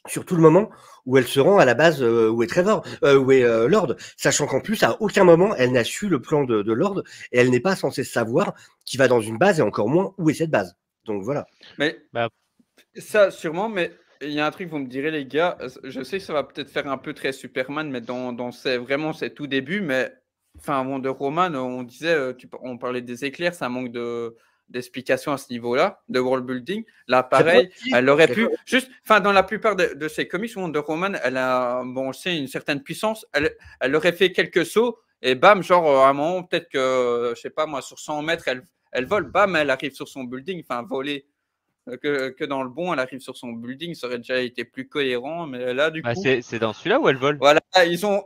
sur tout le moment où elle se rend à la base où est Trevor, où est Lord, sachant qu'en plus à aucun moment elle n'a su le plan de Lord et elle n'est pas censée savoir qu'il va dans une base et encore moins où est cette base. Donc voilà. Mais Bah, ça, sûrement, mais il y a un truc, vous me direz, les gars, je sais que ça va peut-être faire un peu très Superman, mais dans vraiment ses tout débuts, mais enfin, Wonder Woman, on disait, on parlait des éclairs, ça manque d'explications à ce niveau-là, de world building. Là, Je suis d'accord pareil, avec Steve, elle je suis aurait d'accord pu, juste, enfin, dans la plupart de ses comics, Wonder Woman, elle a, bon, on sait, une certaine puissance, elle aurait fait quelques sauts, et bam, genre, à un moment, peut-être que, je sais pas, moi, sur 100 mètres, elle vole, bam, elle arrive sur son building, enfin, voler que dans le bon, elle arrive sur son building, ça aurait déjà été plus cohérent. Mais là, du bah coup, c'est dans celui-là où elle vole. voilà, ils ont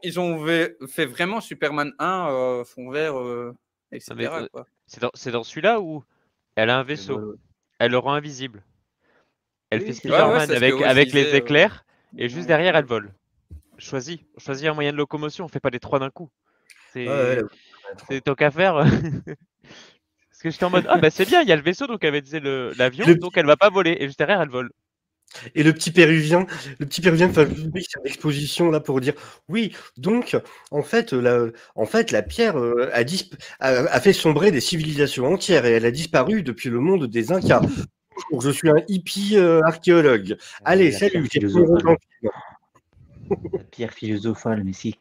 fait vraiment Superman 1, fond vert, Non, mais, etc. Quoi. c'est dans celui-là où elle a un Le vaisseau, vol, ouais. elle le rend invisible. Elle fait Oui, c'est ça. Ouais, Spider-Man c'est ce que Rose avec les disait. éclairs et juste Ouais, derrière elle vole. Choisis un moyen de locomotion, on fait pas les trois d'un coup. Ouais, ouais, C'est là, c'est tant qu'à faire. Parce que j'étais en mode ah bah c'est bien, il y a le vaisseau donc elle va utiliser et l'avion le, donc elle va pas voler et juste derrière elle vole. et le petit péruvien fait une exposition là pour dire oui, donc en fait la pierre a fait sombrer des civilisations entières et elle a disparu depuis le monde des Incas. Bonjour, je suis un hippie archéologue. Allez, La pierre salut, j'ai fait mon philosophale. gentil. La pierre philosophale, mais c'est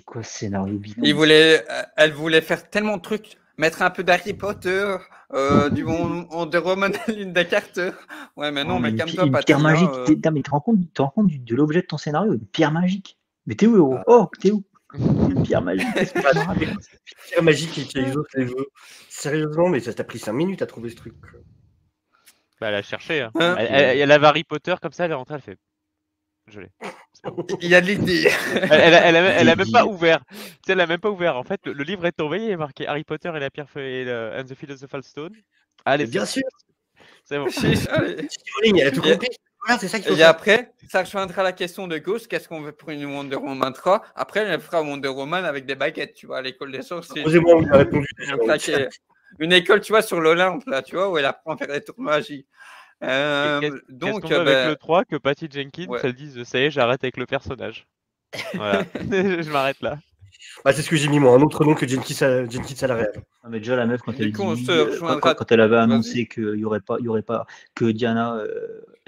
quoi ce scénario bidon? Elle voulait faire tellement de trucs, mettre un peu d'Harry Potter, du Wonder Woman, Linda Carter. Ouais, mais Oh, non, mais mais calme-toi, une pierre Patty. magique. Hein, Non, mais tu te rends compte de l'objet de ton scénario? Une pierre magique. Mais t'es où, héros? Oh, t'es où? Une pierre magique, qu'est-ce que tu me racontes? Pierre magique et qui exauce les vœux. Sérieusement, mais ça t'a pris 5 minutes à trouver ce truc. Bah elle a cherché. Hein. hein. Elle avait Harry Potter comme ça, elle est rentrée, elle fait je l'ai. C'est bon. Il y a de l'idée. Elle a même pas Débile. ouvert. Tu sais, elle a même pas ouvert. En fait, le livre est tombé, il est marqué Harry Potter et la pierre et and the Philosopher's Stone. Allez, Mais bien sûr, c'est bon. Allez. Rowling, elle a tout compris. Voilà, c'est ça qu'il faut Et faire. après, ça rejoindra la question de Ghost, qu'est-ce qu'on veut pour une Wonder Woman 3? Après, elle fera Wonder Woman avec des baguettes, tu vois, à l'école des sorciers. Posez-moi, il a répondu déjà. Donc, là, une école, tu vois, sur l'Olympe, là, tu vois, où elle apprend à faire des tours de magie. Qu'est-ce Donc, qu'on veut avec le 3 que Patty Jenkins, ouais. elle dise ça y est, j'arrête avec le personnage. Voilà, je m'arrête là. Bah, c'est ce que j'ai mis moi, un autre nom que Jenkins à la réelle. Non, mais déjà, la meuf, quand Du elle coup, on dit, se rejoindra. quand elle avait Vas-y. annoncé qu'il y aurait pas, que Diana,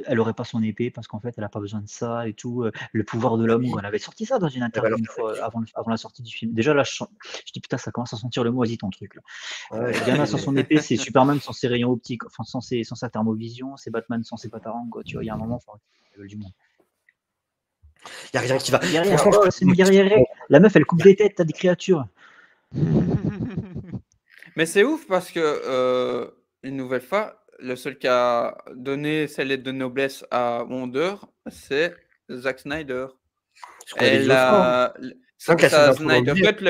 elle aurait pas son épée parce qu'en fait, elle a pas besoin de ça et tout. Le pouvoir de l'amour, elle avait sorti ça dans une interview alors, une fois avant la sortie du film. Déjà là, je dis putain, ça commence à sentir le moisi ton truc là. Ouais, Diana sans son épée, c'est Superman sans ses rayons optiques, enfin sans sa thermovision, c'est Batman sans ses patarangs quoi. Tu vois, il y a un moment, faut arrêter la gueule du monde. il y a rien qui va. Guerrière, Franchement, oh, c'est une guerrière. La meuf, elle coupe des têtes, t'as des créatures. Mais c'est ouf parce que, une nouvelle fois, le seul qui a donné ses lettres de noblesse à Wonder, c'est Zack Snyder. ce qu'on avait Et dit l'autre fois. ça, que la scène ça d'intro dans le Snyder billet. Cut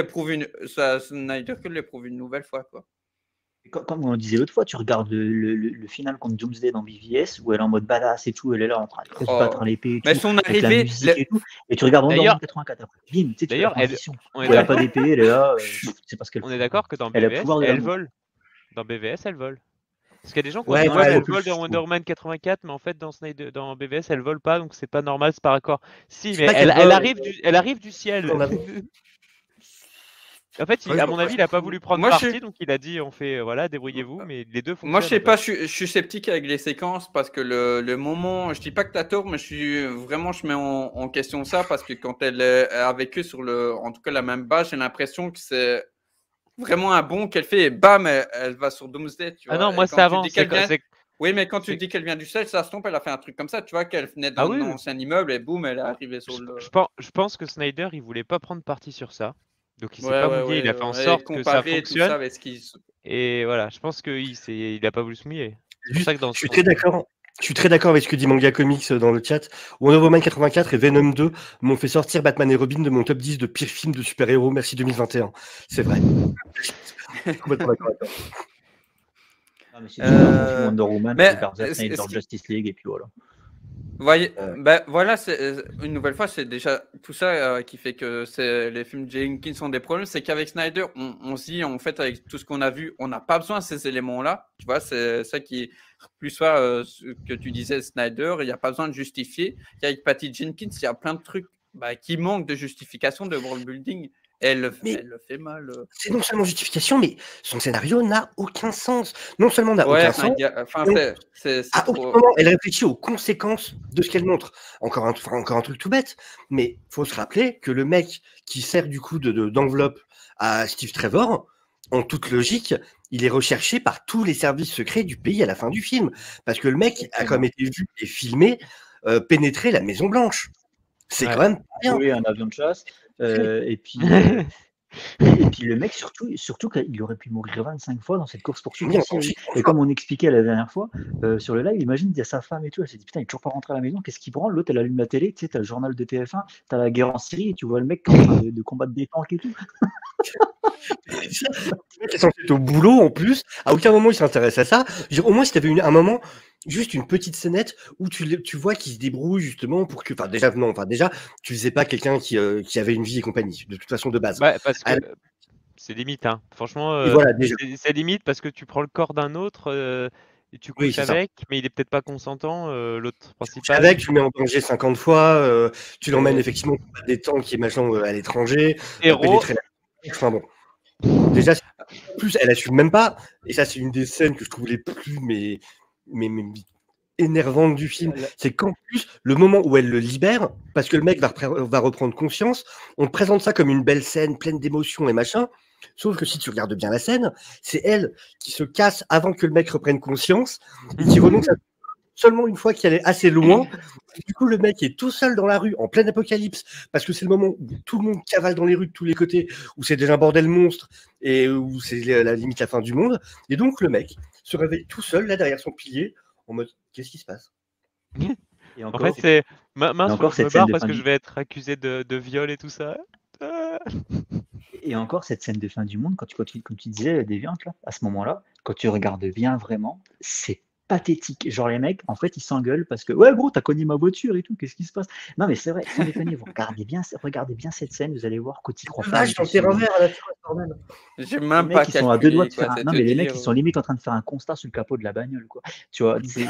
le prouve une nouvelle fois, quoi. Comme on le disait l'autre fois, tu regardes le final contre Doomsday dans BVS, où elle est en mode badass et tout, elle est là en train de se battre à l'épée et Mais tout, son avec la arrivée, musique et tout, et tu regardes Wonder D'ailleurs- Woman 84 après, bim, tu sais, tu fais la D'ailleurs, elle- transition. on est Elle a d'accord- pas d'épée, elle est là, c'est pas ce qu'elle on fait. est d'accord que dans Elle a le BVS, pouvoir de elle l'amour. vole. Dans BVS, elle vole. Parce qu'il y a des gens qui ont Ouais, dit non, ouais, elle mais vole elle vole plus, dans je Wonder trouve. Woman 84, mais en fait dans BVS elle vole pas, donc c'est pas normal, c'est pas raccord. Si, C'est mais pas qu'elle elle vole, arrive du ciel. en avant. En fait, Ouais, à je mon vois, avis, je il a pas trouve. voulu prendre Moi, je parti, suis- donc il a dit on fait voilà, débrouillez-vous, mais les deux fonctionnent. Moi, je sais en pas, fait. je suis sceptique avec les séquences parce que le moment, je dis pas que t'as tort, mais je mets en question ça parce que quand elle est avec eux sur en tout cas la même base, j'ai l'impression que c'est vraiment un bond qu'elle fait et bam, elle va sur Doomsday, tu Ah vois. non, Et moi quand c'est tu avant. dis qu'elle vient, c'est- oui, mais quand tu c'est- dis qu'elle vient du ciel, ça se trompe, elle a fait un truc comme ça, tu vois, qu'elle venait Ah d'un oui, oui. ancien immeuble et boum, elle est arrivée sur le. Je pense que Snyder il voulait pas prendre parti sur ça, donc il s'est Ouais, pas ouais, mouillé, il a ouais, fait en et sorte que ça comparer tout fonctionne. ça avec ce qui. Et voilà, je pense qu'il a pas voulu se mouiller. C'est pour Juste, ça que dans je suis très d'accord. Je suis très d'accord avec ce que dit Manga Comics dans le chat. Wonder Woman 84 et Venom 2 m'ont fait sortir Batman et Robin de mon top 10 de pires films de super-héros. Merci 2021. C'est vrai. Je suis complètement d'accord avec toi. Ah, mais si tu veux un bon film Wonder Woman, mais, regarde Zack Snyder ce qui- Justice League et puis voilà. Voyez, ben voilà, une nouvelle fois, c'est déjà tout ça qui fait que les films Jenkins ont des problèmes. C'est qu'avec Snyder, on se dit, en fait, avec tout ce qu'on a vu, on n'a pas besoin de ces éléments-là. Tu vois, c'est ça qui plus soit ce que tu disais, Snyder, il n'y a pas besoin de justifier. Avec Patty Jenkins, il y a plein de trucs qui manquent de justification de world building. Elle le fait mal. C'est non seulement justification, mais son scénario n'a aucun sens. Non seulement n'a aucun sens, c'est à aucun moment elle réfléchit aux conséquences de ce qu'elle montre. Encore un truc tout bête, mais faut se rappeler que le mec qui sert du coup d'enveloppe à Steve Trevor, en toute logique, il est recherché par tous les services secrets du pays à la fin du film, parce que le mec a quand même été vu et filmé pénétrer la Maison Blanche. C'est quand même pas bien. Oui, un avion de chasse. Et puis le mec, surtout qu'il aurait pu mourir 25 fois dans cette course-poursuite. Et comme on expliquait la dernière fois, sur le live, imagine, il y a sa femme et tout, elle s'est dit, putain, il est toujours pas rentré à la maison, qu'est-ce qu'il prend? L'autre, elle allume la télé, tu sais, t'as le journal de TF1, t'as la guerre en Syrie, et tu vois le mec qui est en train de combattre des tanks et tout. Le mec est censé être au boulot en plus, à aucun moment il s'intéresse à ça. Au moins, si t'avais un moment, juste une petite scénette où tu vois qu'il se débrouille justement pour que. Enfin, déjà, tu faisais pas quelqu'un qui avait une vie et compagnie, de toute façon, de base. Ouais, parce que c'est limite, hein. Franchement, voilà, déjà. c'est limite parce que tu prends le corps d'un autre et tu couches avec, mais il est peut-être pas consentant, l'autre principal. Avec, tu le mets en danger 50 fois, tu l'emmènes effectivement pour des tanks et machin à l'étranger. Héros. Enfin bon. Déjà, en plus, elle assume même pas, et ça, c'est une des scènes que je trouve les plus mais énervantes du film. C'est qu'en plus, le moment où elle le libère, parce que le mec va reprendre conscience, on te présente ça comme une belle scène pleine d'émotions et machin. Sauf que si tu regardes bien la scène, c'est elle qui se casse avant que le mec reprenne conscience et qui renonce seulement une fois qu'elle est assez loin. Du coup, le mec est tout seul dans la rue, en pleine apocalypse, parce que c'est le moment où tout le monde cavale dans les rues de tous les côtés, où c'est déjà un bordel monstre et où c'est la limite la fin du monde. Et donc, le mec se réveille tout seul, là, derrière son pilier, en mode qu'est-ce qui se passe? Et encore, en fait, c'est mince, je me barre parce que je vais être accusé de viol et tout ça. Et encore, cette scène de fin du monde, comme tu disais, Déviante, là, à ce moment-là, quand tu regardes bien vraiment, c'est pathétique. Genre, les mecs, en fait, ils s'engueulent parce que ouais, gros, t'as cogné ma voiture et tout, qu'est-ce qui se passe? Non, mais c'est vrai, sans déconner, vous regardez bien cette scène, vous allez voir qu'Oti croit pas. J'ai même les pas mecs, ils sont à deux doigts de faire quoi, non, mais les mecs, ils sont limite en train de faire un constat sur le capot de la bagnole, quoi. Tu vois, c'est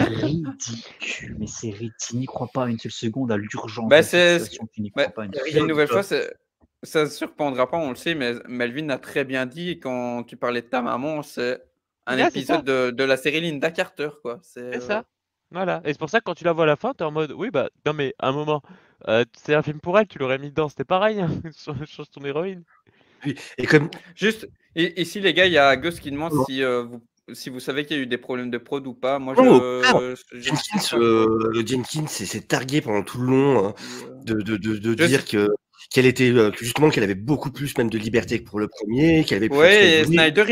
ridicule, mais c'est ridicule. Tu n'y crois pas une seule seconde à l'urgence de la situation, tu n'y crois pas une nouvelle fois, ça ne surprendra pas, on le sait, mais Melvin a très bien dit quand tu parlais de ta maman, c'est un épisode de la série Linda Carter, quoi. C'est ça. Voilà. Et c'est pour ça que quand tu la vois à la fin, t'es en mode oui, bah non, mais à un moment, c'est un film pour elle, tu l'aurais mis dedans, c'était pareil, hein. Change ton héroïne. Et comme juste, ici, les gars, il y a Gus qui demande si vous savez qu'il y a eu des problèmes de prod ou pas. Moi, Jenkins s'est targué pendant tout le long de dire qu'elle était justement qu'elle avait beaucoup plus même de liberté que pour le premier, qu'elle avait plus. Ouais, et Snyder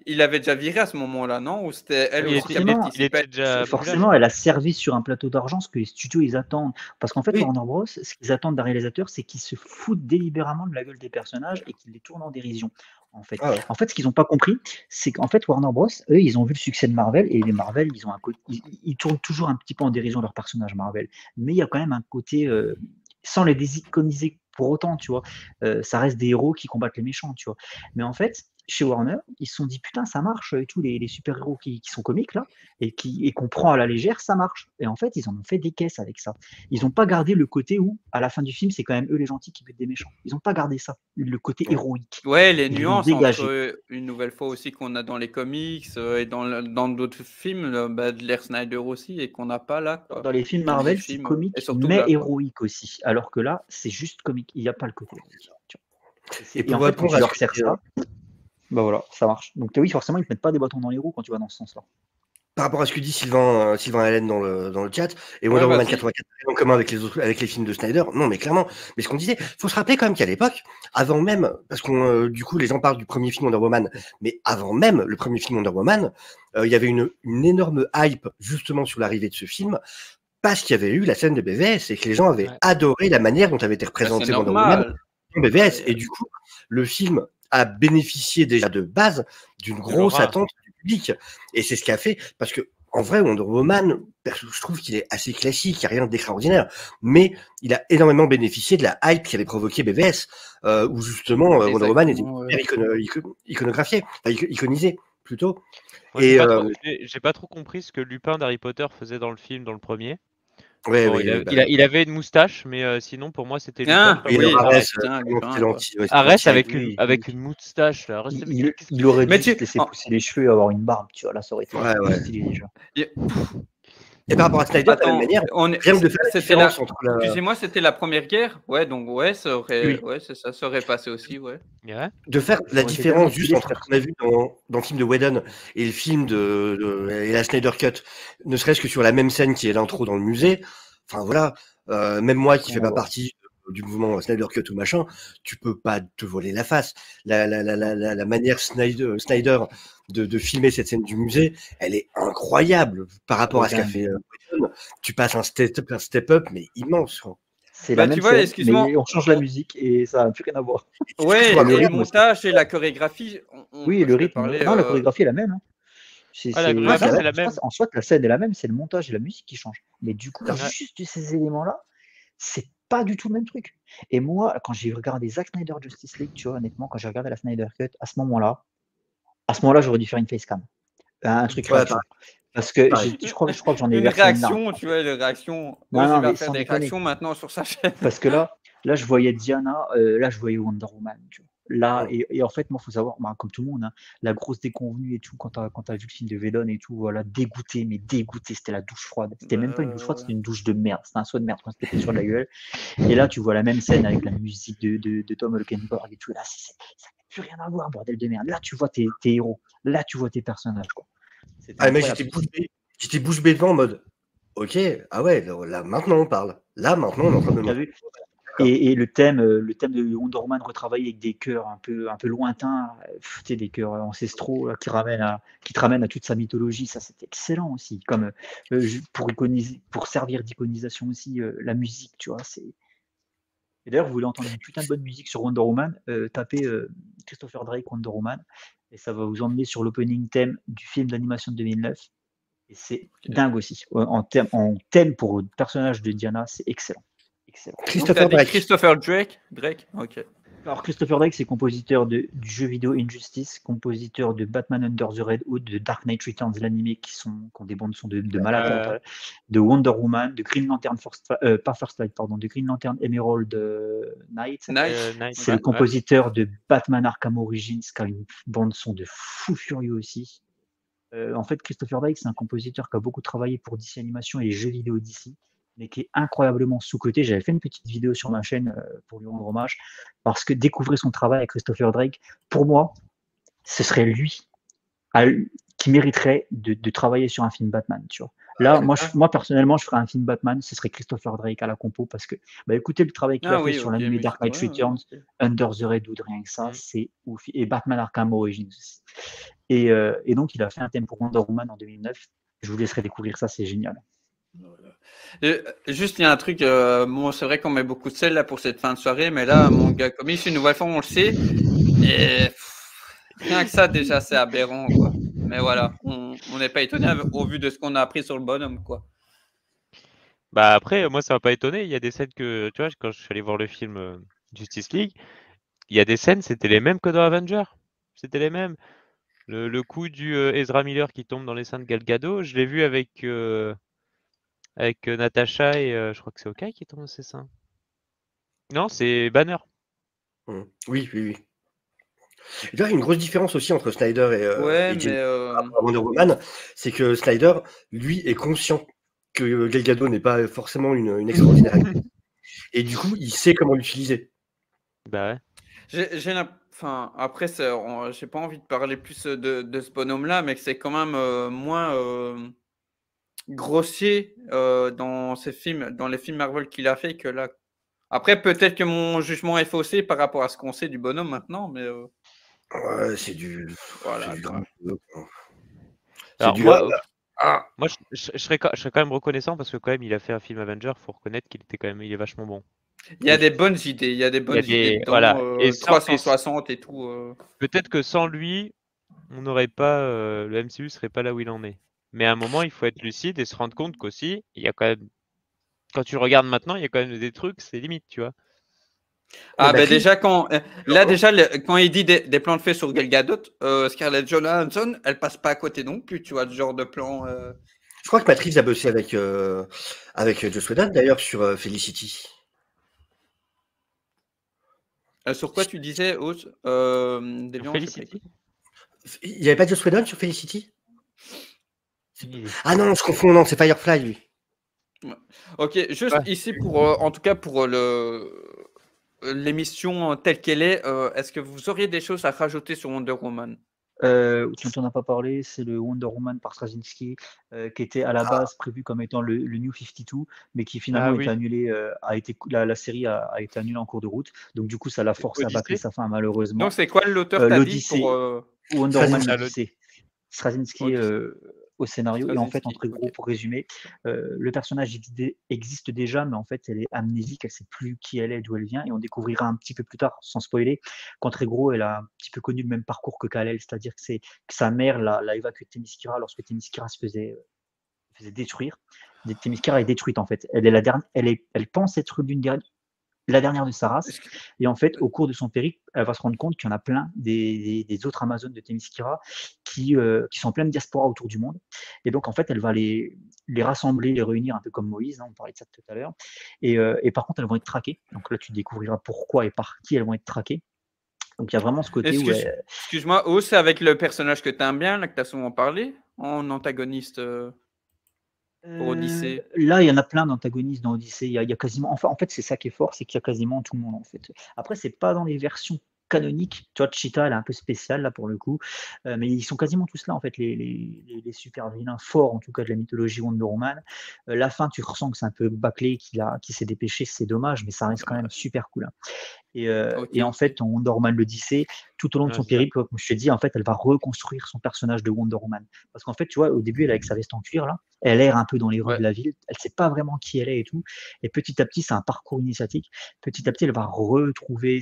il avait déjà viré à ce moment-là, non? Ou c'était elle aussi qui avait participé? Forcément, elle a servi sur un plateau d'argent ce que les studios ils attendent. Parce qu'en fait, Warner Bros, ce qu'ils attendent d'un réalisateur, c'est qu'il se foute délibérément de la gueule des personnages et qu'il les tourne en dérision. En fait. Ah ouais. En fait, ce qu'ils n'ont pas compris, c'est qu'en fait, Warner Bros, eux, ils ont vu le succès de Marvel, et les Marvel, ils ont un côté, ils tournent toujours un petit peu en dérision leurs personnages Marvel. Mais il y a quand même un côté, sans les désiconiser pour autant, tu vois, ça reste des héros qui combattent les méchants, tu vois. Mais en fait, chez Warner, ils se sont dit, putain, ça marche, et tous les super-héros qui sont comiques, là, et qu'on prend à la légère, ça marche. Et en fait, ils en ont fait des caisses avec ça. Ils n'ont pas gardé le côté où, à la fin du film, c'est quand même eux les gentils qui butent des méchants. Ils n'ont pas gardé ça, le côté héroïque. Ouais, les Ils l'ont nuances dégagé. entre une nouvelle fois aussi qu'on a dans les comics et dans d'autres films, de l'ère Snyder aussi, et qu'on n'a pas là. Quoi. Dans les films Dans les Marvel, c'est films, et comique, surtout mais là, quoi. héroïque aussi. Alors que là, c'est juste comique. Il n'y a pas le côté héroïque. Tu vois. Et Et pour en fait, quand répondre tu à leur ce que sers tu dis, ça, bah voilà, ça marche. Donc oui, forcément, ils ne te mettent pas des bâtons dans les roues quand tu vas dans ce sens-là. par rapport à ce que dit Sylvain Allen dans le chat, et Wonder Ouais, Woman vas-y. 84 en commun avec les films de Snyder, non mais clairement, mais ce qu'on disait, faut se rappeler quand même qu'à l'époque, avant même, parce qu'on du coup les gens parlent du premier film Wonder Woman, mais avant même le premier film Wonder Woman, il y avait une énorme hype justement sur l'arrivée de ce film, parce qu'il y avait eu la scène de BVS et que les gens avaient Ouais. adoré la manière dont avait été Bah, représenté c'est Wonder Woman normal. en BVS, Ouais. et du coup, le film a bénéficié déjà de base d'une grosse l'aura. attente du public, et c'est ce qu'a fait, parce que en vrai, Wonder Woman, je trouve qu'il est assez classique, il n'y a rien d'extraordinaire, mais il a énormément bénéficié de la hype qu'avait provoqué BVS, où justement Wonder Woman était Exactement, hyper iconographié, enfin iconisé plutôt. Moi, Et j'ai pas trop compris ce que Lupin d'Harry Potter faisait dans le film, dans le premier. ouais, Bon, ouais, il avait une moustache, mais sinon, pour moi, c'était Ah, Lupin. et oui, Arès, putain, vraiment, Lupin, c'était quoi. gentil, ouais, c'était Arès gentil. avec, Oui, avec oui. une moustache. Là. Arrête, Il aurait Mais dû se laisser pousser les cheveux et avoir une barbe, tu vois. Là, ça aurait été Ouais, ouais. stylé déjà. Et par rapport à Snyder, de la Attends, même manière, rien que de faire la c'était la... différence entre la... Excusez-moi, c'était la première guerre? Ouais, donc ouais, ça aurait, Oui. ouais, ça aurait passé aussi, ouais. Ouais. de faire la aurait été tellement différence juste stylé, entre ce qu'on a vu dans le film de Whedon et le film et la Snyder Cut, ne serait-ce que sur la même scène qui est l'intro dans le musée. Enfin voilà, même moi qui fais pas partie du mouvement Snyder Cut ou machin, tu peux pas te voler la face. La manière Snyder de filmer cette scène du musée, elle est incroyable par rapport à ce qu'a fait Whedon. Tu passes un step up mais immense. Quoi. C'est Bah, la tu même vois, scène, excuse-moi. mais on change la musique et ça n'a plus rien à voir. Ouais, Et et le le rythme aussi. montage et la chorégraphie, Oui, je le vais rythme. parler, Non, la chorégraphie est la même. Hein. Ah, la chorégraphie, c'est la même. En soit, la scène est la même, c'est le montage et la musique qui changent. Mais du coup, Ouais. juste ces éléments-là, c'est pas du tout le même truc. Et moi, quand j'ai regardé Zack Snyder Justice League, tu vois, honnêtement, quand j'ai regardé la Snyder Cut, à ce moment-là, j'aurais dû faire une facecam. Un truc Ouais, réaction. Parce que pareil. je crois que j'en ai une versé une larme. réaction, tu vois, une réaction. Non, Ozzy non, va mais faire sans des déconner. réactions maintenant sur sa chaîne. Parce que là, je voyais Diana, là, je voyais Wonder Woman. Tu vois. Là, Ouais. et en fait, moi, il faut savoir, bah, comme tout le monde, hein, la grosse déconvenue et tout, quand t'as vu le film de Whedon et tout, voilà, dégoûté, c'était la douche froide. C'était même pas une douche froide, c'était une douche de merde. C'était un saut de merde quand c'était sur la gueule. Et là, tu vois la même scène avec la musique de Tom Holkenborg et tout. Là, ça n'a plus rien à voir, bordel de merde. Là, tu vois tes héros. Là, tu vois tes personnages. Quoi. Ah, mais j'étais bouche bée devant en mode, ok, ah ouais, là maintenant on parle. Là maintenant on est en train de T'as vu et le thème de Wonder Woman retravaillé avec des chœurs un peu lointains, tu sais, des chœurs ancestraux là, qui te ramènent à toute sa mythologie, ça c'était excellent aussi. Comme pour servir d'iconisation aussi la musique, tu vois. Et d'ailleurs, vous voulez entendre une putain de bonne musique sur Wonder Woman, tapez Christopher Drake Wonder Woman et ça va vous emmener sur l'opening theme du film d'animation de 2009. Et c'est dingue aussi. En thème pour le personnage de Diana, c'est excellent. Christopher Drake. Christopher Drake. Ok. Alors Christopher Drake, c'est compositeur du jeu vidéo Injustice, compositeur de Batman Under the Red Hood, de Dark Knight Returns, l'animé qui ont des bandes son de malade mental, de Wonder Woman, de Green Lantern de Green Lantern Emerald Knight. C'est le compositeur de Batman Arkham Origins qui a une bande son de fou furieux aussi. En fait, Christopher Drake, c'est un compositeur qui a beaucoup travaillé pour DC Animation et les jeux vidéo DC, mais qui est incroyablement sous-coté. J'avais fait une petite vidéo sur ma chaîne pour lui rendre hommage, parce que découvrir son travail avec Christopher Drake, pour moi, ce serait lui qui mériterait de travailler sur un film Batman, tu vois. Là, moi personnellement, je ferais un film Batman, ce serait Christopher Drake à la compo, parce que, écoutez le travail qu'il a fait sur l'anime Dark Knight Returns, Under the Red Hood, rien que ça, c'est ouf. Et Batman Arkham Origins aussi. Et donc, il a fait un thème pour Wonder Woman en 2009. Je vous laisserai découvrir ça, c'est génial. Juste, il y a un truc, bon, c'est vrai qu'on met beaucoup de sel là pour cette fin de soirée, mais là, mon gars, comme une nouvelle fois, on le sait, et Rien que ça, déjà, c'est aberrant, quoi. Mais voilà, on n'est pas étonné au vu de ce qu'on a appris sur le bonhomme, quoi. Bah après, moi, ça m'a pas étonné. Il y a des scènes que, tu vois, quand je suis allé voir le film Justice League, il y a des scènes, c'était les mêmes que dans Avenger. C'était les mêmes. Le coup du Ezra Miller qui tombe dans les seins de Gal Gadot, je l'ai vu avec Natasha et je crois que c'est Hawkeye qui tombe dans ses seins. Non, c'est Banner. Oui, oui, oui. Il y a une grosse différence aussi entre Snyder Ouais, et James mais par rapport à Wonder Woman, c'est que Snyder, lui, est conscient que Gal Gadot n'est pas forcément une extraordinaire actrice. Et du coup, il sait comment l'utiliser. Bah ouais. Enfin, après, j'ai pas envie de parler plus de ce bonhomme-là, mais que c'est quand même moins grossier dans ces films, dans les films Marvel qu'il a fait que là. Après, peut-être que mon jugement est faussé par rapport à ce qu'on sait du bonhomme maintenant, mais Ouais, c'est du voilà, grand quoi. boulot, quoi. C'est Alors du moi, ah, moi je serais quand même reconnaissant parce que quand même il a fait un film Avenger, faut reconnaître qu'il est vachement bon. Il y a des bonnes idées, il y a des bonnes idées dedans, voilà. Et 360 et tout. peut-être que sans lui, on n'aurait pas le MCU serait pas là où il en est. Mais à un moment, il faut être lucide et se rendre compte qu'aussi, il y a quand même, quand tu regardes maintenant, il y a quand même des trucs, c'est limite, tu vois. Ah ben Matrix, déjà quand quand il dit des plans de fait sur Gal Gadot, Scarlett Johansson, elle passe pas à côté non plus, tu vois, ce genre de plan. je crois que Matrix a bossé avec Joss Whedon d'ailleurs sur Felicity. Sur quoi tu disais, Oz Deviant, Felicity. Il n'y avait pas Joss Whedon sur Felicity? Ah non, je confonds, non, c'est Firefly lui. Ok, juste Ouais. ici pour, en tout cas pour l'émission telle qu'elle est, est-ce que vous auriez des choses à rajouter sur Wonder Woman? Dont on n'a pas parlé, c'est le Wonder Woman par Straczynski, qui était à la base prévu comme étant le New 52, mais qui finalement Ah a été oui. annulé, la série a été annulée en cours de route. Donc du coup, ça l'a forcé à bâcler Odyssey. sa fin malheureusement. Donc c'est quoi l'auteur t'as dit L'Odyssée, pour Wonder Woman Straczynski. l'Odyssée. Straczynski Odyssey. au scénario. Et en fait, en Straczynski, très gros, ok. pour résumer, le personnage existe déjà, mais en fait, elle est amnésique, elle ne sait plus qui elle est, d'où elle vient, et on découvrira un petit peu plus tard, sans spoiler, qu'en très gros, elle a un petit peu connu le même parcours que Kal-El, c'est-à-dire que sa mère l'a évacuée de Themyscira lorsque Themyscira se faisait détruire. Themyscira est détruite en fait. Elle pense être la dernière de sa race. Est-ce que- Et en fait, au cours de son périple, elle va se rendre compte qu'il y en a plein des autres Amazones de Themyscira qui sont pleines de diaspora autour du monde. Et donc, en fait, elle va les rassembler, les réunir, un peu comme Moïse, hein, on parlait de ça tout à l'heure. Et par contre, elles vont être traquées. Donc là, tu découvriras pourquoi et par qui elles vont être traquées. Donc, il y a vraiment ce côté où Excuse-moi, O, c'est avec le personnage que tu aimes bien, là, que tu as souvent parlé, en antagoniste pour Odyssée. Là, il y en a plein d'antagonistes dans Odyssée. Il y a quasiment, enfin, en fait, c'est ça qui est fort, c'est qu'il y a quasiment tout le monde en fait. Après, c'est pas dans les versions canoniques. Tu vois, Cheetah, elle est un peu spéciale là pour le coup, mais ils sont quasiment tous là en fait, les super vilains forts en tout cas de la mythologie Wonder Woman. La fin, tu ressens que c'est un peu bâclé, qu'il s'est dépêché, c'est dommage, mais ça reste quand même super cool. Hein. Et en fait, en Wonder Woman l'Odyssée, tout au long de Ouais, son c'est ça. périple, comme je te dis, en fait, elle va reconstruire son personnage de Wonder Woman. Parce qu'en fait, tu vois, au début, elle est avec sa veste en cuir, là, elle erre un peu dans les rues Ouais. de la ville, elle sait pas vraiment qui elle est et tout. Et petit à petit, c'est un parcours initiatique. Petit à petit, elle va retrouver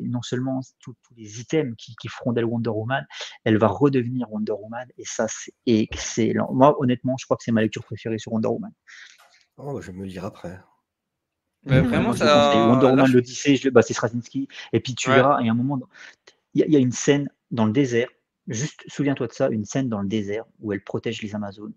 non seulement tous les items qui feront d'elle Wonder Woman, elle va redevenir Wonder Woman. Et ça, c'est excellent. Moi, honnêtement, je crois que c'est ma lecture préférée sur Wonder Woman. Oh, je vais me le lire après. Mais vraiment, Moi, je le conseille. Wonder là, Woman, l'Odyssée, c'est Straczynski. Et puis tu verras, il y a un moment, il y a une scène dans le désert, juste souviens-toi de ça, une scène dans le désert où elle protège les Amazones.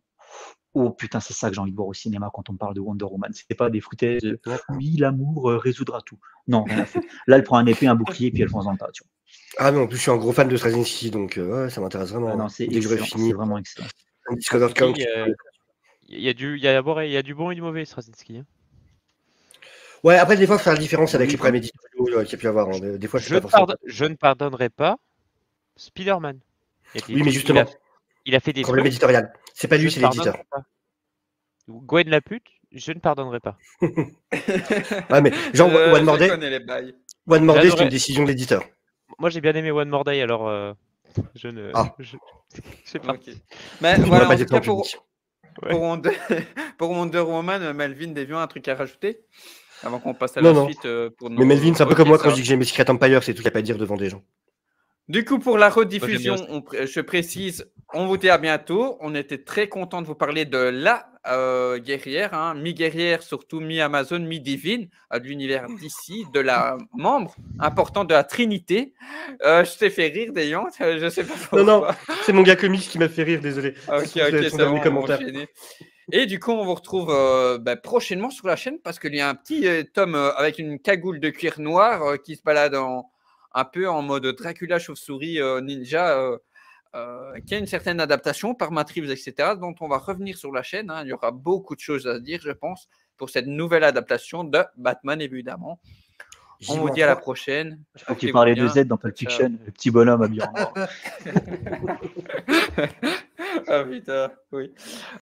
Oh putain, c'est ça que j'ai envie de voir au cinéma quand on parle de Wonder Woman. C'est pas des foutaises, oui, l'amour résoudra tout. Non, rien à foutre. Là, elle prend un épée, un bouclier, puis elle fonce dans le tas. Tu vois. Ah mais en plus je suis un gros fan de Straczynski, donc ouais, ça m'intéresse vraiment. Ah non, c'est Dès que j'aurai excellent, fini c'est vraiment excellent. Discovered Count. Il y a du bon et du mauvais Straczynski. Hein. Ouais, après des fois faire la différence avec Oui, les problèmes éditoriaux qu'il y a pu avoir. Hein. Des fois, c'est pas forcément. Je ne pardonnerai pas Spider-Man. Oui, mais justement, il a fait des problème trucs. éditorial. C'est pas lui, c'est l'éditeur. Gwen la pute, je ne pardonnerai pas. Ouais, mais genre One More Day. One More Day, c'est une décision de l'éditeur. Moi, j'ai bien aimé One More Day, alors je ne. Je sais pas. Okay. Mais voilà, en tout cas, pour Wonder Woman, Melvin, Deviant, un truc à rajouter avant qu'on passe à la suite pour nos... Mais Melvin, c'est un peu comme moi quand je dis que j'ai mes Secret Empire, c'est tout qu'il n'y a pas à dire devant des gens. Du coup, pour la rediffusion, je précise, on vous dit à bientôt. On était très content de vous parler de la guerrière, hein, mi-guerrière, surtout mi-Amazon, mi-divine, de l'univers d'ici, de la membre important de la Trinité. Je t'ai fait rire, Dayan, je sais pas pourquoi. Non, c'est mon gars comics qui m'a fait rire, désolé. Ok, c'est bon, commentaires. Et du coup, on vous retrouve prochainement sur la chaîne parce qu'il y a un petit tome avec une cagoule de cuir noir qui se balade un peu en mode Dracula chauve-souris ninja qui a une certaine adaptation par Matt Reeves, etc., dont on va revenir sur la chaîne. Hein. Il y aura beaucoup de choses à dire, je pense, pour cette nouvelle adaptation de Batman, évidemment. On vous dit à la prochaine. Je crois que tu parlais de Z dans Pulp Fiction, le petit bonhomme habillé en noir. Ah putain, oui.